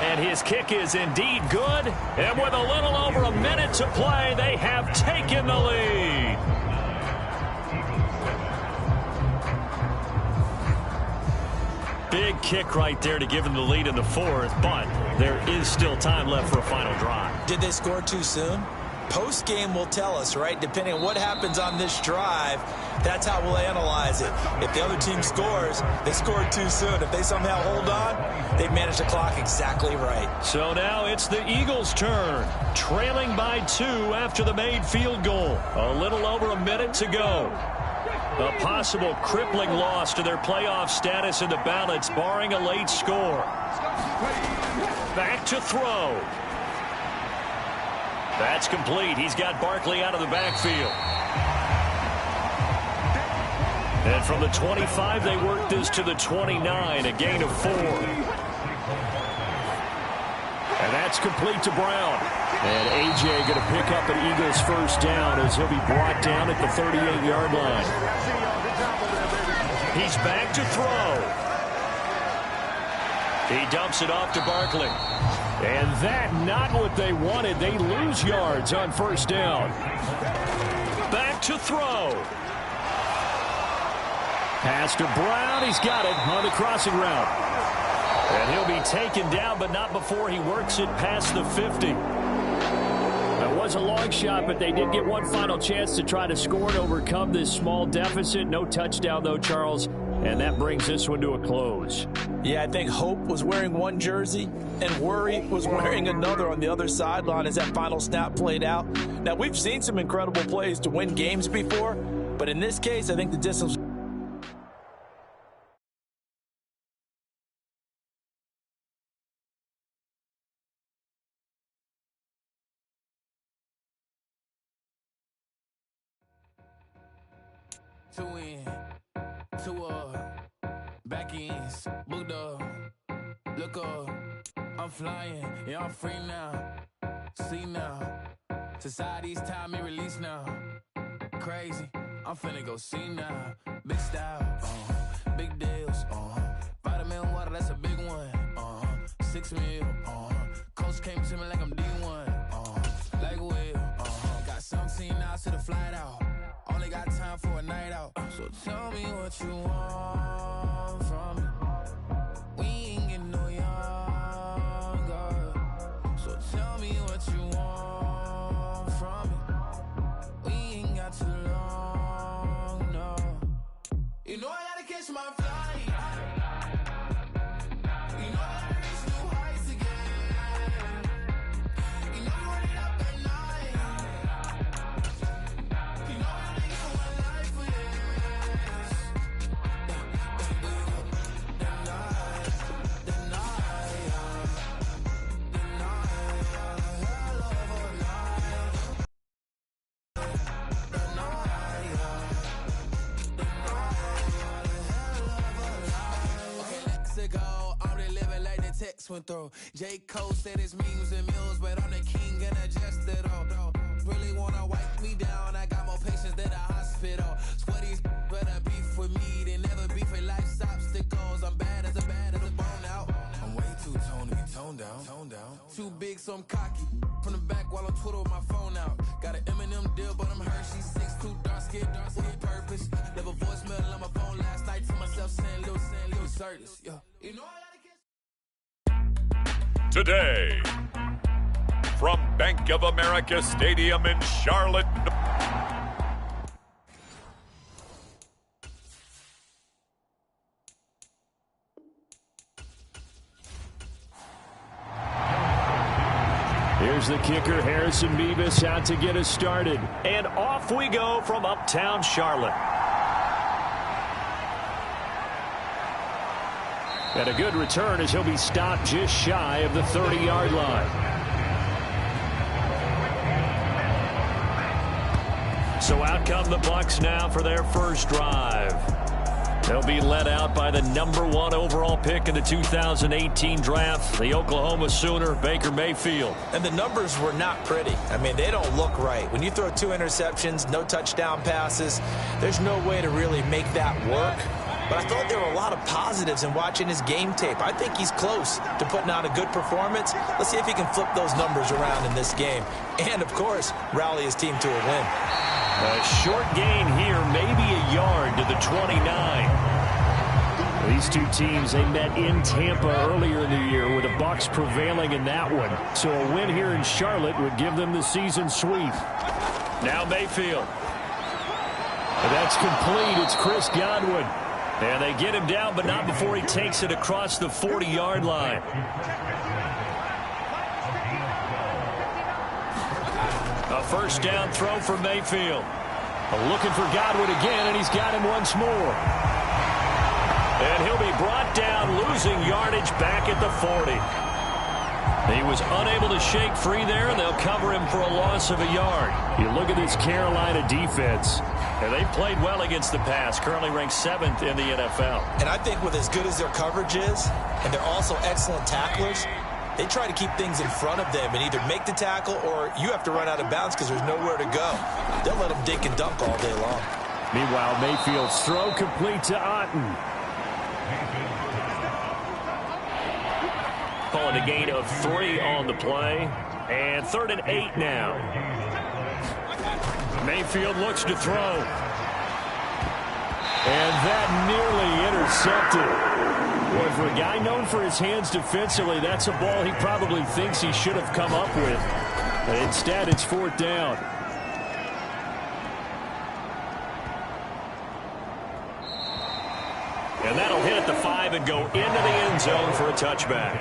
And his kick is indeed good. And with a little over a minute to play, they have taken the lead. Big kick right there to give them the lead in the 4th, but there is still time left for a final drive. Did they score too soon? Post-game will tell us, right? Depending on what happens on this drive, that's how we'll analyze it. If the other team scores, they scored too soon. If they somehow hold on, they've managed the clock exactly right. So now it's the Eagles' turn, trailing by 2 after the made field goal. A little over a minute to go. A possible crippling loss to their playoff status in the balance, barring a late score. Back to throw. That's complete. He's got Barkley out of the backfield. And from the 25, they work this to the 29, a gain of 4. And that's complete to Brown. And A.J. going to pick up an Eagles first down as he'll be brought down at the 38-yard line. He's back to throw. He dumps it off to Barkley. And that not what they wanted. They lose yards on first down. Back to throw. Pass to Brown. He's got it on the crossing route. And he'll be taken down, but not before he works it past the 50. That was a long shot, but they did get one final chance to try to score and overcome this small deficit. No touchdown, though, Charles. And that brings this one to a close. Yeah, I think Hope was wearing one jersey and Worry was wearing another on the other sideline as that final snap played out. Now, we've seen some incredible plays to win games before, but in this case, I think the distance... Two in, two back ends, booked up, look up, I'm flying, yeah, I'm free now, see now, society's time me release now, crazy, I'm finna go see now, big style, big deals, vitamin water, that's a big one, 6 mil, coach came to me like I'm D1, like Will, got 17 hours to the flight out. Only got time for a night out. So tell me what you want from me. We ain't getting no younger. So tell me what you want from me. We ain't got too long, no. You know I gotta catch my flight. You know I gotta reach new heights again. You know you running up at night. You know went through. J. Cole said his memes and mills, but I'm the king and adjust it all. Really wanna wipe me down, I got more patience than a hospital. Sweaty's better beef with me than never beef with life's obstacles. I'm bad as a bone out. I'm way too toned to be toned down. Too big, so I'm cocky. From the back while I'm Twitter with my phone out. Got an Eminem deal, but I'm Hershey 6'2", dark skin, with purpose. Left a voicemail on my phone last night to myself saying, Lil Curtis, yeah. You know I Today, from Bank of America Stadium in Charlotte. Here's the kicker, Harrison Beavis, out to get us started. And off we go from uptown Charlotte. And a good return as he'll be stopped just shy of the 30-yard line. So out come the Bucs now for their first drive. They'll be led out by the #1 overall pick in the 2018 draft, the Oklahoma Sooner, Baker Mayfield. And the numbers were not pretty. I mean, they don't look right. When you throw 2 interceptions, no touchdown passes, there's no way to really make that work. But I thought there were a lot of positives in watching his game tape. I think he's close to putting out a good performance. Let's see if he can flip those numbers around in this game. And, of course, rally his team to a win. A short gain here, maybe a yard to the 29. These two teams, they met in Tampa earlier in the year with the Bucs prevailing in that one. So a win here in Charlotte would give them the season sweep. Now Mayfield. And that's complete. It's Chris Godwin. And they get him down, but not before he takes it across the 40-yard line. A first down throw for Mayfield. Looking for Godwin again, and he's got him once more. And he'll be brought down, losing yardage back at the 40. He was unable to shake free there, and they'll cover him for a loss of a yard. You look at this Carolina defense, and they played well against the pass, currently ranked 7th in the NFL. And I think with as good as their coverage is, and they're also excellent tacklers, they try to keep things in front of them and either make the tackle or you have to run out of bounds because there's nowhere to go. They'll let them dink and dunk all day long. Meanwhile, Mayfield's throw complete to Otten. Calling a gain of 3 on the play. And 3rd and 8 now. Mayfield looks to throw. And that nearly intercepted. Boy, for a guy known for his hands defensively, that's a ball he probably thinks he should have come up with. But instead, it's 4th down. And that'll hit at the 5 and go into the end zone for a touchback.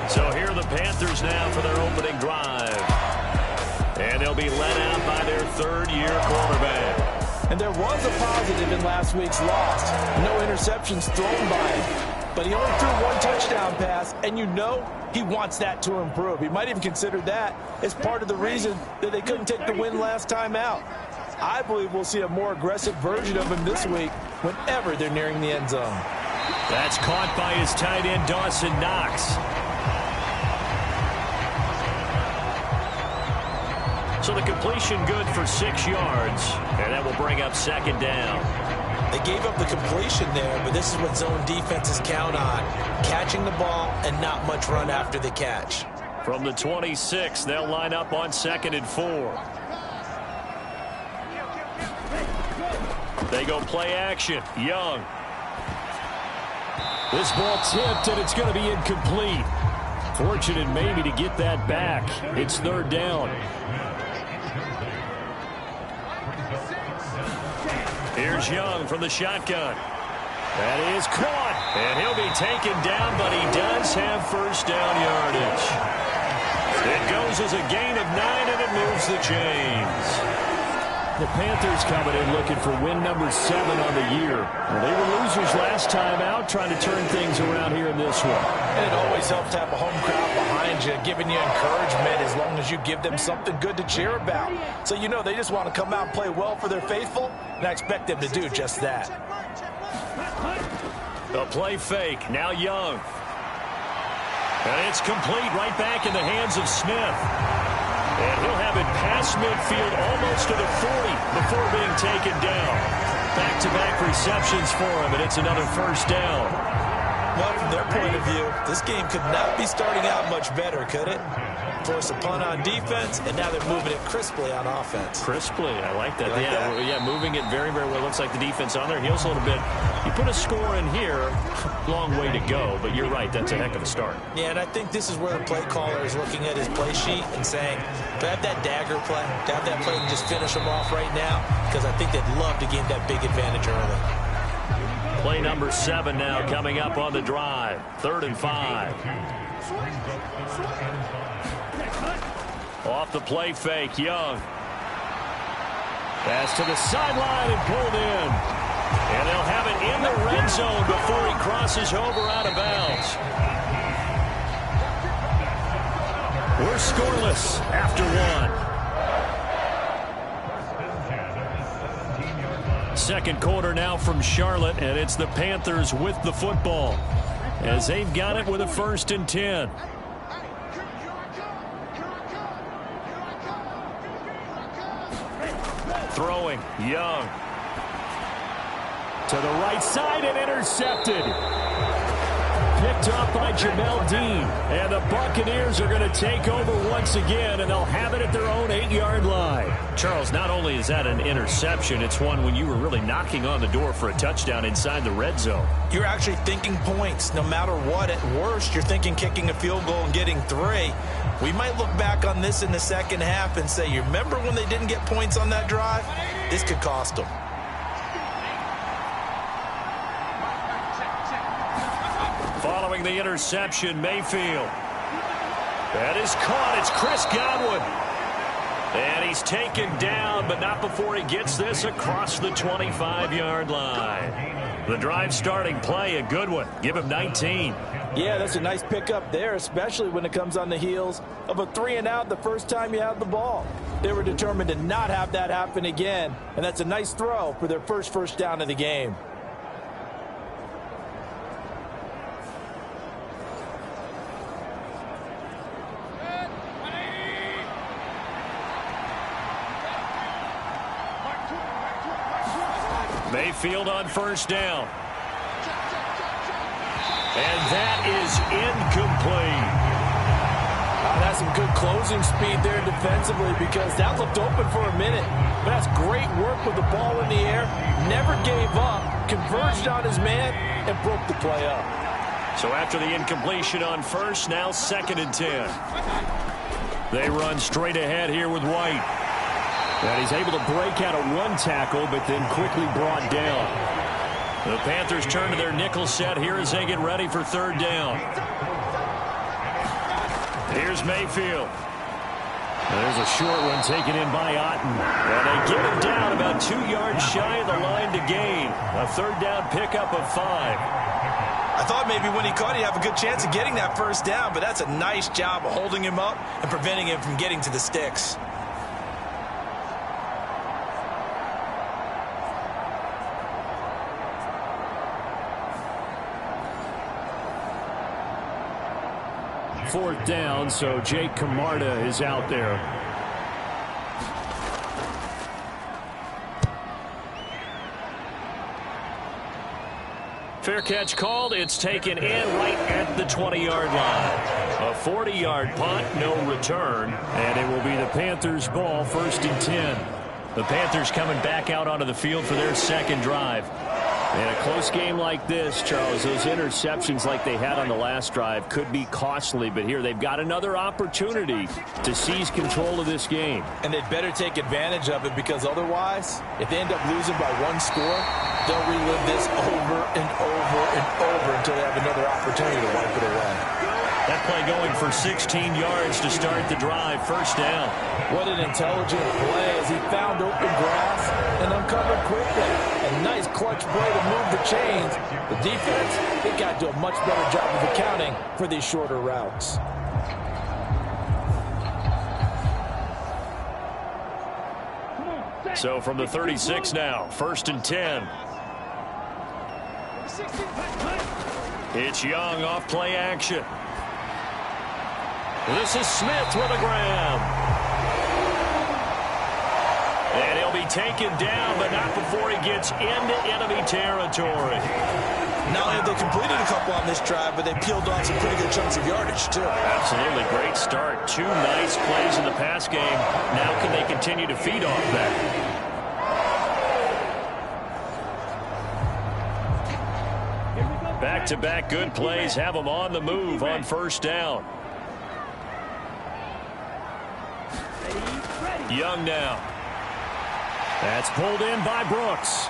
So here are the Panthers now for their opening drive. And they'll be led out by their 3rd-year quarterback. And there was a positive in last week's loss. No interceptions thrown by him. But he only threw 1 touchdown pass, and you know he wants that to improve. He might even consider that as part of the reason that they couldn't take the win last time out. I believe we'll see a more aggressive version of him this week whenever they're nearing the end zone. That's caught by his tight end, Dawson Knox. So the completion good for 6 yards, and that will bring up 2nd down. They gave up the completion there, but this is what zone defenses count on. Catching the ball and not much run after the catch. From the 26, they'll line up on 2nd and 4. They go play action. Young. This ball tipped, and it's going to be incomplete. Fortunate maybe to get that back. It's 3rd down. Here's Young from the shotgun. That is caught. And he'll be taken down, but he does have first down yardage. It goes as a gain of 9, and it moves the chains. The Panthers coming in looking for win number 7 on the year. Well, they were losers last time out, trying to turn things around here in this one. And it always helps to have a home crowd behind you, giving you encouragement as long as you give them something good to cheer about. So you know they just want to come out and play well for their faithful, and I expect them to do just that. The play fake, now Young. And it's complete right back in the hands of Smith. And he'll have it past midfield almost to the 40 before being taken down. Back-to-back receptions for him, and it's another first down. Well, from their point of view, this game could not be starting out much better, could it? Force a punt on defense, and now they're moving it crisply on offense. Crisply, I like that. Yeah, moving it very, very well. Looks like the defense on their heels a little bit. You put a score in here, long way to go, but you're right, that's a heck of a start. Yeah, and I think this is where the play caller is looking at his play sheet and saying, do I have that dagger play? Do I have that play and just finish them off right now? Because I think they'd love to gain that big advantage early. Play number 7 now coming up on the drive. 3rd and 5. Off the play fake, Young. Pass to the sideline and pulled in. And they'll have it in the red zone before he crosses over out of bounds. We're scoreless after 1. Second quarter now from Charlotte, and it's the Panthers with the football as they've got it with a 1st and 10. Throwing, Young. To the right side and intercepted. Picked up by Jamel Dean. And the Buccaneers are going to take over once again, and they'll have it at their own 8-yard line. Charles, not only is that an interception, it's one when you were really knocking on the door for a touchdown inside the red zone. You're actually thinking points. No matter what, at worst, you're thinking kicking a field goal and getting 3. We might look back on this in the second half and say, you remember when they didn't get points on that drive? This could cost them. Following the interception, Mayfield. That is caught. It's Chris Godwin. And he's taken down, but not before he gets this across the 25-yard line. The drive starting play, a good one. Give him 19. Yeah, that's a nice pickup there, especially when it comes on the heels of a 3-and-out the first time you have the ball. They were determined to not have that happen again, and that's a nice throw for their first down of the game. Mayfield on first down. And that is incomplete. That's some good closing speed there defensively because that looked open for a minute. But that's great work with the ball in the air. Never gave up, converged on his man, and broke the play up. So after the incompletion on first, now 2nd and 10. They run straight ahead here with White. And he's able to break out of one tackle, but then quickly brought down. The Panthers turn to their nickel set here as they get ready for 3rd down. Here's Mayfield. There's a short one taken in by Otten. And they get him down about 2 yards shy of the line to gain. A 3rd down pickup of 5. I thought maybe when he caught, he'd have a good chance of getting that first down, but that's a nice job of holding him up and preventing him from getting to the sticks. Fourth down, so Jake Camarda is out there. Fair catch called. It's taken in right at the 20-yard line. A 40-yard punt, no return. And it will be the Panthers' ball, 1st and 10. The Panthers coming back out onto the field for their 2nd drive. In a close game like this, Charles, those interceptions like they had on the last drive could be costly, but here they've got another opportunity to seize control of this game. And they'd better take advantage of it because otherwise, if they end up losing by 1 score, they'll relive this over and over and over until they have another opportunity to wipe it away. That play going for 16 yards to start the drive, 1st down. What an intelligent play as he found open grass and uncovered quickly. A nice clutch play to move the chains. The defense, they got to do a much better job of accounting for these shorter routes. So from the 36 now, 1st and 10. It's Young off play action. This is Smith with a grab. And he'll be taken down, but not before he gets into enemy territory. Not only have they completed a couple on this drive, but they peeled off some pretty good chunks of yardage, too. Absolutely. Great start. 2 nice plays in the pass game. Now can they continue to feed off that? Back-to-back good plays have them on the move on 1st down. Young now. That's pulled in by Brooks.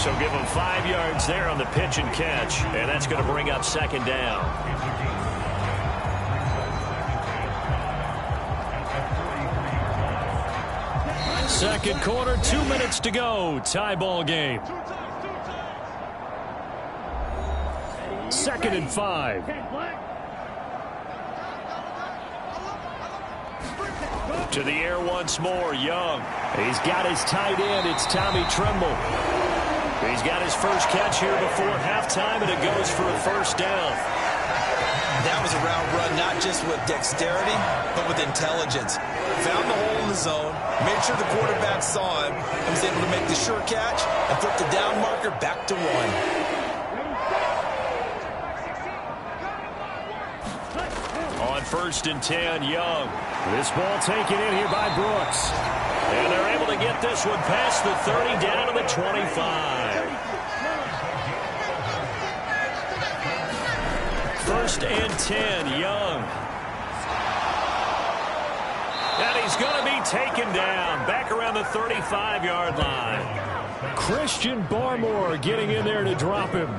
So give him 5 yards there on the pitch and catch, and that's going to bring up 2nd down. Second quarter, 2 minutes to go. Tie ball game. 2nd and 5. To the air once more, Young. He's got his tight end. It's Tommy Tremble. He's got his first catch here before halftime, and it goes for a 1st down. That was a route run, not just with dexterity, but with intelligence. Found the hole in the zone, made sure the quarterback saw him, and was able to make the sure catch and flip the down marker back to 1. 1st and 10, Young. This ball taken in here by Brooks. And they're able to get this one past the 30 down to the 25. 1st and 10, Young. And he's going to be taken down back around the 35-yard line. Christian Barmore getting in there to drop him.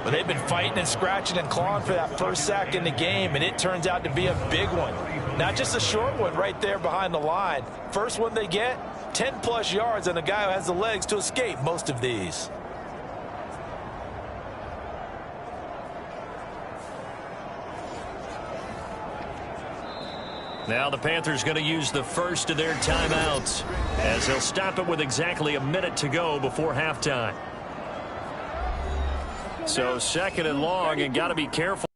But they've been fighting and scratching and clawing for that first sack in the game, and it turns out to be a big one. Not just a short one right there behind the line. First one they get, 10-plus yards, and a guy who has the legs to escape most of these. Now the Panthers going to use the first of their timeouts as they'll stop it with exactly a minute to go before halftime. So 2nd and long, and got to be careful.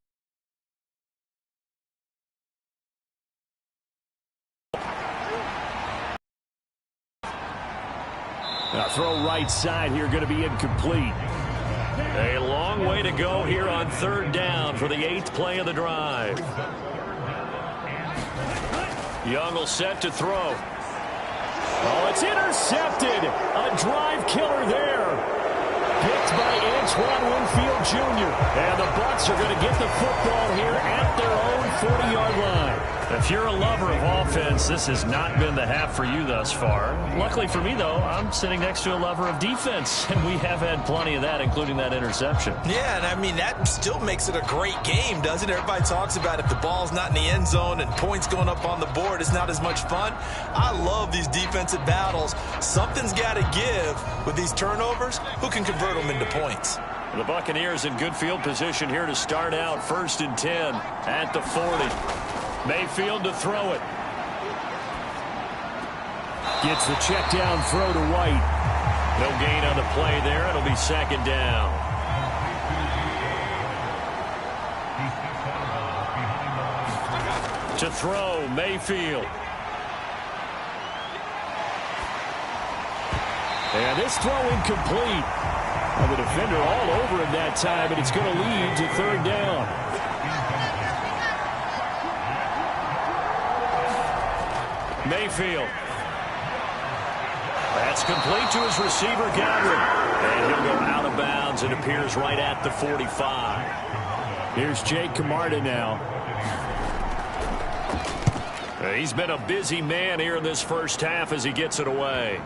Now throw right side here going to be incomplete. A long way to go here on 3rd down for the 8th play of the drive. Young will set to throw. Oh, it's intercepted. A drive killer there. Picked by Antoine Winfield Jr. And the Bucs are going to get the football here at their own 40-yard line. If you're a lover of offense, this has not been the half for you thus far. Luckily for me, though, I'm sitting next to a lover of defense, and we have had plenty of that, including that interception. Yeah, and I mean, that still makes it a great game, doesn't it? Everybody talks about if the ball's not in the end zone and points going up on the board, it's not as much fun. I love these defensive battles. Something's got to give with these turnovers. Who can convert them into points? The Buccaneers in good field position here to start out. 1st and 10 at the 40. Mayfield to throw it. Gets the check down throw to White. No gain on the play there. It'll be 2nd down. To throw, Mayfield. And this throw incomplete. And the defender all over him that time, and it's going to lead to 3rd down. Mayfield. That's complete to his receiver, Godwin. And he'll go out of bounds. It appears right at the 45. Here's Jake Camarda now. He's been a busy man here in this first half as he gets it away.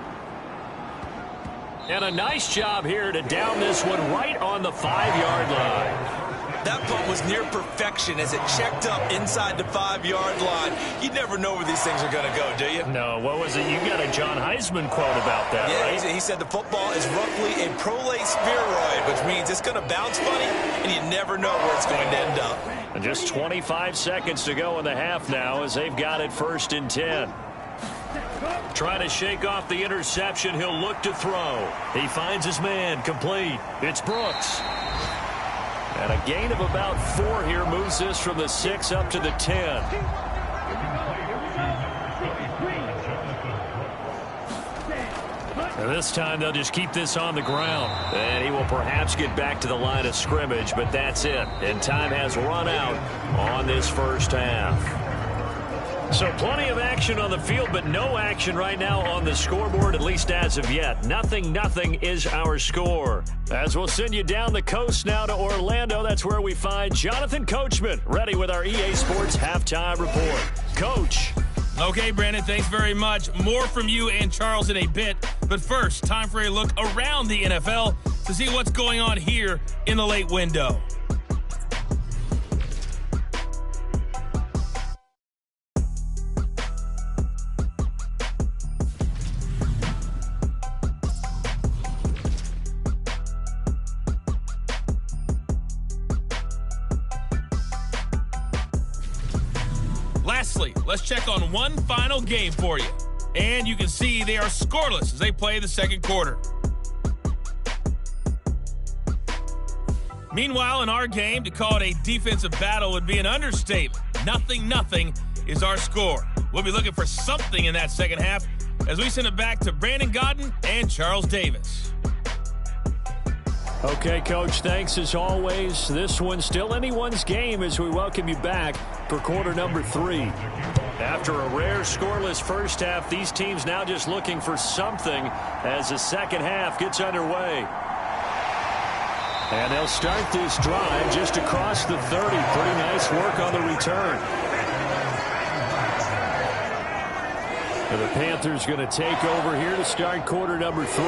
And a nice job here to down this one right on the 5-yard line. That punt was near perfection as it checked up inside the 5-yard line. You never know where these things are going to go, do you? No, what was it? You got a John Heisman quote about that, yeah, right? He said the football is roughly a prolate spheroid, which means it's going to bounce funny, and you never know where it's going to end up. And just 25 seconds to go in the half now as they've got it 1st and 10. Trying to shake off the interception. He'll look to throw. He finds his man. Complete. It's Brooks. And a gain of about 4 here moves this from the 6 up to the 10. And this time they'll just keep this on the ground. And he will perhaps get back to the line of scrimmage, but that's it. And time has run out on this first half. So plenty of action on the field, but no action right now on the scoreboard, at least as of yet. 0-0 is our score. As we'll send you down the coast now to Orlando, that's where we find Jonathan Coachman, ready with our EA Sports Halftime Report. Coach. Okay, Brandon, thanks very much. More from you and Charles in a bit. But first, time for a look around the NFL to see what's going on here in the late window. Lastly, let's check on one final game for you. And you can see they are scoreless as they play the second quarter. Meanwhile, in our game, to call it a defensive battle would be an understatement. 0-0 is our score. We'll be looking for something in that second half as we send it back to Brandon Godden and Charles Davis. Okay, Coach, thanks as always. This one's still anyone's game as we welcome you back for quarter number 3. After a rare scoreless first half, these teams now just looking for something as the second half gets underway. And they'll start this drive just across the 30. Pretty nice work on the return. And the Panthers going to take over here to start quarter number 3.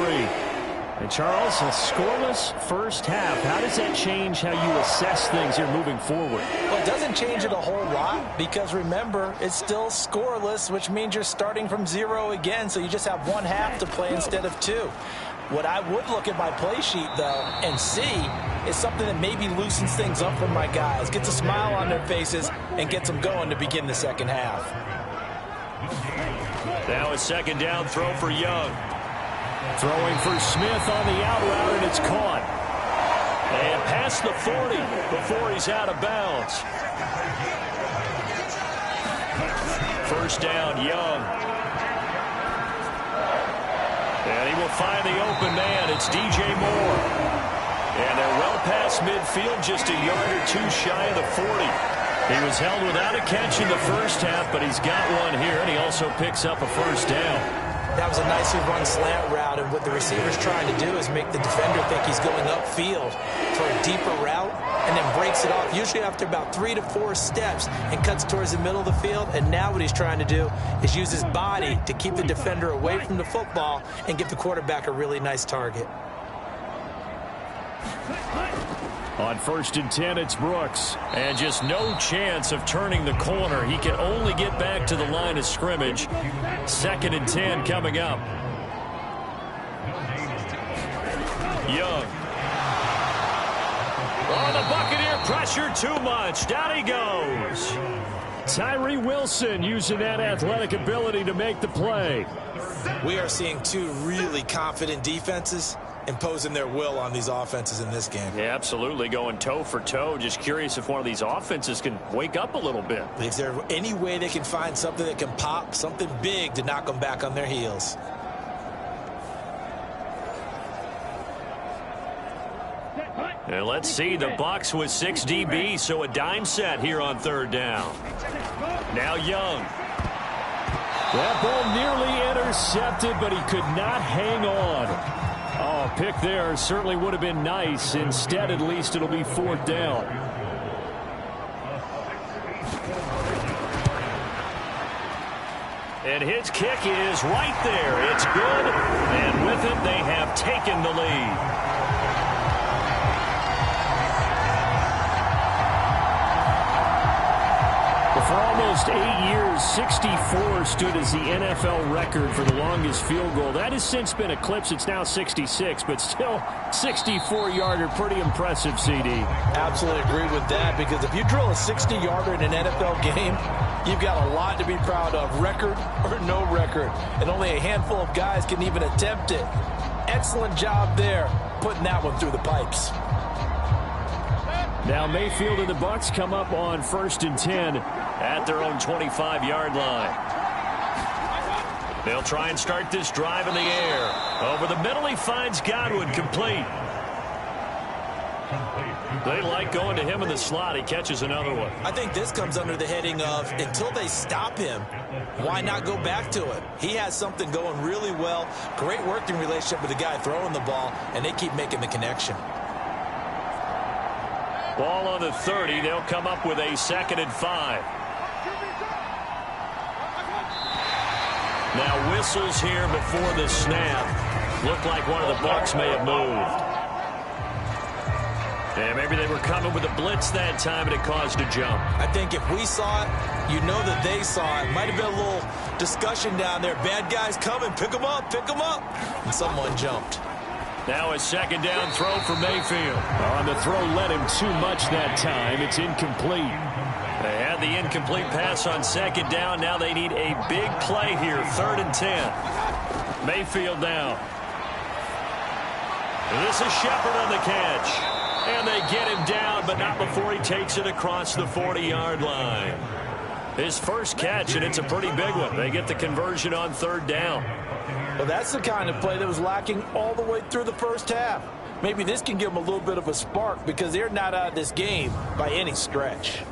And, Charles, a scoreless first half. How does that change how you assess things here moving forward? Well, it doesn't change it a whole lot because, remember, it's still scoreless, which means you're starting from 0 again, so you just have one half to play instead of 2. What I would look at my play sheet, though, and see is something that maybe loosens things up for my guys, gets a smile on their faces, and gets them going to begin the second half. Now a second down throw for Young. Throwing for Smith on the out route, and it's caught. And past the 40 before he's out of bounds. First down, Young. And he will find the open man. It's DJ Moore. And they're well past midfield, just a yard or two shy of the 40. He was held without a catch in the first half, but he's got one here, and he also picks up a first down. That was a nicely run slant route, and what the receiver's trying to do is make the defender think he's going upfield for a deeper route and then breaks it off, usually after about 3 to 4 steps, and cuts towards the middle of the field. And now what he's trying to do is use his body to keep the defender away from the football and give the quarterback a really nice target. On 1st and 10, it's Brooks. And just no chance of turning the corner. He can only get back to the line of scrimmage. 2nd and 10 coming up. Young. Oh, the Buccaneer pressure too much. Down he goes. Tyree Wilson using that athletic ability to make the play. We are seeing two really confident defenses imposing their will on these offenses in this game. Yeah, absolutely, going toe for toe. Just curious if one of these offenses can wake up a little bit. Is there any way they can find something that can pop, something big to knock them back on their heels? And let's see, the Bucs with 6 DB, so a dime set here on 3rd down. Now Young. That ball nearly intercepted, but he could not hang on. Oh, pick there certainly would have been nice. Instead, at least, it'll be 4th down. And his kick is right there. It's good. And with it, they have taken the lead. For almost 8 years, 64 stood as the NFL record for the longest field goal. That has since been eclipsed. It's now 66, but still 64-yarder. Pretty impressive, CD. Absolutely agree with that, because if you drill a 60-yarder in an NFL game, you've got a lot to be proud of, record or no record. And only a handful of guys can even attempt it. Excellent job there, putting that one through the pipes. Now Mayfield and the Bucs come up on 1st and 10 at their own 25-yard line. They'll try and start this drive in the air. Over the middle, he finds Godwin, complete. They like going to him in the slot. He catches another one. I think this comes under the heading of, until they stop him, why not go back to it? He has something going really well. Great working relationship with the guy throwing the ball, and they keep making the connection. Ball on the 30. They'll come up with a 2nd and 5. Now whistles here before the snap. Looked like one of the Bucs may have moved. And maybe they were coming with a blitz that time, and it caused a jump. I think if we saw it, you know that they saw it. Might have been a little discussion down there. Bad guys coming. Pick them up. Pick them up. And someone jumped. Now a 2nd down throw for Mayfield. On the throw led him too much that time. It's incomplete. They had the incomplete pass on 2nd down. Now they need a big play here. 3rd and 10. Mayfield now. This is Shepard on the catch. And they get him down, but not before he takes it across the 40-yard line. His first catch, and it's a pretty big one. They get the conversion on 3rd down. Well, that's the kind of play that was lacking all the way through the first half. maybe this can give them a little bit of a spark because they're not out of this game by any stretch.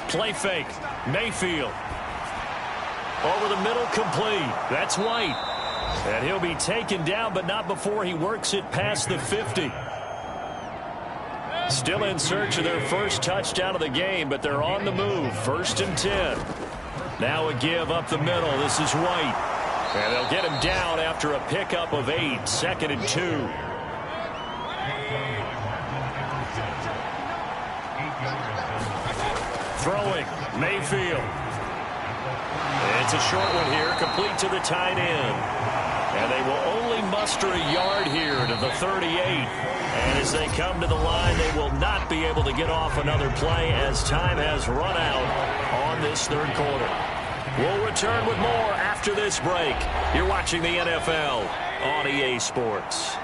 Play fake. Mayfield. Over the middle, complete. That's White. And he'll be taken down, but not before he works it past the 50. Still in search of their first touchdown of the game, but they're on the move. 1st and 10. Now a give up the middle. This is White. And they'll get him down after a pickup of 8. 2nd and 2. Throwing, Mayfield. It's a short one here, complete to the tight end. And they will only muster a yard here to the 38. And as they come to the line, they will not be able to get off another play as time has run out on this 3rd quarter. We'll return with more after this break. You're watching the NFL on EA Sports.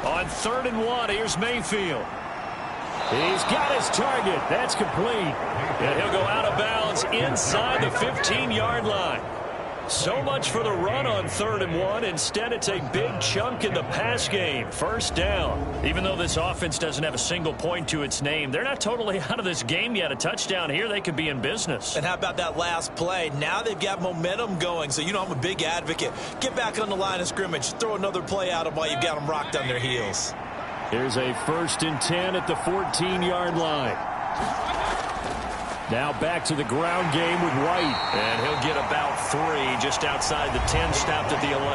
On 3rd and 1, here's Mayfield. He's got his target. That's complete. And he'll go out of bounds inside the 15-yard line. So much for the run on 3rd and 1. Instead, it's a big chunk in the pass game. 1st down. Even though this offense doesn't have a single point to its name, they're not totally out of this game yet. A touchdown here, they could be in business. And how about that last play? Now they've got momentum going. So, you know, I'm a big advocate. Get back on the line of scrimmage. Throw another play at them while you've got them rocked on their heels. Here's a 1st and 10 at the 14-yard line. Now back to the ground game with White. And he'll get about 3 just outside the 10, stopped at the 11.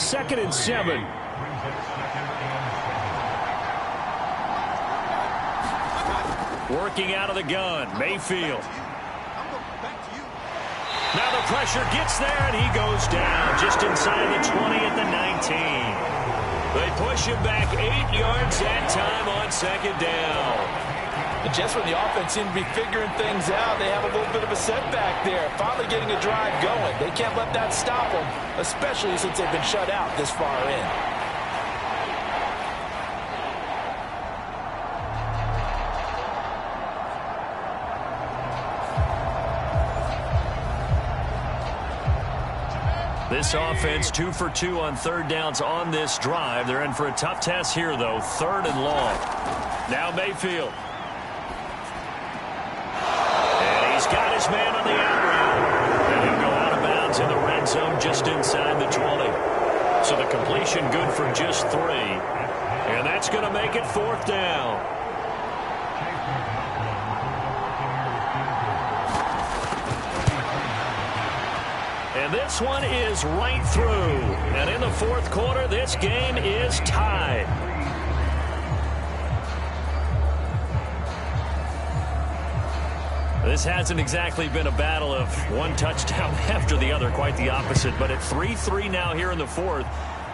Second and 7. Working out of the gun, Mayfield. Now the pressure gets there, and he goes down just inside the 20 at the 19. They push him back 8 yards that time on 2nd down. And just when the offense seemed to be figuring things out, they have a little bit of a setback there. Finally getting a drive going. They can't let that stop them, especially since they've been shut out this far in. This offense 2 for 2 on 3rd downs on this drive. They're in for a tough test here, though. 3rd and long. Now Mayfield. And he's got his man on the out route. And he'll go out of bounds in the red zone just inside the 20. So the completion good for just 3. And that's going to make it 4th down. And this one is right through. And in the 4th quarter, this game is tied. This hasn't exactly been a battle of one touchdown after the other. Quite the opposite. But at 3-3 now here in the 4th,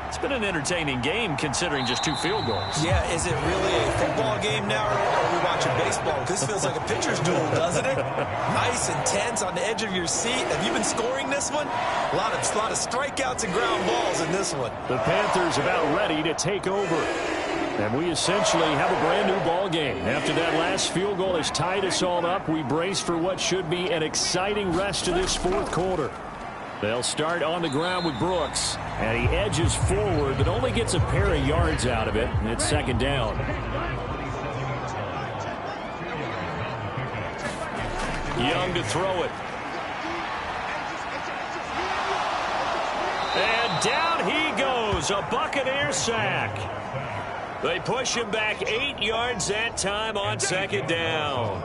it's been an entertaining game considering just 2 field goals. Yeah, is it really a football game now, or are we watching baseball? This feels like a pitcher's duel, doesn't it? Nice and tense on the edge of your seat. Have you been scoring this one? A lot of strikeouts and ground balls in this one. The Panthers about ready to take over. And we essentially have a brand new ball game. After that last field goal has tied us all up, we brace for what should be an exciting rest of this 4th quarter. They'll start on the ground with Brooks. And he edges forward, but only gets a pair of yards out of it. And it's 2nd down. Young to throw it. And down he goes. A Buccaneer sack. They push him back 8 yards that time on 2nd down.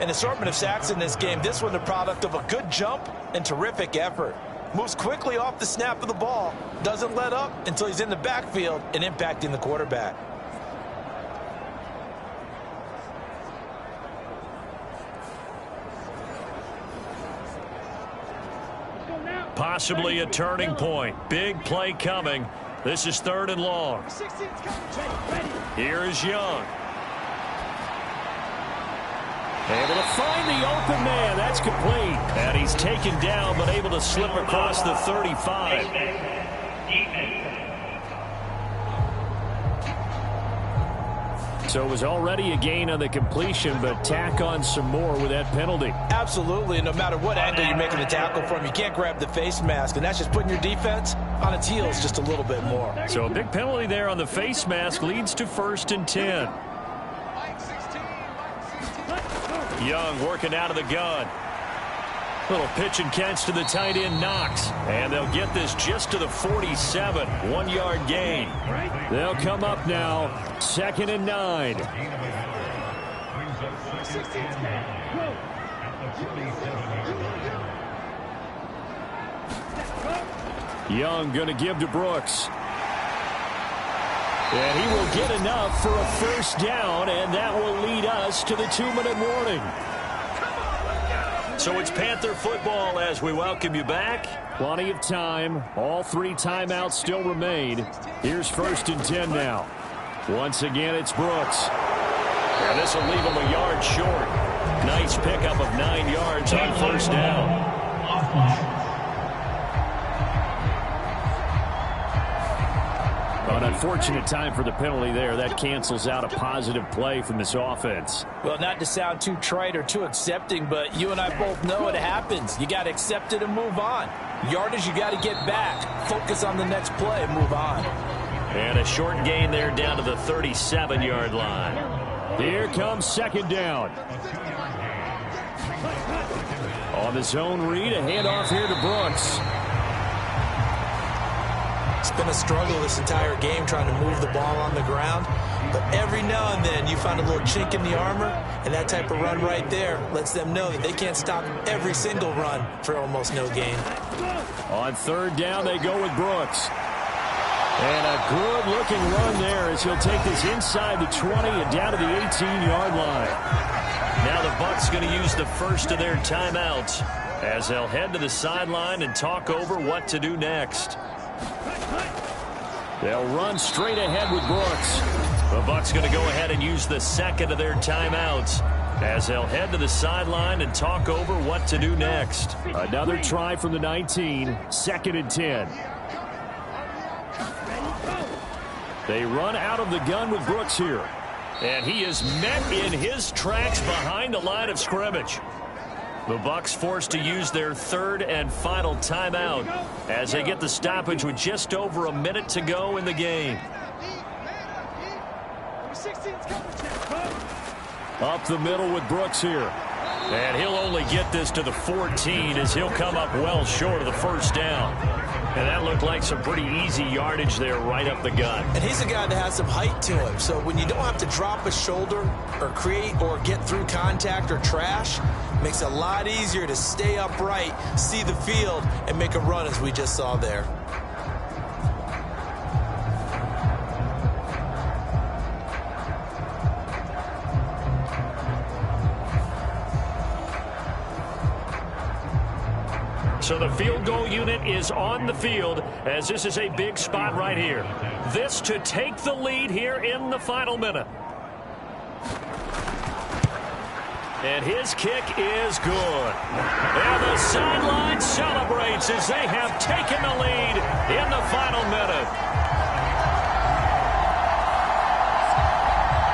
An assortment of sacks in this game. This one the product of a good jump and terrific effort. Moves quickly off the snap of the ball. Doesn't let up until he's in the backfield and impacting the quarterback. Possibly a turning point. Big play coming. This is 3rd and long. Here is Young. Able to find the open man. That's complete. And he's taken down, but able to slip across the 35. So it was already a gain on the completion, but tack on some more with that penalty. Absolutely. No matter what angle you're making the tackle from, you can't grab the face mask, and that's just putting your defense on its heels just a little bit more. So a big penalty there on the face mask leads to 1st and 10. Young working out of the gun. Little pitch and catch to the tight end, Knox. And they'll get this just to the 47. 1-yard gain. They'll come up now. 2nd and 9. Young going to give to Brooks. And he will get enough for a 1st down, and that will lead us to the 2-minute warning. So it's Panther football as we welcome you back. Plenty of time. All 3 timeouts still remain. Here's 1st and 10 now. Once again, it's Brooks. And this will leave him a yard short. Nice pickup of 9 yards on 1st down. An unfortunate time for the penalty there. That cancels out a positive play from this offense. Well, not to sound too trite or too accepting, but you and I both know it happens. You got to accept it and move on. Yardage, you got to get back. Focus on the next play and move on. And a short gain there down to the 37-yard line. Here comes 2nd down. On the zone read, a handoff here to Brooks. It's been a struggle this entire game trying to move the ball on the ground. But every now and then you find a little chink in the armor, and that type of run right there lets them know that they can't stop every single run for almost no gain. On 3rd down, they go with Brooks. And a good-looking run there as he'll take this inside the 20 and down to the 18-yard line. Now the Bucs going to use the first of their timeouts as they'll head to the sideline and talk over what to do next. They'll run straight ahead with Brooks. The Bucs going to go ahead and use the second of their timeouts as they'll head to the sideline and talk over what to do next. Another try from the 19, 2nd and 10. They run out of the gun with Brooks here. And he is met in his tracks behind the line of scrimmage. The Bucs forced to use their 3rd and final timeout as they get the stoppage with just over a minute to go in the game. Up the middle with Brooks here. And he'll only get this to the 14 as he'll come up well short of the 1st down. And that looked like some pretty easy yardage there right up the gut. And he's a guy that has some height to him. So when you don't have to drop a shoulder or create or get through contact or trash, makes it a lot easier to stay upright, see the field, and make a run as we just saw there. So the field goal unit is on the field as this is a big spot right here. This to take the lead here in the final minute. And his kick is good. And the sideline celebrates as they have taken the lead in the final minute.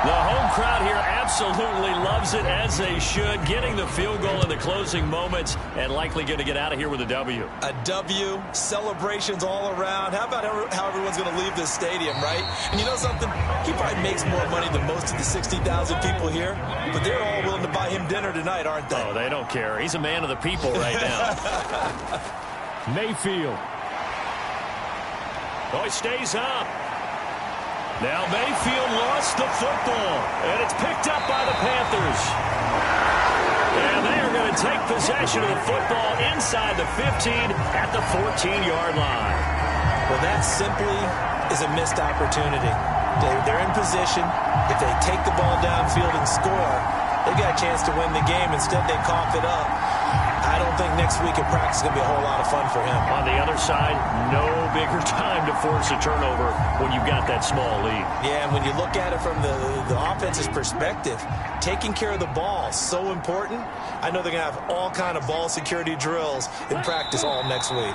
The home crowd here absolutely loves it, as they should, getting the field goal in the closing moments and likely going to get out of here with a W. A W, celebrations all around. How about how everyone's going to leave this stadium, right? And you know something? He probably makes more money than most of the 60,000 people here, but they're all willing to buy him dinner tonight, aren't they? Oh, they don't care. He's a man of the people right now. Mayfield. Oh, he stays up. Now Mayfield lost the football, and it's picked up by the Panthers. And they are going to take possession of the football inside the 15 at the 14-yard line. Well, that simply is a missed opportunity. They're in position. If they take the ball downfield and score, they got a chance to win the game. Instead, they cough it up. I don't don't think next week at practice is going to be a whole lot of fun for him. On the other side, no bigger time to force a turnover when you've got that small lead. Yeah, and when you look at it from the offense's perspective, taking care of the ball, so important. I know they're going to have all kind of ball security drills in practice all next week.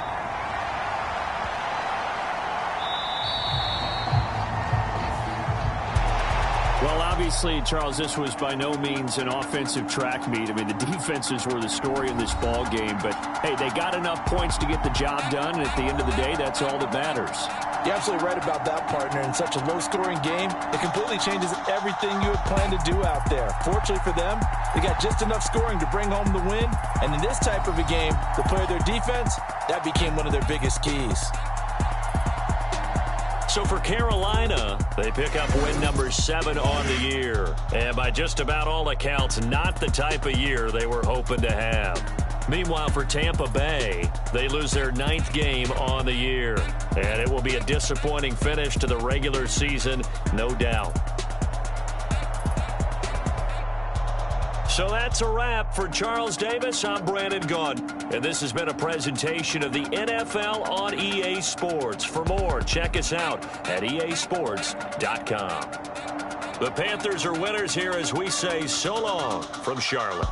Well, obviously, Charles, this was by no means an offensive track meet. I mean, the defenses were the story in this ball game. But, hey, they got enough points to get the job done. And at the end of the day, that's all that matters. You're absolutely right about that, partner. In such a low-scoring game, it completely changes everything you had planned to do out there. Fortunately for them, they got just enough scoring to bring home the win. And in this type of a game, to play their defense, that became one of their biggest keys. So for Carolina, they pick up win number 7 on the year. And by just about all accounts, not the type of year they were hoping to have. Meanwhile, for Tampa Bay, they lose their 9th game on the year. And it will be a disappointing finish to the regular season, no doubt. So that's a wrap. For Charles Davis, I'm Brandon Gaudin. And this has been a presentation of the NFL on EA Sports. For more, check us out at easports.com. The Panthers are winners here as we say so long from Charlotte.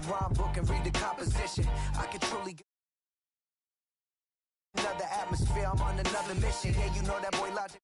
rhyme book and read the composition. I can truly get another atmosphere. I'm on another mission. Yeah, you know that boy Logic.